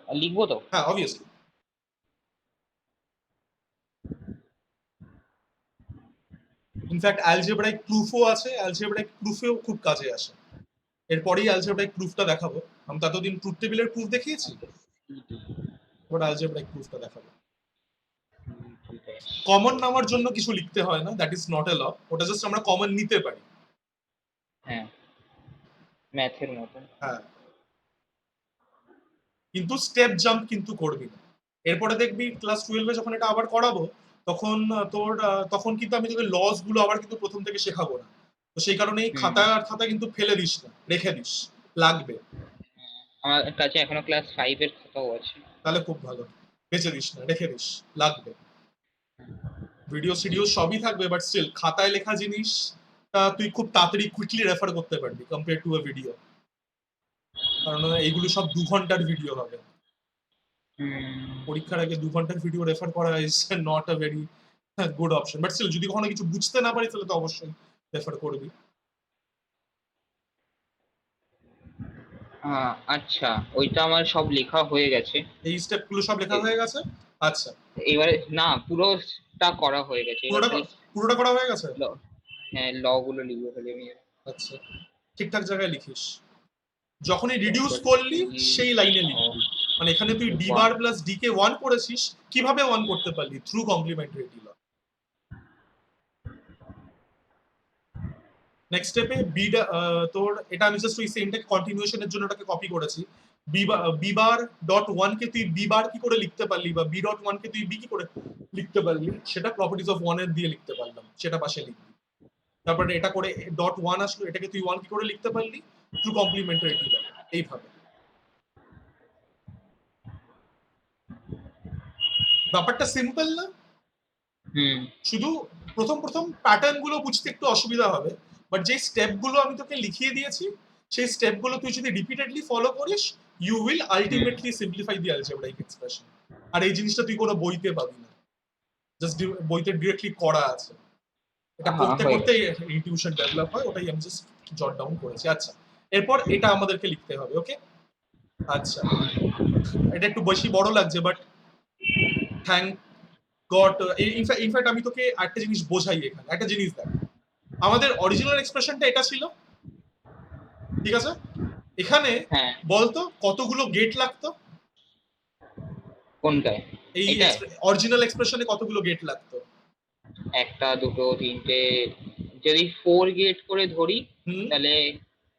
আর লিখবো তো? হ্যাঁ, অবভিয়াসলি। ইনফ্যাক্ট অ্যালজেব্রাইক প্রুফও আছে, অ্যালজেব্রাইক প্রুফেও খুব কাজে আসে। এরপরেই অ্যালজেব্রাইক প্রুফটা দেখাবো। আমি ততদিন ট্রুথ টেবিলের প্রুফ দেখিয়েছি, এবার অ্যালজেব্রাইক প্রুফটা দেখাবো। কমন নেওয়ার জন্য কিছু লিখতে হয় না, দ্যাট ইজ নট এ ল, ওটা জাস্ট আমরা কমন নিতে পারি। হ্যাঁ, ম্যাথের মতন। হ্যাঁ, কিন্তু স্টেপ জাম্প কিন্তু করবি না। এরপরে দেখবি ক্লাস 12 যখন এটা আবার করাবো, তখন তখন কিন্তু আমি তোকে লস গুলো আবার কিন্তু প্রথম থেকে শেখাবো না। তো সেই কারণে এই হুম। খাতা কিন্তু ফেলে দিস না, রেখে দিস, লাগবে। আমার কাছে এখনো ক্লাস 5 এর খাতাও আছে। তাহলে খুব ভালো, বেঁচে দিস না, রেখে দিস, লাগবে। ভিডিও সিডিও সবই থাকবে, বাট স্টিল খাতায় লেখা জিনিস তুই খুব তাড়াতাড়ি কুইকলি রেফার করতে পারবি কম্পেয়ার টু আ ভিডিও, কারণ এইগুলো সব 2 ঘন্টার ভিডিও হবে। পরীক্ষার আগে 2 ঘন্টার ভিডিও রেফার করা is not a very good option, but still যদি কখনো কিছু বুঝতে না পারিস তাহলে তো অবশ্যই রেফার করবি। আচ্ছা, ওইটা আমার সব লেখা হয়ে গেছে। এই স্টেপগুলো সব লেখা হয়ে গেছে? আচ্ছা, এবারে না, পুরোটা করা হয়ে গেছে, এবার পুরোটা পুরোটা করা হয়ে গেছে? হ্যাঁ, ল গুলো লিখবো খালি আমি। আচ্ছা, ঠিকঠাক জায়গায় লিখিস। যখনই রিডিউস করলি সেই লাইনে লিখবি, মানে এখানে তুই ডি বার প্লাস ডি কে 1 করেছিস, কিভাবে 1 করতে পারলি? থ্রু কমপ্লিমেন্টারিটি ল। নেক্সট স্টেপে তোর এটা আমি জাস্ট ওই সেমটাকে কন্টিনিউশনের জন্য ওটাকে কপি করেছি। বি বার ডট 1 কে তুই বি বার কি করে লিখতে পারলি, বা বি ডট 1 কে তুই বি কি করে লিখতে পারলি, সেটা প্রপার্টিজ অফ 1 এর দিয়ে লিখতে পারলাম, সেটা পাশে লিখবি। তারপরে এটা করে ডট 1 আসলো, এটাকে তুই 1 কি করে লিখতে পারলি? থ্রু কমপ্লিমেন্টারিটি ল, এইভাবে। ব্যাপারটা সিম্পল না? শুধু প্রথম প্যাটার্ন গুলো বুঝতে একটু অসুবিধা হবে, বাট যে স্টেপ গুলো আমি তোকে লিখিয়ে দিয়েছি, সেই স্টেপ গুলো তুই যদি রিপিটেডলি ফলো করিস, you will ultimately simplify the algebraic expression. আর এই জিনিসটা তুই কোনো বইতে পাবি না, জাস্ট বইতে ডিরেক্টলি করা আছে। এটা করতে করতে ইনটিউশন ডেভেলপ হয়, ওটাই আমি জাস্ট জট ডাউন করেছি। আচ্ছা, এরপর এটা আমাদেরকে লিখতে হবে, ওকে? আচ্ছা, এটা একটু বেশি বড় লাগছে, বাট থ্যাংক গড। ইনফ্যাক্ট আমি তোকে একটা জিনিস বোঝাই, এখানে একটা জিনিস দেখ, আমাদের অরিজিনাল এক্সপ্রেশনটা এটা ছিল, ঠিক আছে? এখানে বলতো কতগুলো গেট লাগতো? কোনটায়? এই অরিজিনাল এক্সপ্রেশনে কতগুলো গেট লাগতো? 1 2 3 যদি 4 গেট করে ধরি তাহলে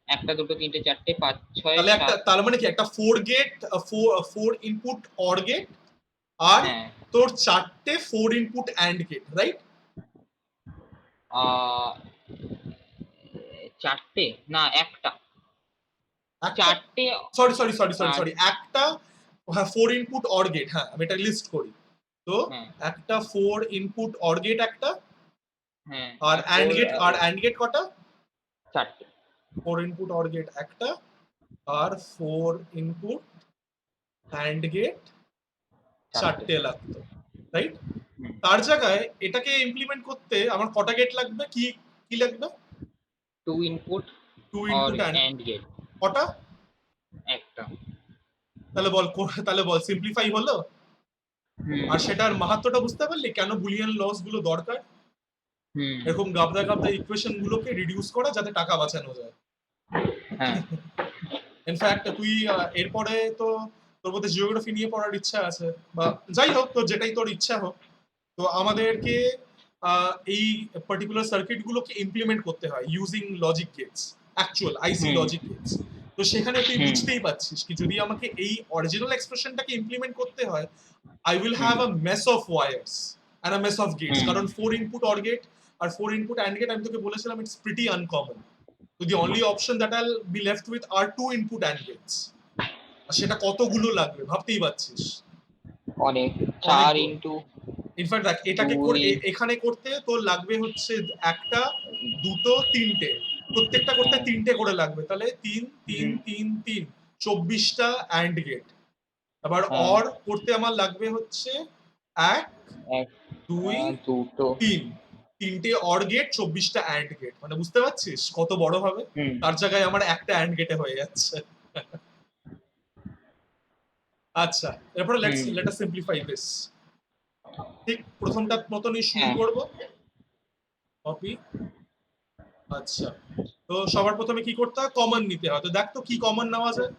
1 2 3 4 5 6 তাহলে 7। তার মানে কি একটা 4 গেট 4 ইনপুট অর গেট, আর তোর 4টে 4 ইনপুট অ্যান্ড গেট, রাইট? 4টে না, একটা। 4টে, সরি, একটা 4 ইনপুট অর গেট, হ্যাঁ আমি এটা লিস্ট করি। তো একটা 4 ইনপুট অর গেট একটা, আর অ্যান্ড গেট কটা? 4টে। 4 ইনপুট অর গেট একটা, আর 4 ইনপুট অ্যান্ড গেট 4টে লাগতো, রাইট? তার জায়গায় এটাকে ইমপ্লিমেন্ট করতে আমার কটা গেট লাগবে? কি লাগবে? 2 ইনপুট 2 ইনপুট অ্যান্ড গেট। কটা? একটা। তাহলে বল সিম্পলিফাই হলো? আর সেটার মাহাত্ম্যটা বুঝতে পারলি কেন বুলিয়ান লস গুলো দরকার? এরকম গাবদা ইকুয়েশন গুলোকে রিডিউস করা, যাতে টাকা বাঁচানো যায়। ইনফ্যাক্ট তুই এরপরে তো তোর মধ্যে জিওগ্রাফি নিয়ে পড়ার ইচ্ছা আছে, বা যাই হোক তোর যেটাই তোর ইচ্ছা হোক, তো আমাদেরকে এই পার্টিকুলার সার্কিট গুলোকে ইমপ্লিমেন্ট করতে হয় ইউজিং লজিক গেটস, অ্যাকচুয়াল আইসি লজিক গেটস। তো সেখানে তুই বুঝতেই পারছিস কি যদি আমাকে এই অরিজিনাল এক্সপ্রেশনটাকে ইমপ্লিমেন্ট করতে হয়, I will have a mess of wires and a mess of gates, কারণ 4 input OR gate R 4 input AND gate আমি তোকে বলেছিলাম it's pretty uncommon. So the only option that I'll be left with are 2 input AND gates. আর সেটা কতগুলো লাগবে ভাবতেই পারছিস? অনেক, 4 ইনটু ইনফ্যাক্ট দেখ, এটাকে এখানে করতে তোর লাগবে হচ্ছে একটা, দুটো, তিনটে, প্রত্যেকটা করতে 3টে করে লাগবে, তাহলে 3 3 3 3 24টা AND gate। আবার অর করতে আমার লাগবে হচ্ছে 1 2 3 3টে অর গেট, 24টা অ্যান্ড গেট, মানে বুঝতে পারছিস কত বড় হবে? তার জায়গায় আমার একটা অ্যান্ড গেটে হয়ে যাচ্ছে। আচ্ছা, এরপরে লেট আস সিম্পলিফাই দিস। ঠিক প্রথমটার মতনই শুরু করব, কপি। আচ্ছা, তো সবার প্রথমে কি করতে হয়? কমন নিতে হয়। তো দেখ তো কি কমন নেওয়া যায়।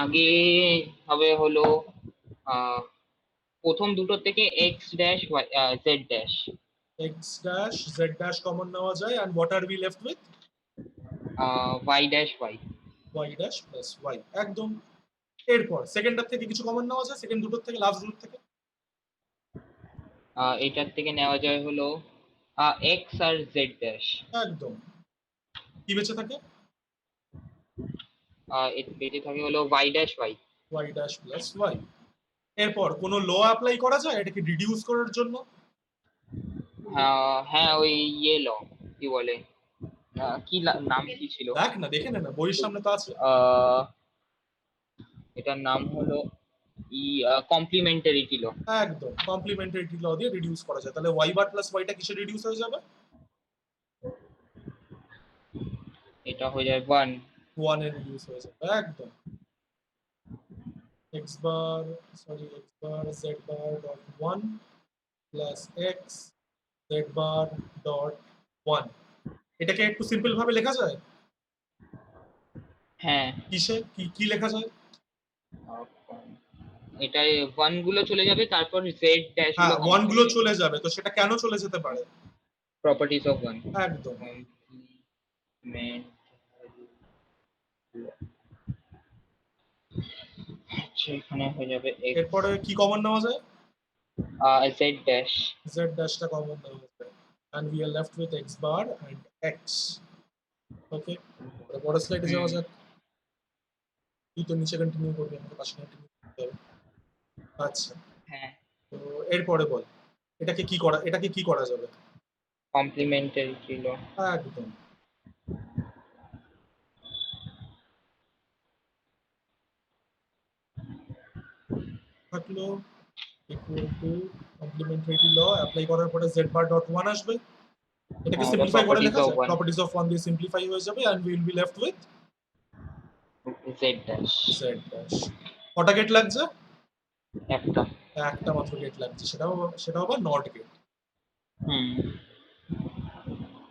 আগে হবে হলো প্রথম দুটো থেকে x dash z dash. x dash z dash common নেওয়া যায়, and what are we left with? y dash y। y dash plus y, একদম। এরপর সেকেন্ডটার থেকে কিছু কমন নেওয়া যায়, সেকেন্ড দুটোর থেকে, লাস্ট দুটোর থেকে। এটার থেকে নেওয়া যায় হলো এক্স আর জেড ড্যাশ। একদম। কি বেঁচে থাকে? এর বেঁচে থাকে হলো y dash y. Y dash plus y. এরপর কোনো ল অ্যাপ্লাই করা যায় এটাকে রিডিউস করার জন্য? হ্যাঁ, ওই ইয়ে ল, কি বলে, নাম কি ছিল? দেখ না, দেখে নে না, বইয়ের সামনে তো আছে। আহ, এটার নাম হলো কমপ্লিমেন্টারিটি ল। একদম, কমপ্লিমেন্টারিটি ল দিয়ে রিডিউস করা যায়। তাহলে ওয়াই বার প্লাস ওয়াইটা কিসে রিডিউস হয়ে যাবে? এটা হয়ে যায় ওয়ান। ওয়ান এ রিডিউস হয়ে যাবে, একদম। X bar, sorry, x bar z bar dot one plus x z bar dot one. এটাকে একটু সিম্পল ভাবে লেখা যায়? হ্যাঁ, কিসে কি কি লেখা যায়? এটাই ওয়ান গুলো চলে যাবে, তারপর জেড ড্যাশ হ্যাঁ, গুলো ওয়ান কমন গুলো হয়ে যাবে। চলে যাবে, তো সেটা কেন চলে যেতে পারে? Properties of one. একদম। আচ্ছা, এখানে হয়ে যাবে এরপরে কি কমন নেওয়া যায়? Z dash. z ড্যাশটা কমন নেওয়া যায়, and we are left with x bar and x. ওকে, পরের স্লাইডে যাওয়া যাক। তুই তো নিচে কন্টিনিউ করবি, আমাকে পাশে কন্টিনিউ করতে হবে। আচ্ছা, হ্যাঁ, তো এরপরে বল এটাকে কি করা যাবে? কমপ্লিমেন্টারিটি ল। একদম। থাকলো ইকুয়াল টু কমপ্লিমেন্টারিটি ল অ্যাপ্লাই করার পরে z bar ডট 1 আসবে। এটাকে সিম্পলিফাই করে প্রপার্টিজ লেখা অফ যায়, ওয়ান, প্রপার্টিজ অফ 1 দিয়ে সিম্পলিফাই হয়ে যাবে, and we will be left with Z dash. z dash. কটা গেট লাগছে? একটা। একটা মাত্র গেট লাগছে, সেটাও আবার নট গেট। হুম।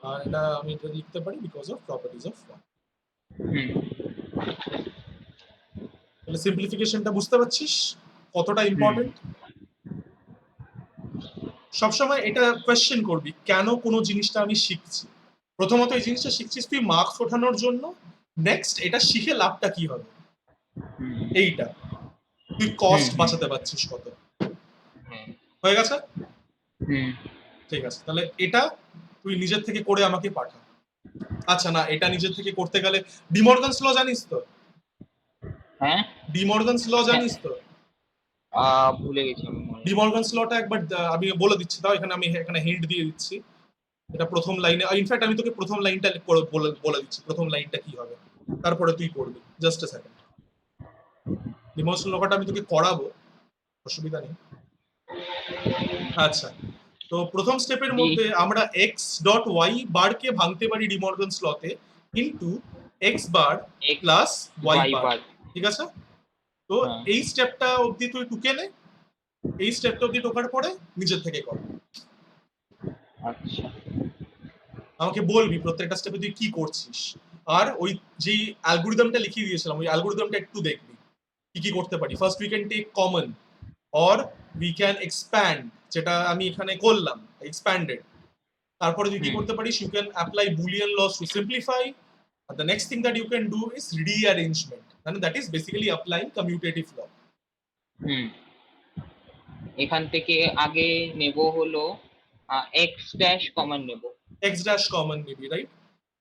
আর এটা আমি এটা লিখতে পারি বিকজ অফ প্রপার্টিজ অফ 1। হুম। তাহলে সিম্পলিফিকেশনটা বুঝতে পারছিস কতটা ইম্পর্টেন্ট? সবসময় এটা কোয়েশ্চেন করবি, কেন কোনো জিনিসটা আমি শিখছি। প্রথমত এই জিনিসটা শিখছিস তুই মার্কস ওঠানোর জন্য, নেক্সট এটা শিখে লাভটা কি হবে, এইটা তুই কস্ট বাঁচাতে পারছিস কত। হয়ে গেছে? হুম। ঠিক আছে, তাহলে এটা তুই নিজের থেকে করে আমাকে পাঠা। আচ্ছা না, এটা নিজের থেকে করতে গেলে ডিমর্গানস ল জানিস তো? হ্যাঁ, ডিমর্গানস ল জানিস তো? ভুলে গেছি আমি। ডিমর্গানস লটা একবার আমি বলে দিচ্ছি, তাও আমি এখানে হিন্ট দিয়ে দিচ্ছি। এটা প্রথম লাইনে, ইনফ্যাক্ট আমি তোকে প্রথম লাইনটা বলে দিচ্ছি, প্রথম লাইনটা কি হবে, তারপরে তুই পড়বি। জাস্ট এ সেকেন্ড, ডিমর্গানস লটা আমি তোকে করাবো, অসুবিধা নেই। আচ্ছা, তো প্রথম স্টেপের মধ্যে আমরা এক্স ডট ওয়াই বারকে ভাঙতে পারি De Morgan's লতে into x bar plus y বার, ঠিক আছে? তো এই স্টেপটা অবধি তুই টুকে নে, এই স্টেপটা অবধি টোকার পরে নিজের থেকে কর। আচ্ছা, আমাকে বলবি প্রত্যেকটা স্টেপে তুই কি করছিস, আর ওই যে অ্যালগরিদমটা লিখিয়ে দিয়েছিলাম ওই অ্যালগরিদমটা একটু দেখবি কি কি করতে পারি। First we can take common or we can expand, যেটা আমি এখানে করলাম এক্সপ্যান্ডেড। তারপরে তুই কি করতে পারিস, you can apply Boolean laws to simplify, and the next thing that you can do is rearrangement, and that is basically applying commutative law. এখান থেকে আগে নেব হলো এক্স ড্যাশ কমন নেব। x dash কমন নিবি, রাইট?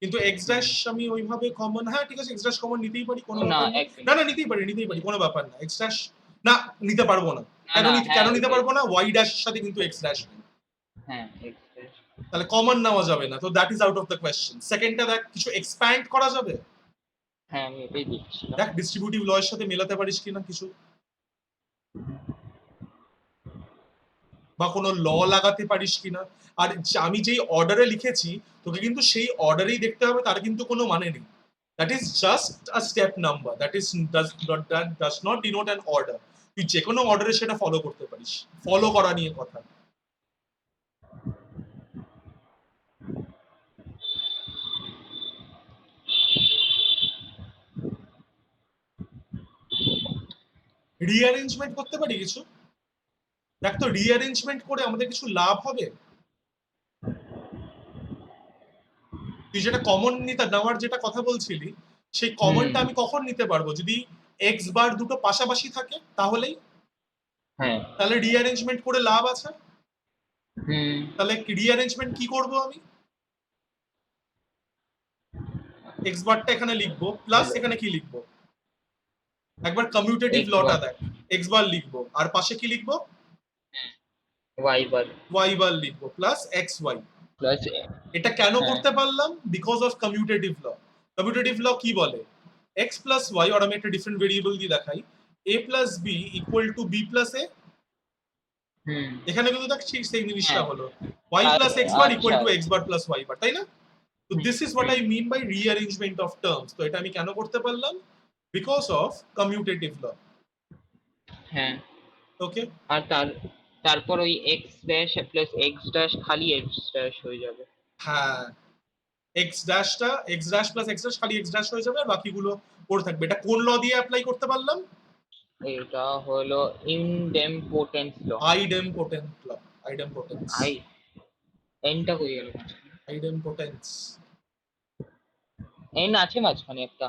কিন্তু x dash আমি ওইভাবে কমন, হ্যাঁ ঠিক আছে, x dash কমন নিতেই পারি, কোনো ব্যাপার না। না না, নিতেই পারি, কোনো ব্যাপার না। x dash না নিতে পারবো না, কেন নিতে পারবো না? y dash এর সাথে কিন্তু x dash নেই, হ্যাঁ, এক্স ড্যাশ। তাহলে কমন নেওয়া যাবে না, তো that is out of the question. সেকেন্ডটা দেখ, কিছু এক্সপ্যান্ড করা যাবে? হ্যাঁ, আমি এটাই দিচ্ছি। দেখ ডিস্ট্রিবিউটিভ ল এর সাথে মেলাতে পারিস কিনা কিছু, বা কোনো ল লাগাতে পারিস কিনা। আর আমি যেই অর্ডারে লিখেছি তোকে কিন্তু সেই অর্ডারেই দেখতে হবে, তার কিন্তু কোনো মানে নেই। That is just a step number, that does not denote an order. তুই যে কোনো অর্ডারে সেটা ফলো করতে পারিস, ফলো করা নিয়ে কথা। রিঅ্যারেঞ্জমেন্ট করতে পারি কিছু। দেখ তো, রিঅ্যারেঞ্জমেন্ট করে আমাদের কিছু লাভ হবে? তুই যেটা কমন নেওয়ার যেটা কথা বলছিলি, সেই কমনটা আমি কখন নিতে পারবো? যদি এক্স বার দুটো পাশাপাশি থাকে তাহলেই। হ্যাঁ, তাহলে রিঅ্যারেঞ্জমেন্ট করে লাভ আছে? হুম। তাহলে রিঅ্যারেঞ্জমেন্ট কি করব আমি? এক্স বারটা এখানে লিখবো, প্লাস হলো এখানে কি লিখবো? একবার কমিউটেটিভ এক্স লটা বার দেখ। এক্স বার লিখবো, আর পাশে কি লিখবো? ওয়াই বার ওয়াই বার লিখবো, প্লাস এক্স ওয়াই। প্লাস। এটা কেন হ্যাঁ। করতে পারলাম? Because of commutative law. Commutative law কি বলে? এক্স প্লাস ওয়াই, আর আমি একটা ডিফারেন্ট ভেরিয়েবল দিয়ে দেখাই, A plus B equal to B plus A. হুম। এখানে কিন্তু দেখ ঠিক সেই জিনিসটা হ্যাঁ। হলো, ওয়াই আর প্লাস এক্স বার ইকুয়াল আচ্ছা। To x bar plus y bar, তাই না? তো হুম, this is what hmm, I mean by rearrangement of terms. তো এটা আমি কেন করতে পারলাম? Because of commutative law. হ্যাঁ। ওকে। আর তারপর ওই x dash plus x dash খালি এক্স ড্যাশ হয়ে যাবে। হ্যাঁ, এক্স ড্যাশটা x dash plus x dash খালি এক্স ড্যাশ হয়ে যাবে, আর বাকিগুলো পড়ে থাকবে। এটা কোন ল দিয়ে অ্যাপ্লাই করতে পারলাম? এটা হলো ইনডেমপোটেন্স ল। আইডেমপোটেন্ট ল। আইডেমপোটেন্স। আই এনটা হয়ে গেল মাঝখানে। আইডেমপোটেন্স। এন আছে মাঝখানে একটা।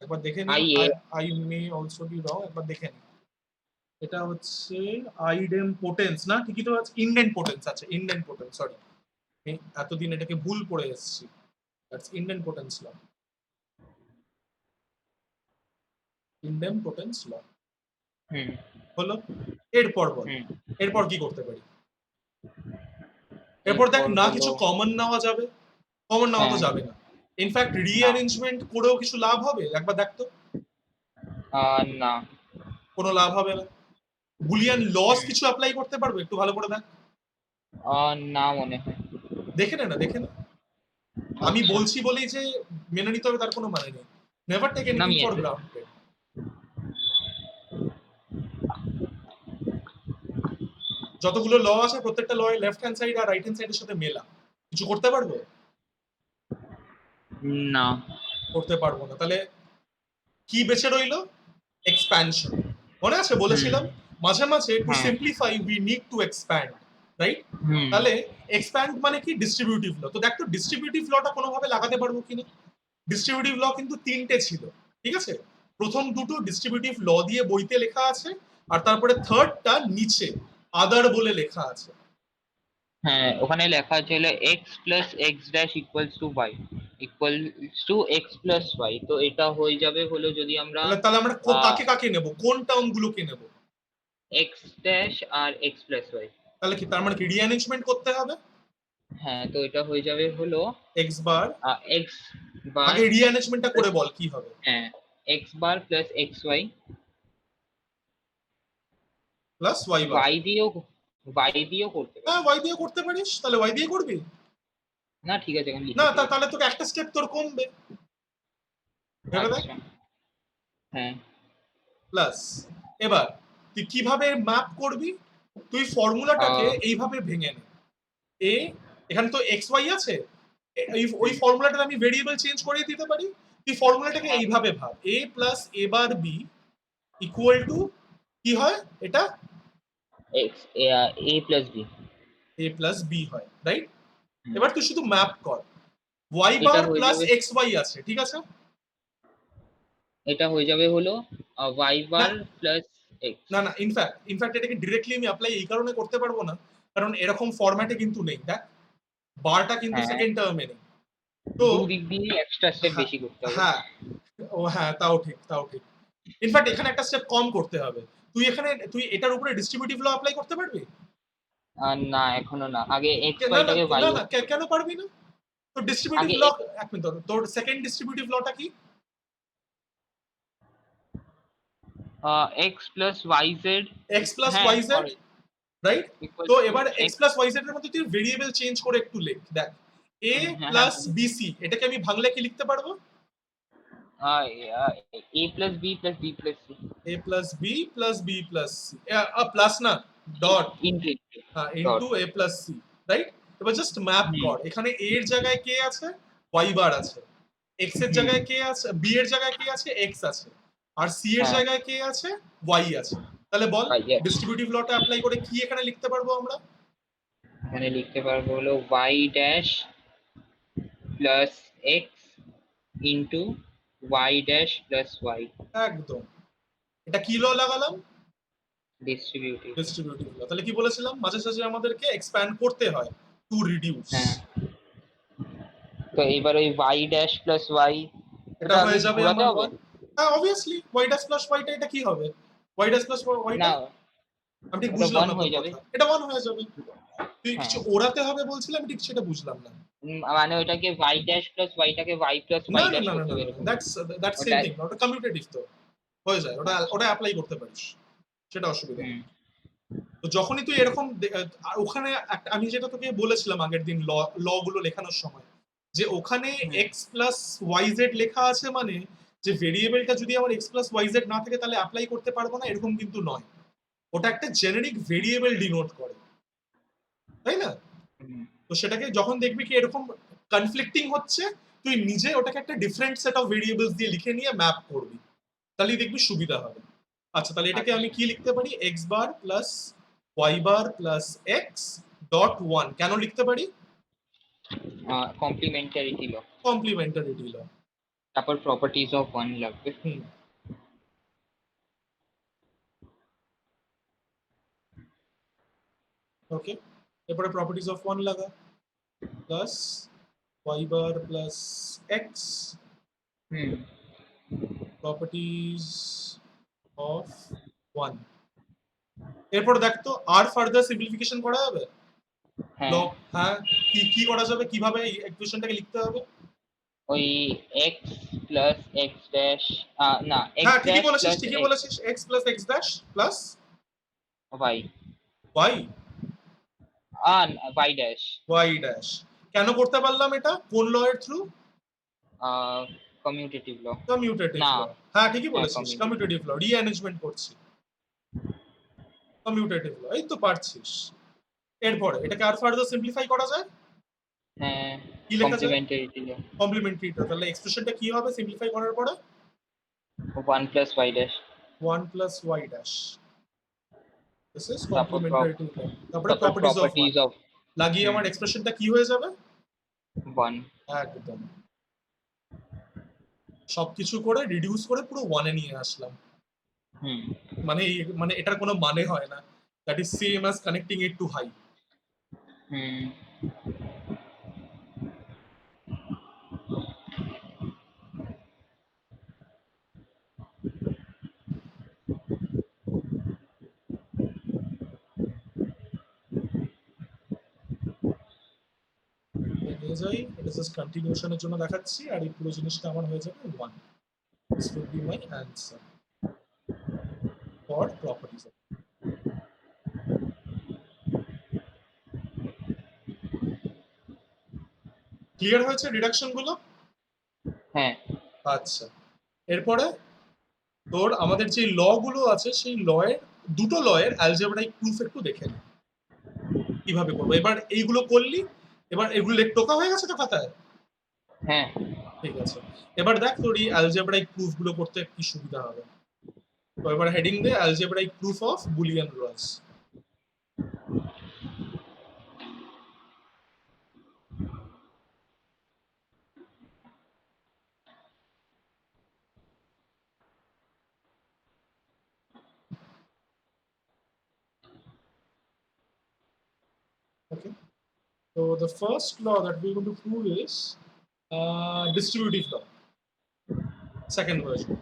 একবার দেখে নিও। I A. I may also be wrong, একবার দেখে নিও। এটা হচ্ছে আইডেমপোটেন্স না? ঠিকই তো আছে, ইনডেনপোটেন্স আছে, ইনডেনপোটেন্স, সরি। এতদিন এটাকে ভুল পড়ে এসেছি। দ্যাটস ইনডেনপোটেন্স ল। ইনডেনপোটেন্স ল। হুম। হলো। এরপর বল, হুম। এরপর কি করতে পারি? এরপর দেখ এরপর না, হলো। কিছু কমন নেওয়া যাবে। কমন নেওয়া তো হ্যাঁ। যাবে না। ইনফ্যাক্ট না। রিঅ্যারেঞ্জমেন্ট করেও কিছু লাভ হবে? একবার দেখ তো। না। কোনো লাভ হবে না। বুলিয়ান লস হুম। কিছু অ্যাপ্লাই করতে পারবে? একটু ভালো করে দেখ। না মনে হয়। দেখে নে না, দেখে নে। আমি আচ্ছা। বলছি বলেই যে মেনে নিতে হবে তার কোনো মানে নেই। নেভার টেক না এনিথিং আমি ফর গ্রান্টেড। যতগুলো ল আছে প্রত্যেকটা ল এর লেফট হ্যান্ড সাইড আর রাইট হ্যান্ড সাইডের সাথে মেলা। কিছু করতে পারবে? না। করতে পারবো না। তাহলে কি বেঁচে রইলো? এক্সপ্যানশন। মনে আছে হুম। বলেছিলাম মাঝে মাঝে টু হ্যাঁ। Simplify we need to expand, right? হুম। তাহলে এক্সপ্যান্ড মানে কি? Distributive law. তো দেখ তো ডিস্ট্রিবিউটিভ লটা কোনোভাবে লাগাতে পারবো কিনা। ডিস্ট্রিবিউটিভ ল কিন্তু তিনটে ছিল, ঠিক আছে? প্রথম দুটো ডিস্ট্রিবিউটিভ ল দিয়ে বইতে লেখা আছে, আর তারপরে থার্ডটা নিচে আদার বলে লেখা আছে। হ্যাঁ, ওখানে লেখা আছে হলো x plus x dash equals to y equals to x plus y. তো এটা হয়ে যাবে হলো যদি আমরা তাহলে তাহলে আমরা কাকে কাকে নেব? কোন টার্ম গুলোকে নেব? এক্স ড্যাশ আর এক্স প্লাস ওয়াই। তাহলে কি তার মানে কি রিঅ্যারেঞ্জমেন্ট করতে হবে? হ্যাঁ, তো এটা হয়ে যাবে হলো এক্স বার। এক্স বার আগে রিঅ্যারেঞ্জমেন্টটা করে প্লাস। বল কি হবে। হ্যাঁ, x bar plus x y. Plus y bar. Y দিয়েও করতে হ্যাঁ, পারি। ওয়াই দিয়ে করতে পারিস, তাহলে ওয়াই দিয়ে করবি। না ঠিক আছে, এখন না, লিখে দিই। তাহলে তোকে একটা স্টেপ তোর কমবে। ভেবে দেখ। আচ্ছা। হ্যাঁ। প্লাস, এবার তুই কিভাবে ম্যাপ করবি? তুই ফর্মুলাটাকে আহ, এইভাবে ভেঙে নে। এ, এখানে তো এক্স ওয়াই আছে, ওই হুম, ফর্মুলাটা আমি ভেরিয়েবল চেঞ্জ করে দিতে পারি। তুই ফর্মুলাটাকে হ্যাঁ, এইভাবে ভাব, A plus A bar B equal to কি হয় এটা? X A plus B. A plus B হয়, রাইট? এবার তুই শুধু ম্যাপ কর। ওয়াই এটা বার হয়ে প্লাস যাবে এক্স ওয়াই আছে, ঠিক আছে? এটা হয়ে যাবে হলো ওয়াই না বার প্লাস এক্স। না না, ইনফ্যাক্ট এটাকে ডিরেক্টলি আমি অ্যাপ্লাই এই কারণে করতে পারবো না, কারণ এরকম ফরম্যাটে কিন্তু নেই, দেখ। বারটা কিন্তু হ্যাঁ, সেকেন্ড টার্মে নেই। তো দুদিক দিয়ে এক্সট্রা স্টেপ হ্যাঁ, বেশি করতে হবে। হ্যাঁ, ও হ্যাঁ, তাও ঠিক, তাও ঠিক। ইনফ্যাক্ট এখানে একটা স্টেপ কম করতে হবে। তুই এটার উপরে ডিস্ট্রিবিউটিভ ল অ্যাপ্লাই করতে পারবি? আর না, এখনো না, আগে এক্স না না ওয়াইটাকে না ওয়াই। না, কেন পারবি না? তো ডিস্ট্রিবিউটিভ আগে ল, এক মিনিট, তোর সেকেন্ড ডিস্ট্রিবিউটিভ লটা কি? X plus y z. X plus হ্যাঁ, ওয়াই জেড, রাইট? তো ইকুয়ালস টু এবার x x. Plus y z এর মধ্যে তুই ভেরিয়েবল চেঞ্জ করে একটু লেখ, দেখ। এ হ্যাঁ, হ্যাঁ, প্লাস বিসি, এটাকে আমি ভাঙলে কি লিখতে পারবো? A plus B plus B plus C. A plus B plus B plus C, plus না, dot, into dot. Into A plus C, right? এবার জাস্ট ম্যাপ হুম। কর, এখানে এ এর জায়গায় কে আছে? ওয়াই বার আছে। এক্স এর হুম। জায়গায় কে আছে? বি এর জায়গায় কে আছে? এক্স আছে। আর সি এর হ্যাঁ। জায়গায় কে আছে? ওয়াই আছে। তাহলে বল, yes, ডিস্ট্রিবিউটিভ লটা অ্যাপ্লাই করে কি এখানে লিখতে পারবো আমরা? এখানে লিখতে পারবো হলো y dash plus x into y dash plus y. একদম। এটা কি ল লাগালাম? ডিস্ট্রিবিউটিভ। Distributive law. তাহলে কি বলেছিলাম, মাঝে সাঝে আমাদেরকে এক্সপ্যান্ড করতে হয় টু রিডিউস। হ্যাঁ, তো এবার ওই y ড্যাশ প্লাস y এটা এটা আগে হয়ে যাবে ঘোরাতে আমার হবে? 1। হ্যাঁ obviously y dash plus y টা এটা কি হবে, y ড্যাশ প্লাস y টা না, আমি ঠিক ওটা বুঝলাম 1 না তোর হয়ে যাবে। কথা। এটা 1 হয়ে যাবে। তুই হ্যাঁ, কিছু ওড়াতে হবে বলছিলাম, ঠিক সেটা বুঝলাম না। মানে ওটাকে y ড্যাশ প্লাস y টাকে y প্লাস না y না ড্যাশ না না করতে না হবে না, এরকম। দ্যাটস সেম ওটা থিং, ওটা কমিউটেটিভ তো হয়ে যায়, ওটা আচ্ছা। ওটা অ্যাপ্লাই করতে পারিস, সেটা অসুবিধা নেই। হুম, তো যখনই তুই এরকম আর ওখানে আমি যেটা তোকে বলেছিলাম আগের দিন ল গুলো লেখানোর সময়, যে ওখানে হুম, এক্স প্লাস ওয়াই জেড লেখা আছে মানে যে ভেরিয়েবলটা যদি আমার এক্স প্লাস ওয়াই জেড না থাকে তাহলে অ্যাপ্লাই করতে পারবো না, এরকম কিন্তু নয়। ওটা একটা জেনারিক ভেরিয়েবল ডিনোট করে, তাই না? হুম, তো সেটাকে যখন দেখবি কি এরকম কনফ্লিক্টিং হচ্ছে, তুই নিজে ওটাকে একটা ডিফারেন্ট সেট অফ ভেরিয়েবলস দিয়ে লিখে নিয়ে ম্যাপ করবি, তাহলেই দেখবি সুবিধা হবে। আচ্ছা তাহলে এটাকে আমি আচ্ছা। কি লিখতে পারি, x bar plus y bar plus x dot one কেন লিখতে পারি? কমপ্লিমেন্টারিটি ল। কমপ্লিমেন্টারিটি ল। তারপর প্রপার্টিজ অফ 1 লাগবে। Hmm, okay. এরপরে প্রপার্টিজ অফ ওয়ান লাগা, plus y bar plus x hmm, properties of one. এরপর দেখ তো আর ফার্দার সিম্পলিফিকেশন করা যাবে। ল, হ্যাঁ, হ্যাঁ, কি কি করা যাবে, কিভাবে এই ইকুয়েশনটাকে লিখতে হবে? ওই x প্লাস x ড্যাশ, না x হ্যাঁ ঠিকই ড্যাশ বলেছিস, প্লাস ঠিকই x বলেছিস, x plus x dash plus y, y, y dash, y dash. কেন করতে পারলাম এটা, কোন ল এর থ্রু? Commutative law. কমিউটেটিভ না, ল। হ্যাঁ ঠিকই হ্যাঁ বলেছিস, কমিউটেটিভ। কমিউটেটিভ ল, রিঅ্যারেঞ্জমেন্ট করছি। কমিউটেটিভ ল, এই তো পারছিস। এরপরে এটাকে আর ফার্দার সিম্পলিফাই করা যায়, হ্যাঁ, কি লেখা যায়? Complementarity law. Complementary law. তাহলে এক্সপ্রেশনটা কি হবে সিম্পলিফাই করার পরে? 1 plus y dash. 1 plus y dash, this is তারপর কমপ্লিমেন্টারিটি ল। তারপরে তারপর প্রপার্টিজ অফ 1 প্রপার্টিজ অফ। লাগিয়ে হুম, আমার এক্সপ্রেশনটা কি হয়ে যাবে? 1। একদম। সবকিছু করে রিডিউস করে পুরো ওয়ানে নিয়ে আসলাম। হুম, মানে এটার কোনো মানে হয় না, that is same as connecting it to high. হুম, নিয়ে যাই, এটা জাস্ট কন্টিনিউশনের জন্য দেখাচ্ছি, আর এই পুরো জিনিসটা আমার হয়ে যাবে 1। This will B my answer for properties. Clear হয়েছে রিডাকশন গুলো? হ্যাঁ, আচ্ছা, এরপরে তোর আমাদের যে ল গুলো আছে সেই ল এর দুটো ল এর অ্যালজেব্রাইক প্রুফ একটু দেখে নে কিভাবে করবো। এবার এইগুলো করলি, এবার এগুলো টোকা হয়ে গেছে তো খাতায়? হ্যাঁ, ঠিক আছে, এবার দেখ তোর এই অ্যালজেব্রাইক প্রুফ গুলো করতে কি সুবিধা হবে। তো এবার হেডিং দে algebraic proof of boolean laws. Okay, so the first law that we're going to prove is distributive law, second version.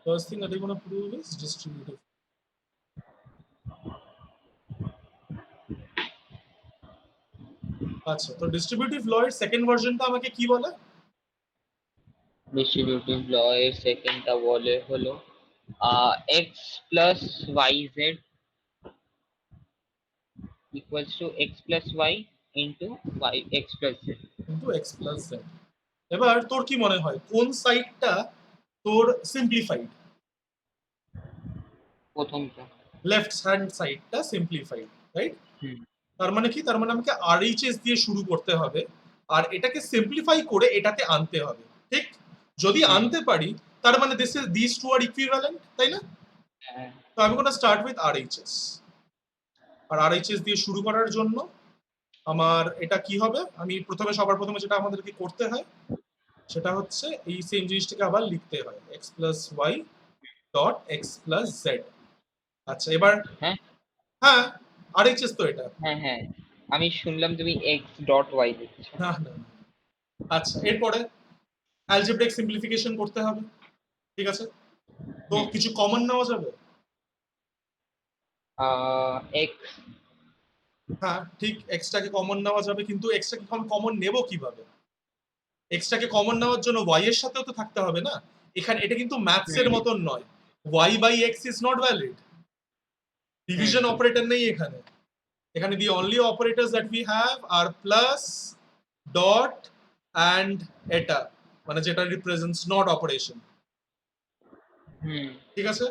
First thing that we're going to prove is distributive. আচ্ছা, তো ডিস্ট্রিবিউটিভ ল এর সেকেন্ড ভার্সনটা আমাকে কি বলে? ডিস্ট্রিবিউটিভ ল এর সেকেন্ডটা বলে হলো x plus y z equals to x plus y into y x plus z. কিন্তু এক্স প্লাস জেড। এবার তোর কি মনে হয় কোন সাইডটা তোর সিম্পলিফাইড? প্রথমটা। লেফট হ্যান্ড সাইডটা সিম্পলিফাইড, রাইট? হুম, তার মানে কি, তার মানে আমাকে আরএইচএস দিয়ে শুরু করতে হবে আর এটাকে সিম্পলিফাই করে এটাতে আনতে হবে, ঠিক? যদি হুম, আনতে পারি তার মানে দিস টু আর ইকুইভ্যালেন্ট, তাই না? হ্যাঁ, তো আমি গোনা স্টার্ট উইথ আরএইচএস, আর আরএইচএস দিয়ে শুরু করার জন্য আমার এটা কি হবে, আমি প্রথমে সবার প্রথমে যেটা আমাদেরকে করতে হয় সেটা হচ্ছে এই সেম জিনিসটাকে আবার লিখতে হয় x plus y dot x plus z. আচ্ছা এবার হ্যাঁ হ্যাঁ RHS তো এটা। হ্যাঁ হ্যাঁ, আমি শুনলাম তুমি এক্স ডট ওয়াই লিখছো। না না না। আচ্ছা এরপরে অ্যালজেব্রিক সিম্পলিফিকেশন করতে হবে, ঠিক আছে? তো হুম, কিছু কমন নেওয়া যাবে। এক্স। হ্যাঁ ঠিক, এক্সটাকে কমন নেওয়া যাবে, কিন্তু এক্সটাকে কমন নেব কিভাবে? এক্সটাকে কমন নেওয়ার জন্য ওয়াই এর সাথেও তো থাকতে হবে না। এখানে এটা কিন্তু ম্যাথস এর হুম মতন নয়, y by x is not valid, hmm division operator নেই এখানে। এখানে the only operators that we have are plus, dot and এটা, মানে যেটা রিপ্রেজেন্টস নট অপারেশন, হুম ঠিক আছে?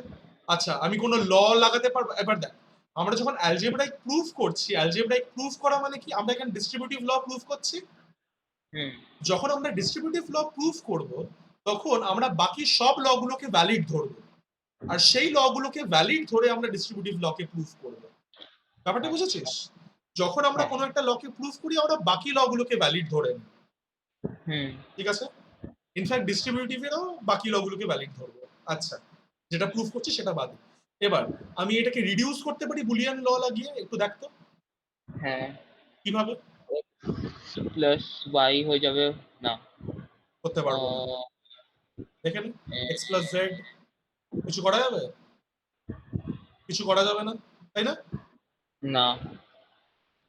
আচ্ছা আমি কোনো ল লাগাতে পারবো? এবার দেখ, আমরা যখন অ্যালজেব্রাইক প্রুফ করছি, অ্যালজেব্রাইক প্রুফ করা মানে কি, আমরা এখানে ডিস্ট্রিবিউটিভ ল প্রুফ করছি। হুম যখন আমরা ডিস্ট্রিবিউটিভ ল প্রুফ করব, তখন আমরা বাকি সব ল গুলোকে ভ্যালিড ধরবো, আর সেই ল গুলোকে ভ্যালিড ধরে আমরা ডিস্ট্রিবিউটিভ লকে প্রুফ করব। ব্যাপারটা আচ্ছা। বুঝেছিস? যখন আমরা হ্যাঁ। কোনো একটা লকে প্রুফ করি, আমরা বাকি ল গুলোকে ভ্যালিড ধরে নিই, হুম ঠিক আছে? ইনফ্যাক্ট ডিস্ট্রিবিউটিভেরও বাকি ল গুলোকে ভ্যালিড ধরবো। আচ্ছা, যেটা প্রুফ করছি সেটা বাদ। এবার আমি এটাকে রিডিউস করতে পারি বুলিয়ান ল লাগিয়ে, একটু দেখতো হ্যাঁ, কিভাবে। প্লাস ওয়াই হয়ে যাবে। না, করতে পারবো না, আহ, দেখেন, এক্স প্লাস জেড, কিছু করা যাবে? কিছু করা যাবে না, তাই না? না,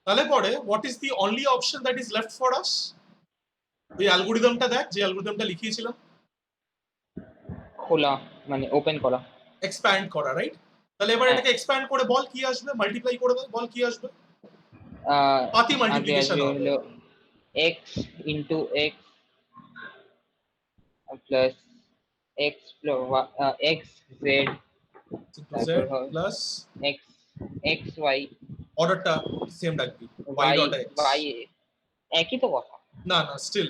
তাহলে পরে what is the only option that is left for us? ওই অ্যালগোরিদমটা দেখ, যে অ্যালগোরিদমটা লিখিয়েছিলাম, খোলা মানে ওপেন করা। এক্সপ্যান্ড করা, রাইট? তাহলে এবার হ্যাঁ, এটাকে এক্সপ্যান্ড করে বল কি আসবে, মাল্টিপ্লাই করে বল কি আসবে। আহ, পাতি আগে মাল্টিপ্লিকেশন আসবে হবে। হলো x into x plus x x z, তারপর জেড হয় প্লাস, এক্স এক্স ওয়াই, অর্ডারটা সেম রাখবি, y y dot x. Y, একই তো কথা। না না, স্টিল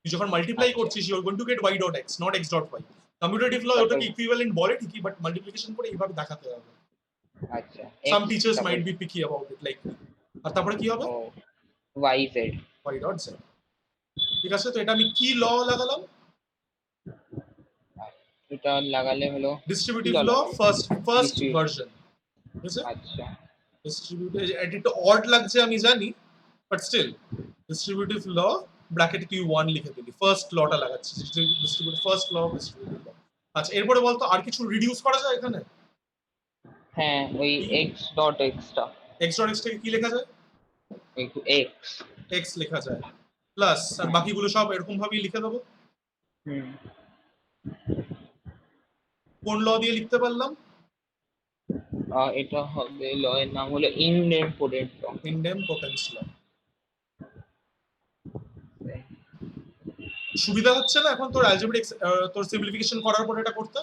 তুই যখন মাল্টিপ্লাই আচ্ছা, করছিস you are going to get y dot x, not x dot y. Commutative law তারপর ওটাকে ইকুইভ্যালেন্ট বলে ঠিকই, বাট মাল্টিপ্লিকেশন করে এইভাবে দেখাতে হবে। আচ্ছা সাম এক্স, টিচার্স তারপর might be picky about it, like me. আর তারপরে কি হবে? ও y z. Y dot z, ঠিক আছে? তো এটা আমি কি ল লাগালাম? এটা লাগালে হলো কি ডিস্ট্রিবিউটিভ ল লাগালে? First distribute. ভার্সন, ঠিক আছে? আচ্ছা। ডিস্ট্রিবিউটিভ, এটা একটু অড লাগছে আমি জানি, বাট স্টিল ডিস্ট্রিবিউটিভ ল ব্র্যাকেটে তুই ওয়ান লিখে দিলি, ফার্স্ট লটা লাগাচ্ছিস, ডিস্ট্রিবিউটিভ ফার্স্ট ল ডিস্ট্রিবিউটিভ ল। আচ্ছা এরপরে বলতো আর কিছু রিডিউস করা যায় এখানে? হ্যাঁ, ওই এক্স ডট এক্সটা, এক্স ডট এক্সটাকে কি লেখা যায়? এক্স। এক্স লেখা যায়, প্লাস আর বাকিগুলো সব এরকম ভাবেই লিখে দেবো। হুম, কোন ল দিয়ে লিখতে পারলাম? এটা হবে লয়ের নাম হলো ইনডেম্পোটেন্ট ল। ইনডেমপটেন্স ল। সুবিধা হচ্ছে না এখন তোর অ্যালজেব্রিক, তোর সিম্পলিফিকেশন করার পর এটা করতে?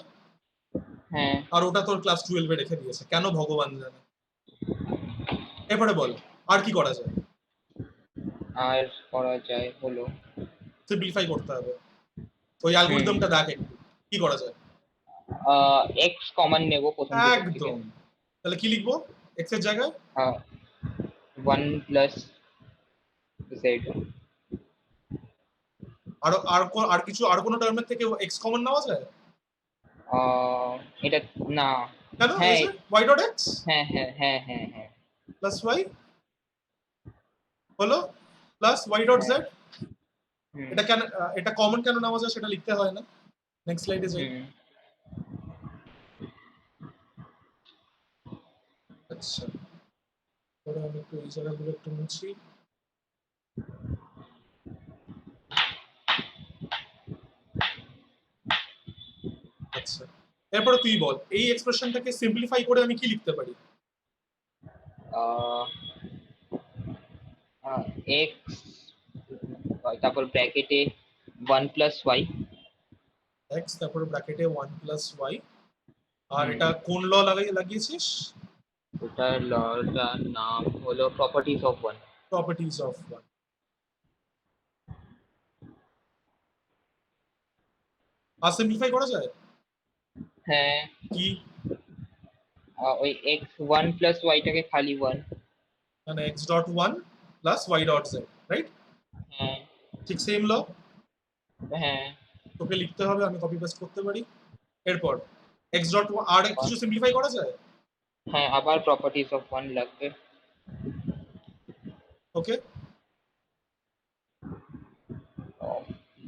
হ্যাঁ, আর ওটা তোর ক্লাস 12 এ রেখে দিয়েছে কেন ভগবান জানে। এরপরে বল আর কি করা যায়? আর করা যায় হলো সিম্পলিফাই করতে হবে, ওই হুম, অ্যালগরিদমটা দেখ একটু কি করা যায়। এক্স কমন নেব প্রথম দুটো থেকে। একদম, তাহলে কি লিখবো এক্স এর জায়গায়? One plus z. আর আর কিছু আর কোনো টার্মের থেকে এক্স কমন নেওয়া যায়? এটা না। কেন, এই হ্যাঁ যে ওয়াই ডট এক্স হ্যাঁ হ্যাঁ হ্যাঁ হ্যাঁ হ্যাঁ প্লাস ওয়াই হলো প্লাস ওয়াই ডট হ্যাঁ। জেড। হুম এটা কেন, এটা কমন কেন নেওয়া যায় সেটা লিখতে হয় না। নেক্সট স্লাইডে যাই। হুম আচ্ছা এবার আমি একটু এই জায়গাগুলো একটু মুছি। আচ্ছা এরপরে তুই বল এই এক্সপ্রেশনটাকে সিম্পলিফাই করে আমি কি লিখতে পারি? এক্স, তারপর ব্র্যাকেটে ওয়ান প্লাস ওয়াই। এক্স তারপর ব্র্যাকেটে ওয়ান প্লাস ওয়াই। আর হুম, এটা কোন ল লাগিয়েছিস? ওটার লটার নাম হলো properties of one. Properties of one. আর সিম্পলিফাই করা যায় হ্যাঁ, কি? ওই এক্স ওয়ান প্লাস ওয়াইটাকে খালি ওয়ান। মানে x dot one plus y dot z, right? হ্যাঁ, ঠিক সেম ল। হ্যাঁ তোকে লিখতে হবে, আমি কপি পেস্ট করতে পারি। এরপর x ডট আর কিছু সিম্পলিফাই করা যায়? হ্যাঁ আবার প্রপার্টিজ অফ ওয়ান লাগবে। ওকে,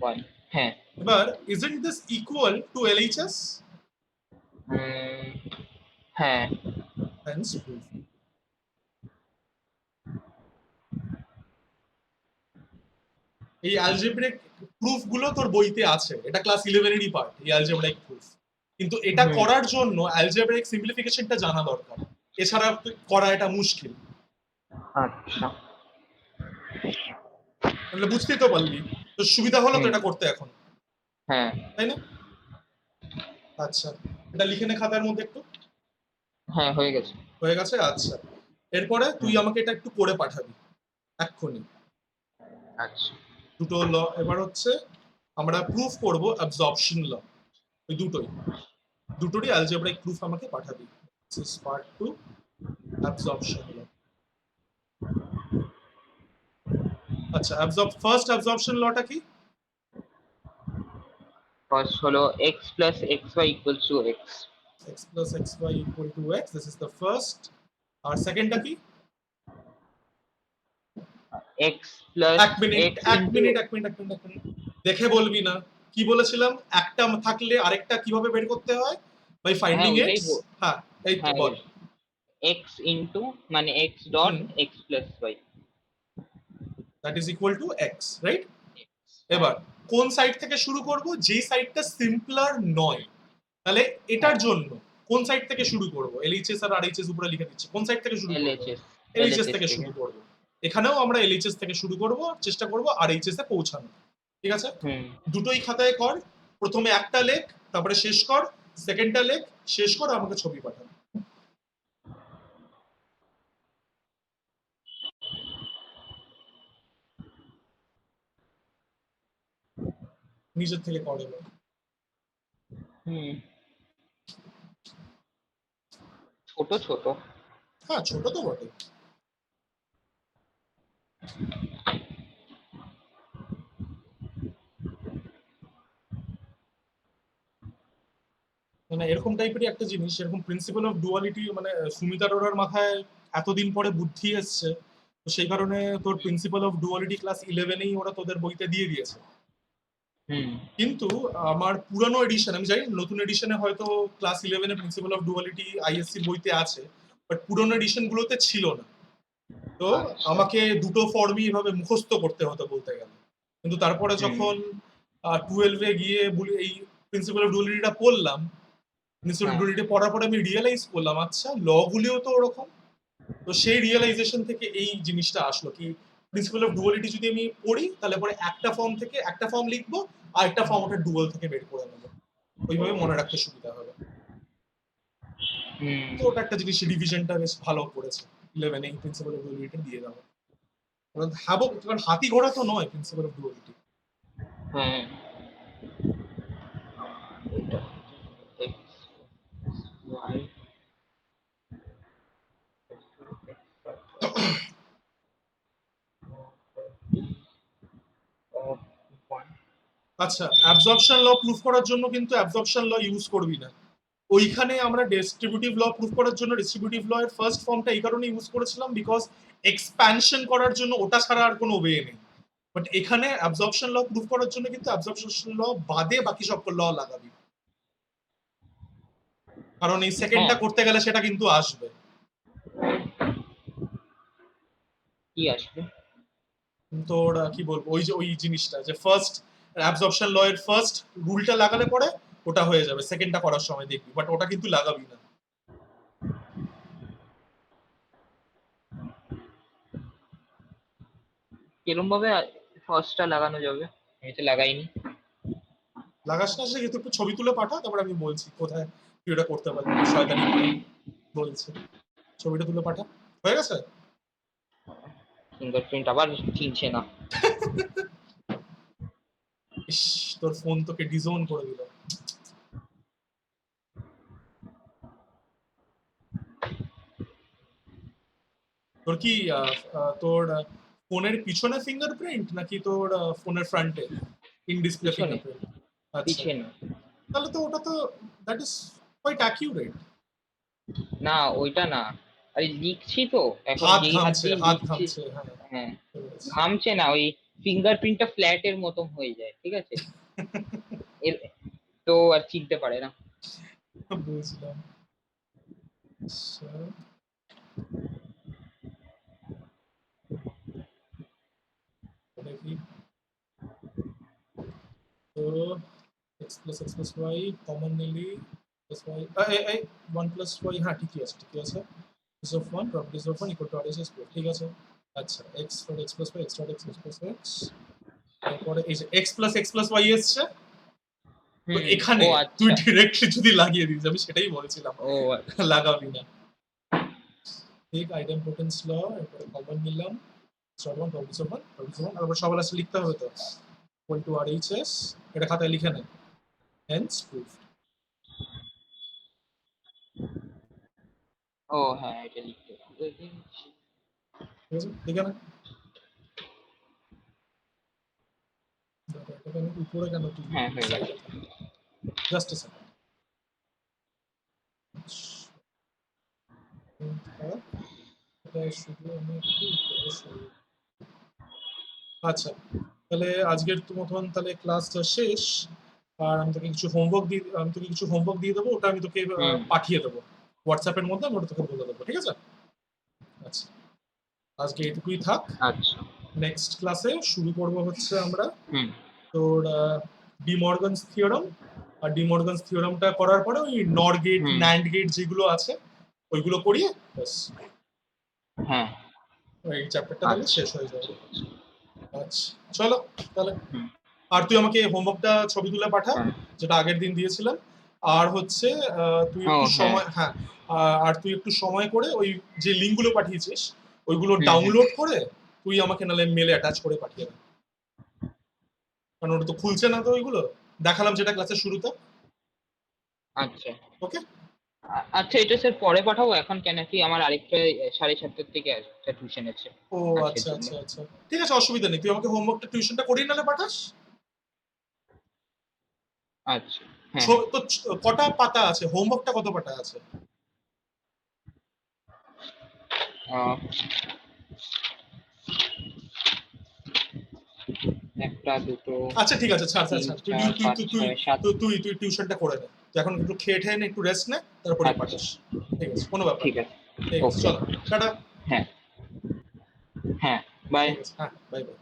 ওয়ান হ্যাঁ। এবার isn't this equal to LHS? উম, হ্যাঁ Hence proof. এই অ্যালজেব্রিক প্রুফ গুলো তোর বইতে আছে, এটা ক্লাস 11 এরই পার্ট, এই অ্যালজেব্রিক প্রুফ। কিন্তু এটা হুম। করার জন্য অ্যালজেব্রিক সিম্পলিফিকেশনটা জানা দরকার, এছাড়া করা এটা মুশকিল। আচ্ছা তাহলে বুঝতেই তো পারলি, তো সুবিধা হলো তো হুম। এটা করতে এখন, হ্যাঁ তাই না? আচ্ছা, এটা লিখে নে খাতার মধ্যে একটু। হ্যাঁ হয়ে গেছে। হয়ে গেছে, আচ্ছা। এরপরে তুই হুম। আমাকে এটা একটু করে পাঠাবি এক্ষুনি, আচ্ছা দুটো ল। এবার হচ্ছে আমরা প্রুফ করব অ্যাবজর্পশন ল, ওই দুটোরই অ্যালজেব্রাইক প্রুফ আমাকে পাঠাবি। This is part 2, absorption law. আচ্ছা, ফার্স্ট অ্যাবজর্পশন লটা কি? ফার্স্ট হলো x plus x y equals to x. x plus xy equal to x, this is the first. আর সেকেন্ডটা কি? এক্স প্লাস এক মিনিট এক্স এক ইন্টু। মিনিট এক মিনিট এক মিনিট এক মিনিট দেখে বলবি না। কি বলেছিলাম, একটা থাকলে আরেকটা কিভাবে বের করতে হয়? বাই হ্যাঁ ফাইন্ডিং ওইটাই এক্স। হ্যাঁ, এই তো হ্যাঁ বল। এক্স ইন্টু মানে x dot hmm, x plus y. That is equal to x, right? হ্যাঁ এবার কোন সাইড থেকে শুরু করব? যেই সাইডটা সিম্পলার নয়। তাহলে এটার হ্যাঁ জন্য কোন সাইড থেকে শুরু করব? এলএইচএস আর আরএইচএস উপরে লিখে দিচ্ছি, কোন সাইড থেকে শুরু করব? এলএইচএস। এলএইচএস এলএইচএস থেকে থেকে। শুরু করব। এখানেও আমরা এলএইচএস থেকে শুরু করব, চেষ্টা করব আরএইচএস এ পৌঁছানো। ঠিক আছে, হুম। দুটোই খাতায় কর। প্রথমে একটা লেখ, তারপরে শেষ কর। সেকেন্ডটা লেখ, শেষ কর, আমাকে ছবি পাঠা। নিজের থেকে কর এবার। হুম ছোট ছোট। হ্যাঁ, ছোট তো বটে। মানে এরকম টাইপেরই একটা জিনিস, এরকম প্রিন্সিপাল অফ ডুয়ালিটি, মানে সুমিত অরোরার মাথায় এতদিন পরে বুদ্ধি এসছে, তো সেই কারণে তোর প্রিন্সিপাল অফ ডুয়ালিটি ক্লাস 11এই ওরা তোদের বইতে দিয়ে দিয়েছে। হুম। কিন্তু আমার পুরানো এডিশন, আমি জানি না, নতুন এডিশনে হয়তো ক্লাস 11 প্রিন্সিপাল অফ ডুয়ালিটি আইএসসির বইতে আছে, বাট পুরোনো এডিশন গুলোতে ছিল না। তো আচ্ছা। আমাকে দুটো ফর্মই এভাবে মুখস্থ করতে হতো বলতে গেলে। কিন্তু তারপরে হুম। যখন 12 গিয়ে এই প্রিন্সিপাল অফ ডুয়ালিটিটা পড়লাম, প্রিন্সিপাল অফ হ্যাঁ ডুয়ালিটি পড়ার পরে আমি রিয়েলাইজ করলাম, আচ্ছা ল গুলিও তো ওরকম। তো সেই রিয়েলাইজেশন থেকে এই জিনিসটা আসলো কি, প্রিন্সিপাল অফ ডুয়ালিটি যদি আমি পড়ি, তাহলে পরে একটা ফর্ম থেকে একটা ফর্ম লিখবো, আর একটা ফর্ম ওটা ডুয়াল থেকে বের করে নেবো, ওইভাবে মনে রাখতে সুবিধা হবে। হুম। তো ওটা একটা জিনিস, রিভিশনটা বেশ ভালো করেছে 11 এই প্রিন্সিপাল অফ ডুয়ালিটি দিয়ে দেওয়া। কারণ ভাবো, কারণ হাতি ঘোড়া তো নয় প্রিন্সিপাল অফ ডুয়ালিটি। হ্যাঁ এটা এক্স ওয়াই আচ্ছা, অ্যাবজর্পশন ল প্রুফ করার জন্য কিন্তু অ্যাবজর্পশন ল ইউজ করবি না। ওইখানে আমরা ডিস্ট্রিবিউটিভ ল প্রুফ করার জন্য ডিস্ট্রিবিউটিভ ল এর ফার্স্ট ফর্মটা এই কারণে ইউজ করেছিলাম, বিকজ এক্সপ্যানশন করার জন্য ওটা ছাড়া আর কোনো ওয়ে নেই। বাট এখানে অ্যাবজর্পশন ল প্রুফ করার জন্য কিন্তু অ্যাবজর্পশন ল বাদে বাকি সব ল লাগাবি, কারণ এই সেকেন্ডটা হ্যাঁ করতে গেলে সেটা কিন্তু আসবে। কি আসবে? তো ওরা কি বলবো, ওই যে ওই জিনিসটা যে ফার্স্ট অ্যাবজর্পশন ল এর ফার্স্ট রুলটা লাগালে পরে ওটা হয়ে যাবে সেকেন্ডটা করার সময়, দেখবি। বাট ওটা কিন্তু লাগাবি না। কিরম ভাবে ফার্স্টটা লাগানো যাবে? আমি তো লাগাইনি। লাগাস না, সে একটু ছবি তুলে পাঠা, তারপর আমি বলছি কোথায় তুই এটা করতে পারবি, শয়তানি করে বলছে। ছবিটা তুলে পাঠা। হয়ে গেছে? ফিঙ্গারপ্রিন্ট আবার চিনছে না। ইস, তোর ফোন তোকে ডিজোন করে দিল। তোর কি তোর ফোনের পিছনে ফিঙ্গারপ্রিন্ট নাকি তোর ফোনের ফ্রন্টে? ইন ডিসপ্লে পিছনে ফিঙ্গারপ্রিন্ট। আচ্ছা, পিছনে তাহলে তো ওটা তো দ্যাট ইজ কোয়াইট অ্যাকিউরেট। না, ওইটা না। আরে লিখছি তো এখন, হাত যেই হাত ঘামছে, দিয়ে হাত লিখছি। ঘামছে, হ্যাঁ। হ্যাঁ, ঠিক আছে। ঘামছে না, ওই ফিঙ্গারপ্রিন্টটা ফ্ল্যাটের মতন হয়ে যায়, ঠিক আছে। এর তো আর চিনতে পারে না। বুঝলাম। আচ্ছা, দেখি তো x plus y কমন নিলি plus y এই 1 plus y, হ্যাঁ ঠিকই আছে, ঠিকই আছে। is of 1 properties of 1 equal to RHS proof, ঠিক আছে। আচ্ছা, x for x plus y, x dot x plus x, তারপরে এই যে x plus y এসছে, তো হুম। এখানে ও তুই আচ্ছা। ডিরেক্টলি যদি লাগিয়ে দিস, আমি সেটাই বলেছিলাম, ও লাগাবি না। ঠিক, আইডেম্পোটেন্স ল, এরপরে কমন নিলাম, short one properties of 1, তারপর সবার লাস্টে লিখতে হবে তো equal to RHS, এটা খাতায় লিখে নে, hence proved। ও হ্যাঁ, এটা লিখতে হবে। ঠিক আছে, লিখে নে। এটাকে আমি উপরে কেন তুলি, হ্যাঁ, হয়ে গেছে। সাইডে থাক, জাস্ট এ সেকেন্ড। এটা শুধু আমি একটু উপরে সরিয়ে। আচ্ছা, তাহলে আজকের মতন তাহলে ক্লাসটা শেষ। আর আমি তোকে কিছু হোমওয়ার্ক দিয়ে দেবো, ওটা আমি তোকে হুম। পাঠিয়ে দেবো হোয়াটসঅ্যাপের মধ্যে, আমি ওটা তোকে বলে দেবো, ঠিক আছে। আচ্ছা, আজকে এটুকুই থাক। আচ্ছা। নেক্সট ক্লাসে শুরু করবো হচ্ছে আমরা হুম। তোর ডি মর্গানস থিওরাম, আর ডি মর্গানস থিওরামটা করার পরে ওই নর গেট, হুম। ন্যান্ড গেট যেগুলো আছে ওইগুলো করিয়ে ব্যাস হ্যাঁ। এই চ্যাপ্টারটা তাহলে আচ্ছা, শেষ হয়ে যাবে। আচ্ছা, চলো তাহলে। হুম। আর তুই আমাকে হোমওয়ার্কটা ছবি তুলে পাঠা, হ্যাঁ। যেটা আগের দিন দিয়েছিলাম। আর হচ্ছে তুই ও একটু হ্যাঁ। সময়, হ্যাঁ, আর তুই একটু সময় করে ওই যে লিঙ্কগুলো পাঠিয়েছিস ওইগুলো হুম, হুম। ডাউনলোড করে তুই আমাকে নাহলে মেলে অ্যাটাচ করে পাঠিয়ে দে, কারণ ওটা তো খুলছে না তো ওইগুলো, দেখালাম যেটা ক্লাসের শুরুতে। আচ্ছা। ওকে, আচ্ছা, এটা স্যার পরে পাঠাবো, এখন কেন কি আমার আরেকটা 7:30 থেকে একটা টিউশন আছে ও আজকের আচ্ছা জন্য। আচ্ছা আচ্ছা, ঠিক আছে, অসুবিধা নেই, তুই আমাকে হোমওয়ার্কটা টিউশনটা করিয়ে নাহলে পাঠাস। আচ্ছা। হ্যাঁ, হ্যাঁ। তো কটা পাতা আছে, হোমওয়ার্কটা কত পাতা আছে? আহ, একটা, দুটো, আচ্ছা ঠিক আছে, ছাড় ছাড় 3, ছাড়, 4, 5, 6, 7। তুই টিউশনটা করে নে, তুই এখন একটু খেয়ে ঠেয়ে নে, একটু রেস্ট নে, তারপরে আচ্ছা, পাঠাস। ঠিক আছে, কোনো ব্যাপার ঠিক না। আছে। ঠিক আছে, ওকে। চলো টাটা। হ্যাঁ, হ্যাঁ। বাই। ঠিক আছে, হ্যাঁ, বাই বাই।